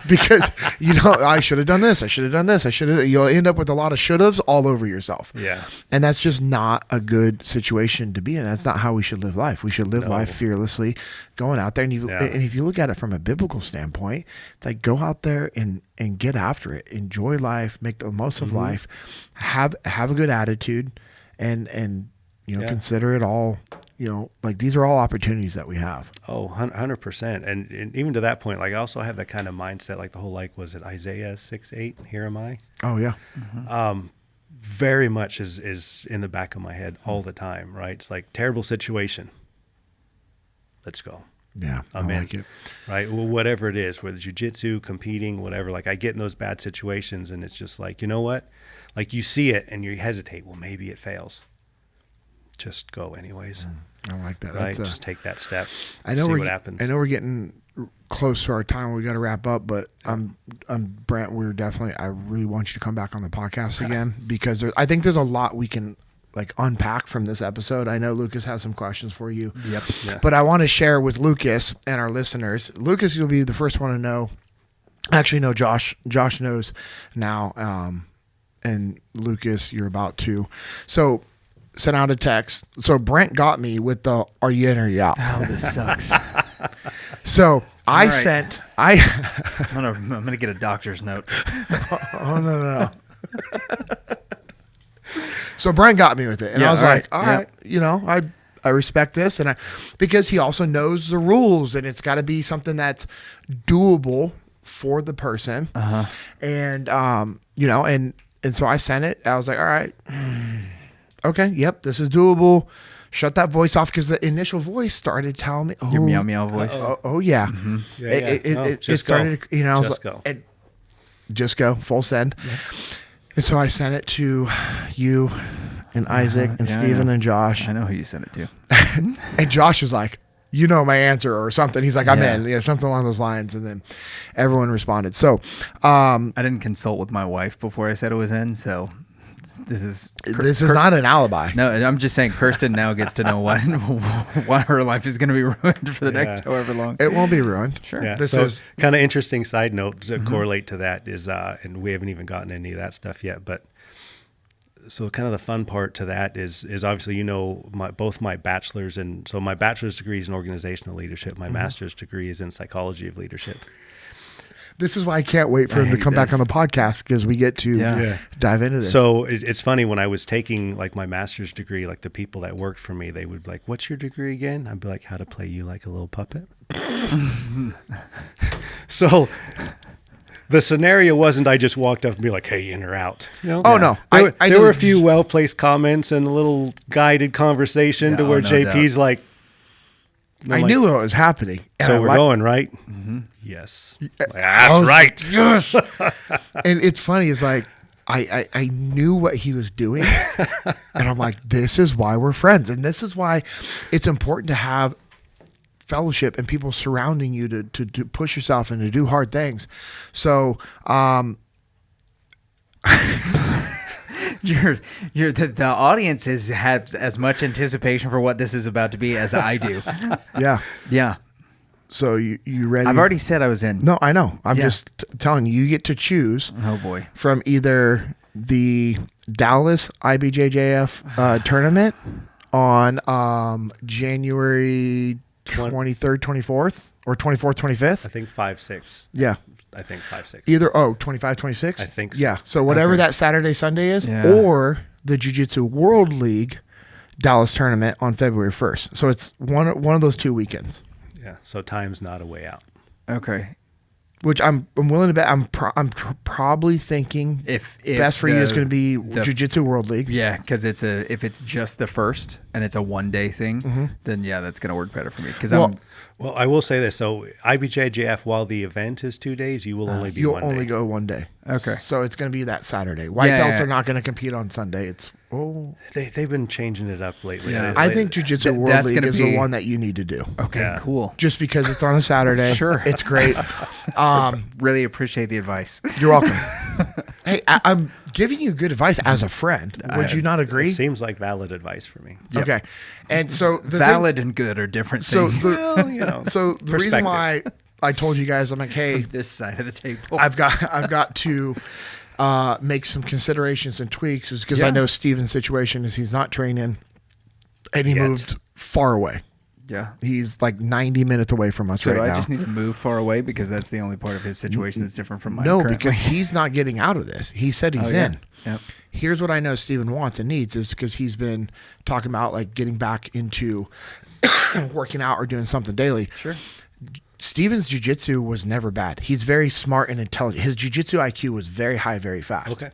S1: Because, I should have done this. I should have done this. You'll end up with a lot of should haves all over yourself.
S2: Yeah.
S1: And that's just not a good situation to be in. That's not how we should live life. We should live life fearlessly, going out there. And if you look at it from a biblical standpoint, it's like, go out there and get after it. Enjoy life, make the most of life, have a good attitude, and consider it all. Like, these are all opportunities that we have.
S2: Oh, 100%. And even to that point, like, I also have that kind of mindset, like the whole, like, was it Isaiah 6:8? Here am I.
S1: Oh yeah.
S2: Very much is in the back of my head all the time, right? It's like, terrible situation. Let's go.
S1: Yeah.
S2: I'm in,
S1: like it.
S2: right? Well, whatever it is, whether jiu-jitsu, competing, whatever, like, I get in those bad situations and it's just like, you know what? Like, you see it and you hesitate. Well, maybe it fails. Just go anyways.
S1: I like that.
S2: Right? Just take that step.
S1: I know
S2: see what happens.
S1: I know we're getting close to our time. We got to wrap up, but Brent, I really want you to come back on the podcast again because I think there's a lot we can like unpack from this episode. I know Lucas has some questions for you.
S3: Yep.
S2: Yeah.
S1: But I want to share with Lucas and our listeners. Lucas, you'll be the first one to know. Actually, no, Josh knows now. And Lucas, you're about to. So sent out a text. So Brent got me with the "Are you in or you out?"
S3: Oh, this sucks.
S1: So I
S3: right.
S1: sent.
S3: I'm gonna get a doctor's note.
S1: Oh no. So Brent got me with it, and
S3: Yeah,
S1: I was
S3: all
S1: like,
S3: right.
S1: "All right, you know, I respect this," and because he also knows the rules, and it's got to be something that's doable for the person, and you know, and so I sent it. I was like, "All right, okay, yep, this is doable." Shut that voice off because the initial voice started telling me, "Oh,
S3: Your meow meow voice.
S1: oh yeah."
S2: Yeah,
S1: It
S2: just
S1: started,
S2: go.
S1: you know, I was
S2: Just
S1: like,
S2: go.
S1: just go full send. And so I sent it to you and Isaac and
S3: yeah,
S1: Steven
S3: yeah.
S1: and Josh.
S3: I know who you sent it to.
S1: And Josh is like, "You know my answer," or something. He's like, "I'm
S3: Yeah.
S1: in." Yeah, something along those lines. And then everyone responded. So
S3: I didn't consult with my wife before I said it was in, so this is
S1: not an alibi.
S3: No, I'm just saying Kirsten now gets to know why her life is going to be ruined for the next however long.
S1: It won't be ruined.
S3: Sure.
S2: Yeah.
S1: This
S2: So
S1: is
S2: kind of interesting side note to correlate to that is, and we haven't even gotten any of that stuff yet, but so kind of the fun part to that is obviously, you know, both my bachelor's and so my bachelor's degree is in organizational leadership. My master's degree is in psychology of leadership.
S1: This is why I can't wait for him to
S3: hate
S1: come back
S3: this.
S1: on the podcast because we get to
S3: Yeah.
S1: dive into this.
S2: So it's funny when I was taking like my master's degree, like the people that worked for me, they would be like, "What's your degree again?" I'd be like, "How to play you like a little puppet." So the scenario wasn't I just walked up and be like, "Hey, in or out?" You know?
S1: Oh, no.
S2: There,
S1: I
S2: there
S1: know
S2: were a few well-placed comments and a little guided conversation
S3: Yeah,
S2: to where
S3: no
S2: JP's like,
S1: I knew what was happening. And
S2: "So
S1: I
S2: we're
S1: like-
S2: going, right?" Yes. Like,
S1: I
S2: that's
S1: was
S2: right.
S1: like, yes. And it's funny. It's like, I knew what he was doing. And I'm like, this is why we're friends. And this is why it's important to have fellowship and people surrounding you to push yourself and to do hard things. So,
S3: The audience has as much anticipation for what this is about to be as I do.
S1: yeah.
S3: Yeah.
S1: So you ready?
S3: I've already said I was in.
S1: No, I know. I'm
S3: Yeah.
S1: just telling you, you get to choose
S3: Oh boy.
S1: from either the Dallas IBJJF tournament on January 23rd, 24th, or 24th, 25th.
S2: I think 5-6.
S1: Yeah.
S2: I think 5-6.
S1: Either 25, 26.
S2: I think so.
S1: Yeah. So whatever
S3: Okay.
S1: that Saturday, Sunday is,
S3: Yeah.
S1: or the Jiu-Jitsu World League Dallas tournament on February 1st. So it's one of those 2 weekends,
S2: Yeah. So time's not a way out.
S3: Okay.
S1: which I'm willing to bet. I'm probably thinking
S3: If
S1: best for you is
S3: the-
S1: going to be
S3: the-
S1: Jiu-Jitsu World League.
S3: Yeah, because if it's just the first and it's a 1 day thing, then yeah, that's gonna work better for me. Because
S1: Well,
S2: Well, I will say this. So IBJJF, while the event is 2 days, you will only be
S1: You'll
S2: one
S1: only
S2: day.
S1: go 1 day.
S3: Okay.
S1: So it's going to be that Saturday. White
S3: Yeah,
S1: belts
S3: yeah.
S1: are not going to compete on Sunday. It's
S2: They've been changing it up lately.
S3: Yeah.
S1: I think Jiu-Jitsu
S3: Th-
S1: World
S3: that's
S1: League
S3: gonna
S1: is
S3: be-
S1: the one that you need to do.
S3: okay,
S2: Yeah.
S3: cool.
S1: Just because it's on a Saturday.
S3: Sure.
S1: It's great.
S3: Really appreciate the advice.
S1: You're welcome. Hey, I'm giving you good advice as a friend. Would you not agree?
S2: It seems like valid advice for me.
S1: Okay. And so the
S3: Valid and good are different
S1: So
S3: things.
S2: Well, you know,
S1: so the reason
S2: perspective.
S1: why I told you guys, I'm like, hey,
S3: This side of the table.
S1: I've got to make some considerations and tweaks, is because I
S3: Yeah.
S1: know Steven's situation is he's not training, and he
S2: Yet.
S1: moved far away.
S3: Yeah.
S1: He's like 90 minutes away from us
S3: So
S1: right
S3: do I
S1: now.
S3: just need to move far away because that's the only part of his situation that's different from mine.
S1: No,
S3: currently.
S1: because he's not getting out of this. He said he's
S3: Oh, yeah.
S1: in.
S3: Yep.
S1: Here's what I know Steven wants and needs is because he's been talking about like getting back into working out or doing something daily.
S3: Sure.
S1: Steven's jiu-jitsu was never bad. He's very smart and intelligent. His jiu-jitsu IQ was very high, very fast.
S2: Okay.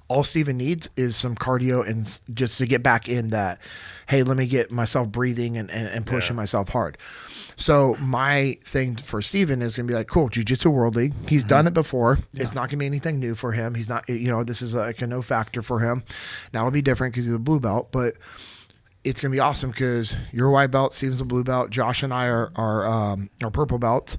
S1: All Steven needs is some cardio and just to get back in that, hey, let me get myself breathing and pushing myself hard. So my thing for Steven is going to be like, cool, Jiu-Jitsu World League. He's done it before. It's not going to be anything new for him. He's not, this is like a no factor for him. Now it'll be different because he's a blue belt, but it's going to be awesome because you're a white belt, Steven's a blue belt, Josh and I are purple belts.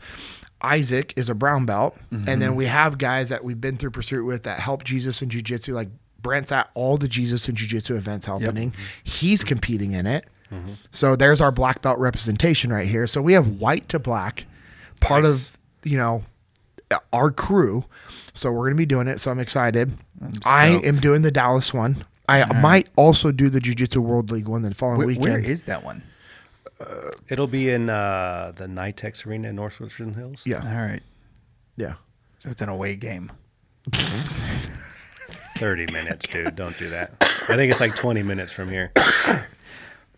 S1: Isaac is a brown belt. And then we have guys that we've been through pursuit with that help Jesus in jiu-jitsu. Like Brent's at all the Jesus and jiu-jitsu events happening. He's competing in it. So there's our black belt representation right here. So we have white to black, part of, our crew. So we're going to be doing it. So I'm excited. I am doing the Dallas one. I might also do the Jiu-Jitsu World League one the following weekend.
S3: Where is that one?
S2: It'll be in the Nitex Arena in Northwestern Hills.
S1: Yeah.
S3: All right.
S1: Yeah.
S3: So it's an away game.
S2: 30 minutes, dude. Don't do that. I think it's like 20 minutes from here.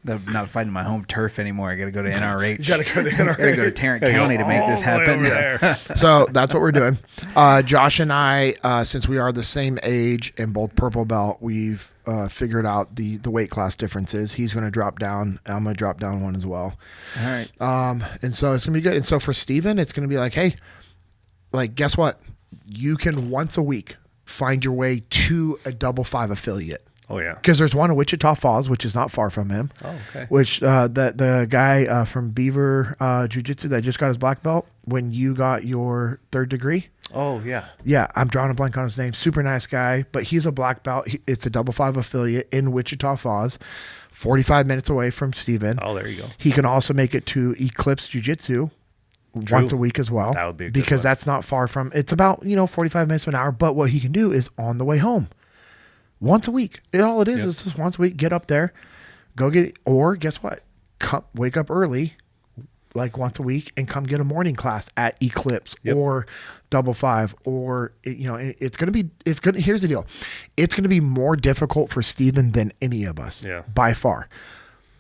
S3: I'm not fighting my home turf anymore. I got to go to NRH.
S1: You got to go to NRH.
S3: Got to go to Tarrant County to make this happen.
S1: So that's what we're doing. Josh and I, since we are the same age and both purple belt, we've figured out the weight class differences. He's going to drop down. I'm going to drop down one as well.
S3: All right.
S1: And so it's going to be good. And so for Steven, it's going to be like, hey, like, guess what? You can once a week find your way to a 5-5 affiliate.
S2: Oh, yeah.
S1: Because there's one in Wichita Falls, which is not far from him.
S2: Oh, okay.
S1: Which the guy from Beaver Jiu-Jitsu that just got his black belt, when you got your 3rd degree.
S2: Oh, yeah.
S1: Yeah, I'm drawing a blank on his name. Super nice guy, but he's a black belt. It's a 5-5 affiliate in Wichita Falls, 45 minutes away from Steven.
S2: Oh, there you go.
S1: He can also make it to Eclipse Jiu-Jitsu once a week as well.
S2: That would be a good
S1: because
S2: one.
S1: that's not far from. It's about 45 minutes to an hour. But what he can do is on the way home, once a week. All it is just once a week. Get up there, go get. Or guess what? Wake up early, like once a week, and come get a morning class at Eclipse or 5-5. Or it's gonna be. It's gonna. Here's the deal. It's gonna be more difficult for Steven than any of us.
S2: Yeah.
S1: By far.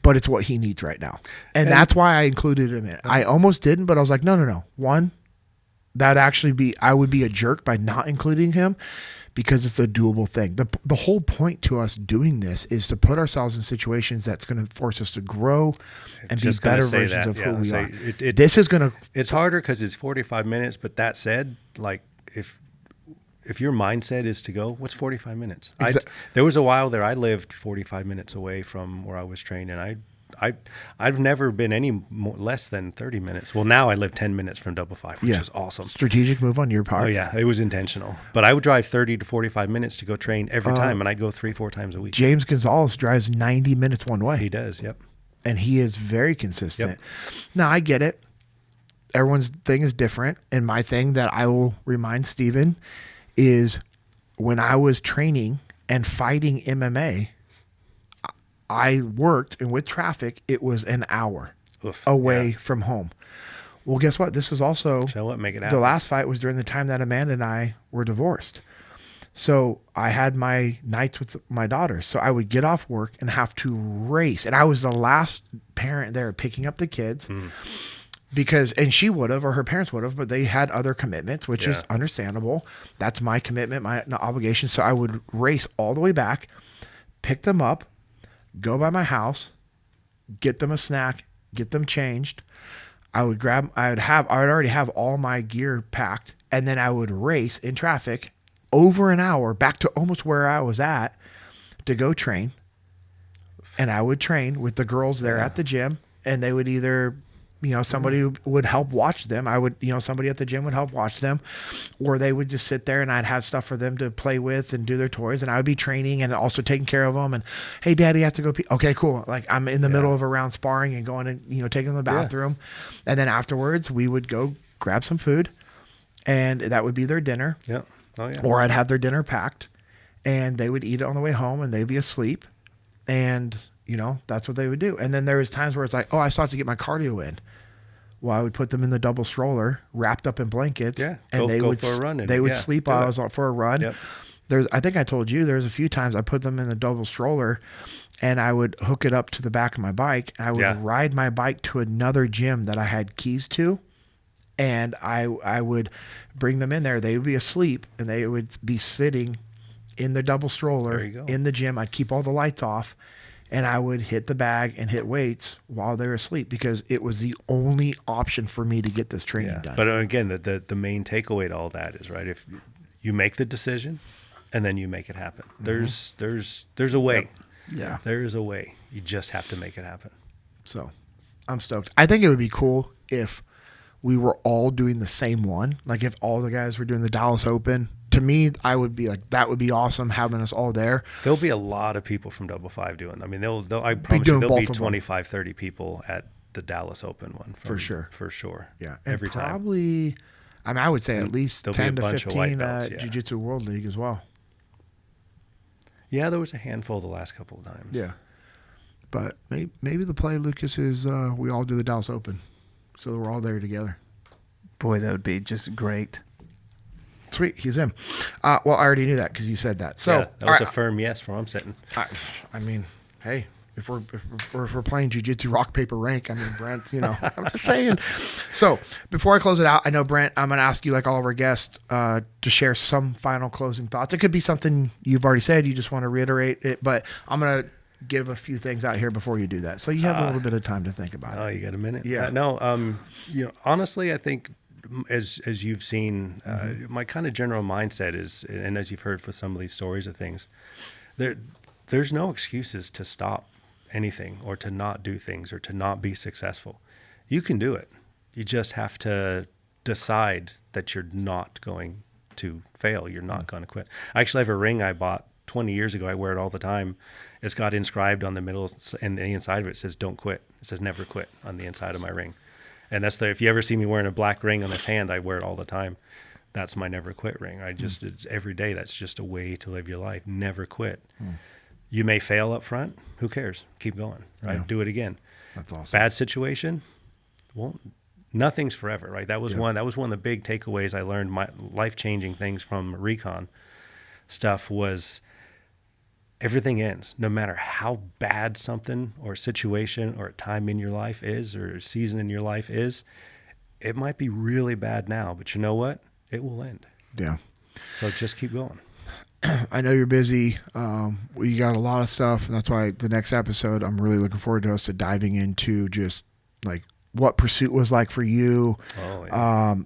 S1: But it's what he needs right now. And that's why I included him in it. I almost didn't, but I was like, no. One, I would be a jerk by not including him because it's a doable thing. The whole point to us doing this is to put ourselves in situations that's going to force us to grow and be better versions of who we are. This is going to...
S2: It's harder because it's 45 minutes, but that said, like, if your mindset is to go, what's 45 minutes? There was a while there I lived 45 minutes away from where I was trained, and I've never been any less than 30 minutes. Well, now I live 10 minutes from 5-5, which is awesome.
S1: Strategic move on your part.
S2: Oh, yeah. It was intentional. But I would drive 30 to 45 minutes to go train every time, and I'd go 3-4 times a week.
S1: James Gonzalez drives 90 minutes one way.
S2: He does, yep.
S1: And he is very consistent.
S2: Yep.
S1: Now, I get it. Everyone's thing is different, and my thing that I will remind Steven is when I was training and fighting MMA, I worked, and with traffic, it was an hour away from home. Well, guess what? This is also
S2: make it happen.
S1: The last fight was during the time that Amanda and I were divorced. So I had my nights with my daughter. So I would get off work and have to race. And I was the last parent there picking up the kids. And she would have, or her parents would have, but they had other commitments, which is understandable. That's my commitment, my obligation. So I would race all the way back, pick them up, go by my house, get them a snack, get them changed. I would already have all my gear packed, and then I would race in traffic over an hour back to almost where I was at to go train. And I would train with the girls there at the gym, and they would either... somebody would help watch them. Somebody at the gym would help watch them, or they would just sit there and I'd have stuff for them to play with and do their toys. And I would be training and also taking care of them. And, hey, Daddy, I have to go pee. Okay, cool. Like I'm in the middle of a round sparring and going and, taking them to the bathroom. And then afterwards we would go grab some food, and that would be their dinner.
S2: Yeah. Oh, yeah.
S1: Or I'd have their dinner packed, and they would eat it on the way home, and they'd be asleep. And, that's what they would do. And then there was times where it's like, I still have to get my cardio in. Well, I would put them in the double stroller, wrapped up in blankets, and they would
S2: for a run.
S1: They would sleep while I was out for a run.
S2: Yep.
S1: I think I told you there's a few times I put them in the double stroller, and I would hook it up to the back of my bike. And I would ride my bike to another gym that I had keys to, and I would bring them in there. They would be asleep, and they would be sitting in the double stroller in the gym. I'd keep all the lights off. And I would hit the bag and hit weights while they're asleep because it was the only option for me to get this training done.
S2: But again, the main takeaway to all that is, right, if you make the decision and then you make it happen. There's a way.
S1: Yeah.
S2: There is a way. You just have to make it happen.
S1: So I'm stoked. I think it would be cool if we were all doing the same one. Like if all the guys were doing the Dallas Open. To me, I would be like, that would be awesome having us all there.
S2: There'll be a lot of people from Double Five doing it. I mean, I promise you, there'll be 25, 30 people at the Dallas Open one.
S1: For sure.
S2: For sure.
S1: Yeah.
S2: Every time.
S1: Probably, I mean, I would say at least 10 to 15
S2: belts,
S1: at Jiu-Jitsu World League as well.
S2: Yeah, there was a handful the last couple of times.
S1: Yeah. But maybe the play, Lucas, is we all do the Dallas Open. So we're all there together.
S3: Boy, that would be just great.
S1: Sweet, he's in. Well, I already knew that because you said that. So
S2: yeah, that was a firm yes where I'm sitting.
S1: I mean, hey, if we're playing jiu-jitsu rock paper rank, I mean, Brent, I'm just saying. So before I close it out, I know, Brent, I'm going to ask you, like all of our guests, to share some final closing thoughts. It could be something you've already said, you just want to reiterate it, but I'm going to give a few things out here before you do that, so you have a little bit of time to think about it.
S2: Oh, you got a minute?
S1: Yeah.
S2: Honestly, I think as you've seen, my kind of general mindset is, and as you've heard for some of these stories of things, there's no excuses to stop anything or to not do things or to not be successful. You can do it. You just have to decide that you're not going to fail. You're not going to quit. I actually have a ring I bought 20 years ago. I wear it all the time. It's got inscribed on the middle and the inside of it. It says, "Don't quit." It says, "Never quit" on the inside of my ring. And that's if you ever see me wearing a black ring on this hand, I wear it all the time. That's my never quit ring. It's every day. That's just a way to live your life. Never quit. You may fail up front. Who cares? Keep going, right?
S1: Yeah.
S2: Do it again.
S1: That's awesome.
S2: Bad situation. Well, nothing's forever, right? That was one of the big takeaways I learned. My life-changing things from Recon stuff was everything ends. No matter how bad something or a situation or a time in your life is or a season in your life is, it might be really bad now, but you know what? It will end.
S1: Yeah.
S2: So just keep going.
S1: I know you're busy. We got a lot of stuff, and that's why the next episode, I'm really looking forward to us diving into just like what pursuit was like for you.
S2: Oh,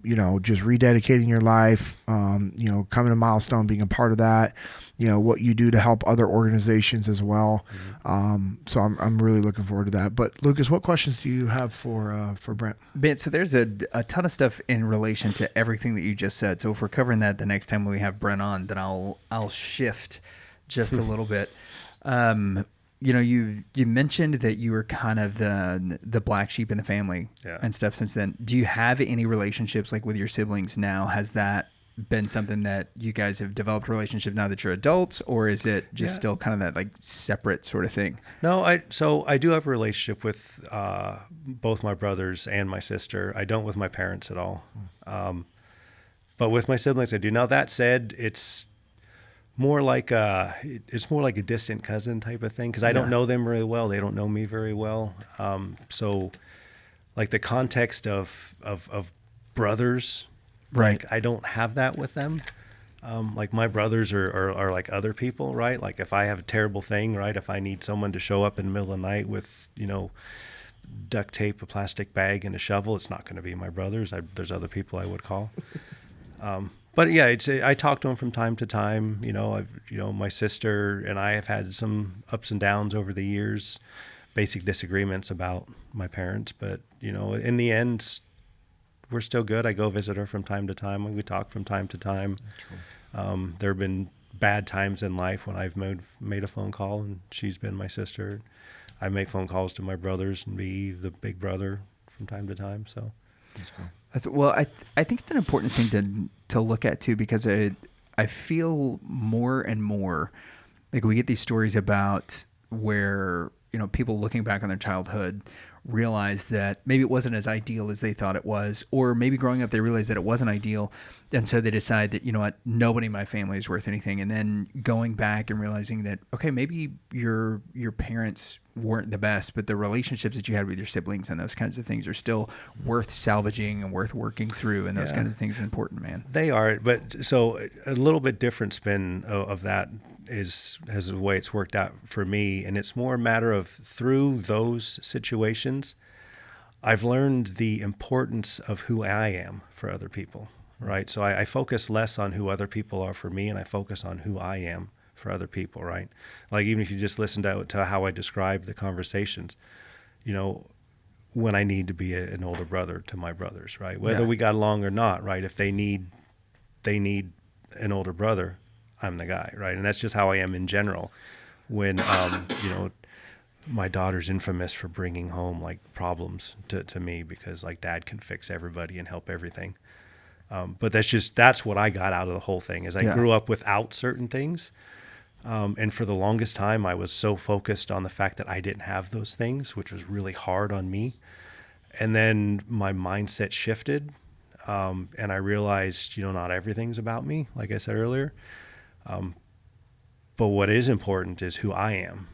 S2: yeah.
S1: Just rededicating your life, coming to Milestone, being a part of that, what you do to help other organizations as well. So I'm really looking forward to that. But Lucas, what questions do you have for Brent?
S3: Ben, so there's a ton of stuff in relation to everything that you just said. So if we're covering that the next time we have Brent on, then I'll shift just a little bit. You mentioned that you were kind of the black sheep in the family and stuff since then. Do you have any relationships like with your siblings now? Has that been something that you guys have developed a relationship now that you're adults, or is it just still kind of that like separate sort of thing?
S2: No, I do have a relationship with both my brothers and my sister. I don't with my parents at all. But with my siblings I do. Now that said, it's more like a distant cousin type of thing because I don't know them very well. They don't know me very well. So like the context of brothers,
S3: right?
S2: Like I don't have that with them. Like my brothers are like other people, right? Like if I have a terrible thing, right? If I need someone to show up in the middle of the night with, duct tape, a plastic bag, and a shovel, it's not going to be my brothers. There's other people I would call. But yeah, I talk to them from time to time. My sister and I have had some ups and downs over the years, basic disagreements about my parents. But in the end, we're still good. I go visit her from time to time. We talk from time to time. Cool. There have been bad times in life when I've made a phone call, and she's been my sister. I make phone calls to my brothers and be the big brother from time to time. So.
S1: That's cool.
S3: Well, I think it's an important thing to look at too, because I feel more and more like we get these stories about where people looking back on their childhood realize that maybe it wasn't as ideal as they thought it was, or maybe growing up they realized that it wasn't ideal, and so they decide that nobody in my family is worth anything, and then going back and realizing that okay, maybe your parents weren't the best, but the relationships that you had with your siblings and those kinds of things are still worth salvaging and worth working through, and those kinds of things are important, man.
S2: They are, but so a little bit different spin of that has the way it's worked out for me, and it's more a matter of through those situations, I've learned the importance of who I am for other people, right? So I focus less on who other people are for me, and I focus on who I am for other people, right? Like even if you just listen to how I describe the conversations, you know, when I need to be an older brother to my brothers, right? Whether we got along or not, right? If they need an older brother, I'm the guy, right? And that's just how I am in general. When, you know, my daughter's infamous for bringing home like problems to me because like dad can fix everybody and help everything. But that's what I got out of the whole thing is I grew up without certain things. And for the longest time, I was so focused on the fact that I didn't have those things, which was really hard on me. And then my mindset shifted. And I realized, you know, not everything's about me, like I said earlier. But what is important is who I am,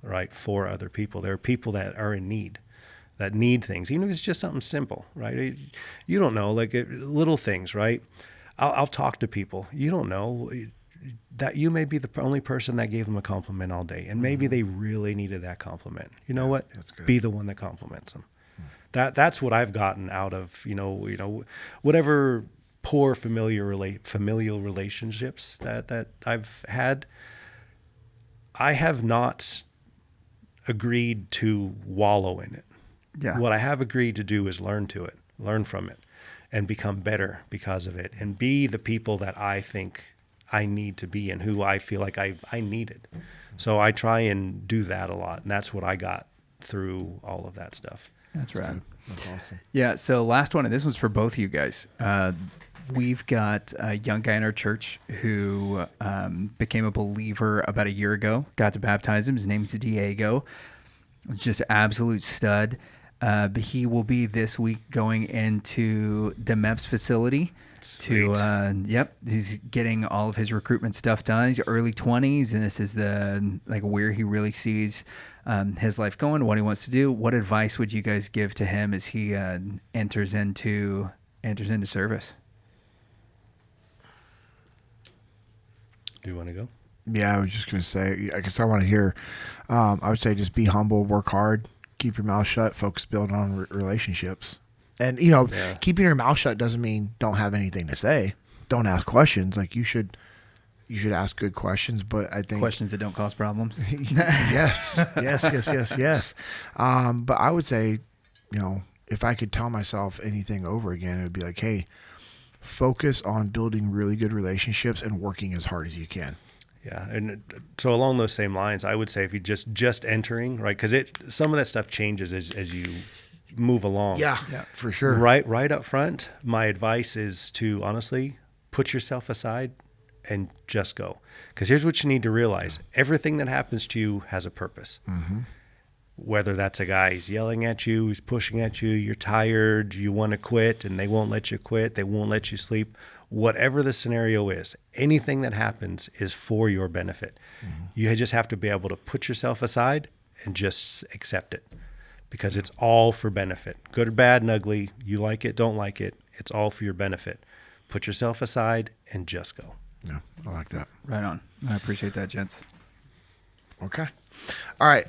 S2: right, for other people. There are people that are in need, that need things, even if it's just something simple, right? You don't know, like little things, right? I'll talk to people. You don't know that you may be the only person that gave them a compliment all day, and maybe they really needed that compliment. You know what?
S1: That's good.
S2: Be the one that compliments them. That's what I've gotten out of, you know, whatever poor familial relationships that I've had. I have not agreed to wallow in it.
S3: Yeah.
S2: What I have agreed to do is learn from it, and become better because of it, and be the people that I think I need to be and who I feel like I needed. So I try and do that a lot, and that's what I got through all of that stuff.
S3: That's right.
S1: That's awesome.
S3: Yeah. So last one, and this one's for both of you guys. We've got a young guy in our church who became a believer about a year ago. Got to baptize him. His name's Diego. Just an absolute stud. But he will be this week going into the MEPS facility.
S2: Sweet.
S3: He's getting all of his recruitment stuff done. He's early 20s, and this is where he really sees his life going, what he wants to do. What advice would you guys give to him as he enters into service?
S2: Do you want to go?
S1: Yeah, I was just going to say, I guess I want to hear, I would say just be humble, work hard, keep your mouth shut, focus building on relationships. And, you know, keeping your mouth shut doesn't mean don't have anything to say. Don't ask questions. Like you should ask good questions, but I think
S3: questions that don't cause problems.
S1: yes. But I would say, you know, if I could tell myself anything over again, it would be like, hey, focus on building really good relationships and working as hard as you can.
S2: Yeah, and so along those same lines, I would say if you just entering, right, because some of that stuff changes as you move along.
S1: Yeah, for sure.
S2: Right up front, my advice is to honestly put yourself aside and just go. Because here's what you need to realize: everything that happens to you has a purpose. Mm-hmm. Whether that's a guy who's yelling at you, who's pushing at you, you're tired, you want to quit, and they won't let you quit, they won't let you sleep. Whatever the scenario is, anything that happens is for your benefit. Mm-hmm. You just have to be able to put yourself aside and just accept it, because it's all for benefit. Good or bad and ugly, you like it, don't like it, it's all for your benefit. Put yourself aside and just go.
S1: Yeah, I like that.
S3: Right on. I appreciate that, gents.
S1: Okay. All right.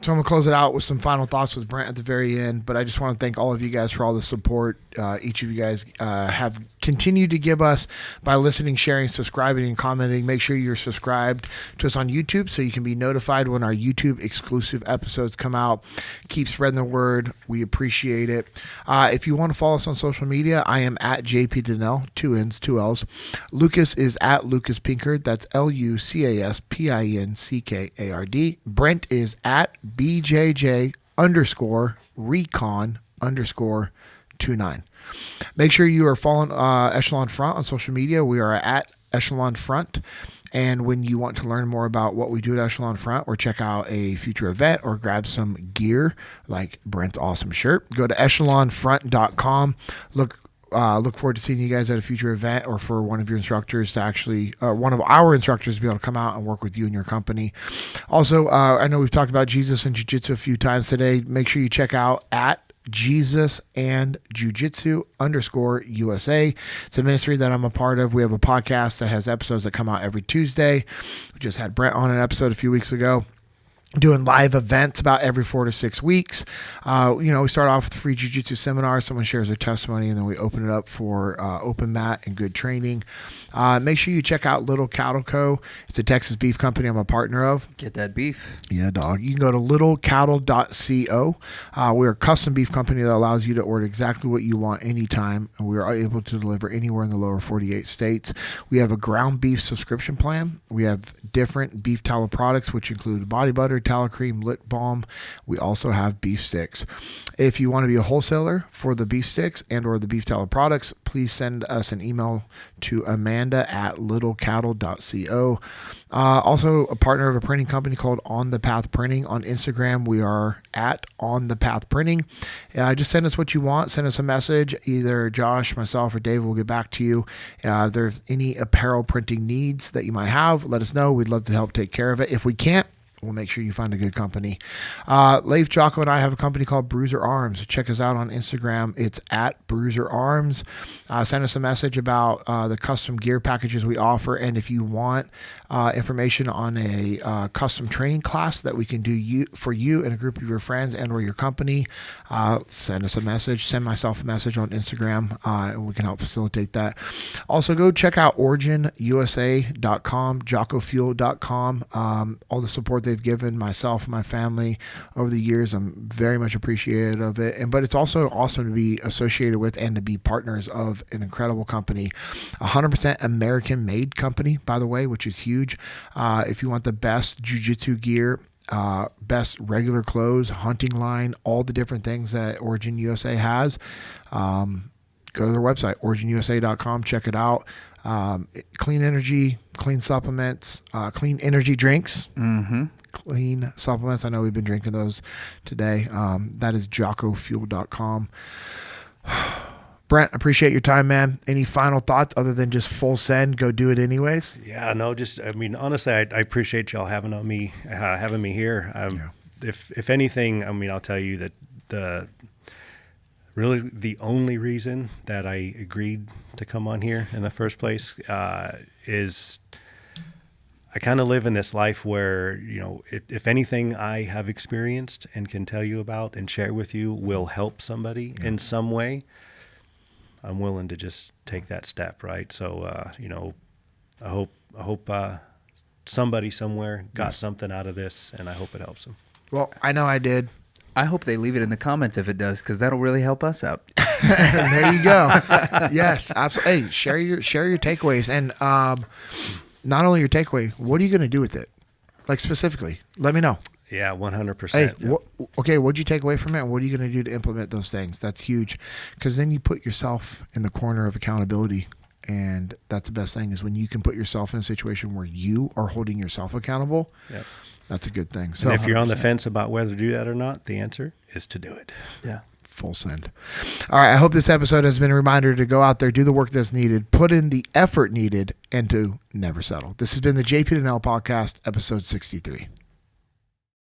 S1: So I'm going to close it out with some final thoughts with Brent at the very end, but I just want to thank all of you guys for all the support each of you guys have continued to give us by listening, sharing, subscribing, and commenting. Make sure you're subscribed to us on YouTube so you can be notified when our YouTube exclusive episodes come out. Keep spreading the word. We appreciate it. If you want to follow us on social media, I am at JP Dinnell, 2 N's, 2 L's. Lucas is at Lucas Pinkard. That's Lucaspinckard. Brent is at BJJ_recon_29. Make sure you are following Echelon Front on social media. We are at Echelon Front. And when you want to learn more about what we do at Echelon Front or check out a future event or grab some gear like Brent's awesome shirt, go to echelonfront.com. Look forward to seeing you guys at a future event, or for one of your instructors to actually, one of our instructors to be able to come out and work with you and your company. Also, I know we've talked about Jesus and Jiu-Jitsu a few times today. Make sure you check out at Jesus and Jiu-Jitsu_USA. It's a ministry that I'm a part of. We have a podcast that has episodes that come out every Tuesday. We just had Brent on an episode a few weeks ago. doing live events about every 4 to 6 weeks. We start off with free jiu-jitsu seminar. Someone shares their testimony, and then we open it up for open mat and good training. Make sure you check out Little Cattle Co. It's a Texas beef company I'm a partner of.
S3: Get that beef.
S1: Yeah, dog. You can go to littlecattle.co. We're a custom beef company that allows you to order exactly what you want anytime, and we are able to deliver anywhere in the lower 48 states. We have a ground beef subscription plan. We have different beef tallow products, which include body butter, tallow cream, lip balm. We also have beef sticks. If you want to be a wholesaler for the beef sticks and or the beef tallow products, please send us an email to amanda@littlecattle.co. Also a partner of a printing company called On the Path Printing. On Instagram, we are at On the Path Printing. Just send us what you want. Send us a message. Either Josh, myself, or Dave will get back to you. If there's any apparel printing needs that you might have, let us know. We'd love to help take care of it. If we can't, we'll make sure you find a good company. Leif, Jocko, and I have a company called Bruiser Arms. Check us out on Instagram. It's at Bruiser Arms. Send us a message about the custom gear packages we offer. And if you want information on a custom training class that we can do for you and a group of your friends and or your company, send us a message. Send myself a message on Instagram, and we can help facilitate that. Also, go check out originusa.com, jockofuel.com. All the support they've given myself and my family over the years, I'm very much appreciative of it. But it's also awesome to be associated with and to be partners of an incredible company, 100% American made company, by the way, which is huge. If you want the best jiu-jitsu gear, best regular clothes, hunting line, all the different things that Origin USA has, go to their website, originusa.com. Check it out. Clean energy, clean supplements, clean energy drinks.
S3: Mm-hmm.
S1: Clean supplements. I know we've been drinking those today. That is jockofuel.com. Brent, appreciate your time, man. Any final thoughts other than just full send? Go do it anyways.
S2: Yeah, no, honestly, I appreciate y'all having me here. If anything, I'll tell you that the only reason that I agreed to come on here in the first place is I kind of live in this life where, if anything I have experienced and can tell you about and share with you will help somebody in some way, I'm willing to just take that step, right? So, I hope somebody somewhere got something out of this, and I hope it helps them.
S1: Well, I know I did.
S3: I hope they leave it in the comments if it does, because that'll really help us out.
S1: There you go. Yes, absolutely. Hey, share your takeaways, and not only your takeaway, what are you going to do with it? Like specifically, let me know.
S2: Yeah, 100%.
S1: Hey, what'd you take away from it, and what are you going to do to implement those things? That's huge, because then you put yourself in the corner of accountability, and that's the best thing is when you can put yourself in a situation where you are holding yourself accountable.
S2: Yep.
S1: That's a good thing. So,
S2: and if you're on the fence about whether to do that or not, the answer is to do it.
S3: Yeah.
S1: Full send. All right. I hope this episode has been a reminder to go out there, do the work that's needed, put in the effort needed, and to never settle. This has been the JP Dinnell Podcast, episode 63.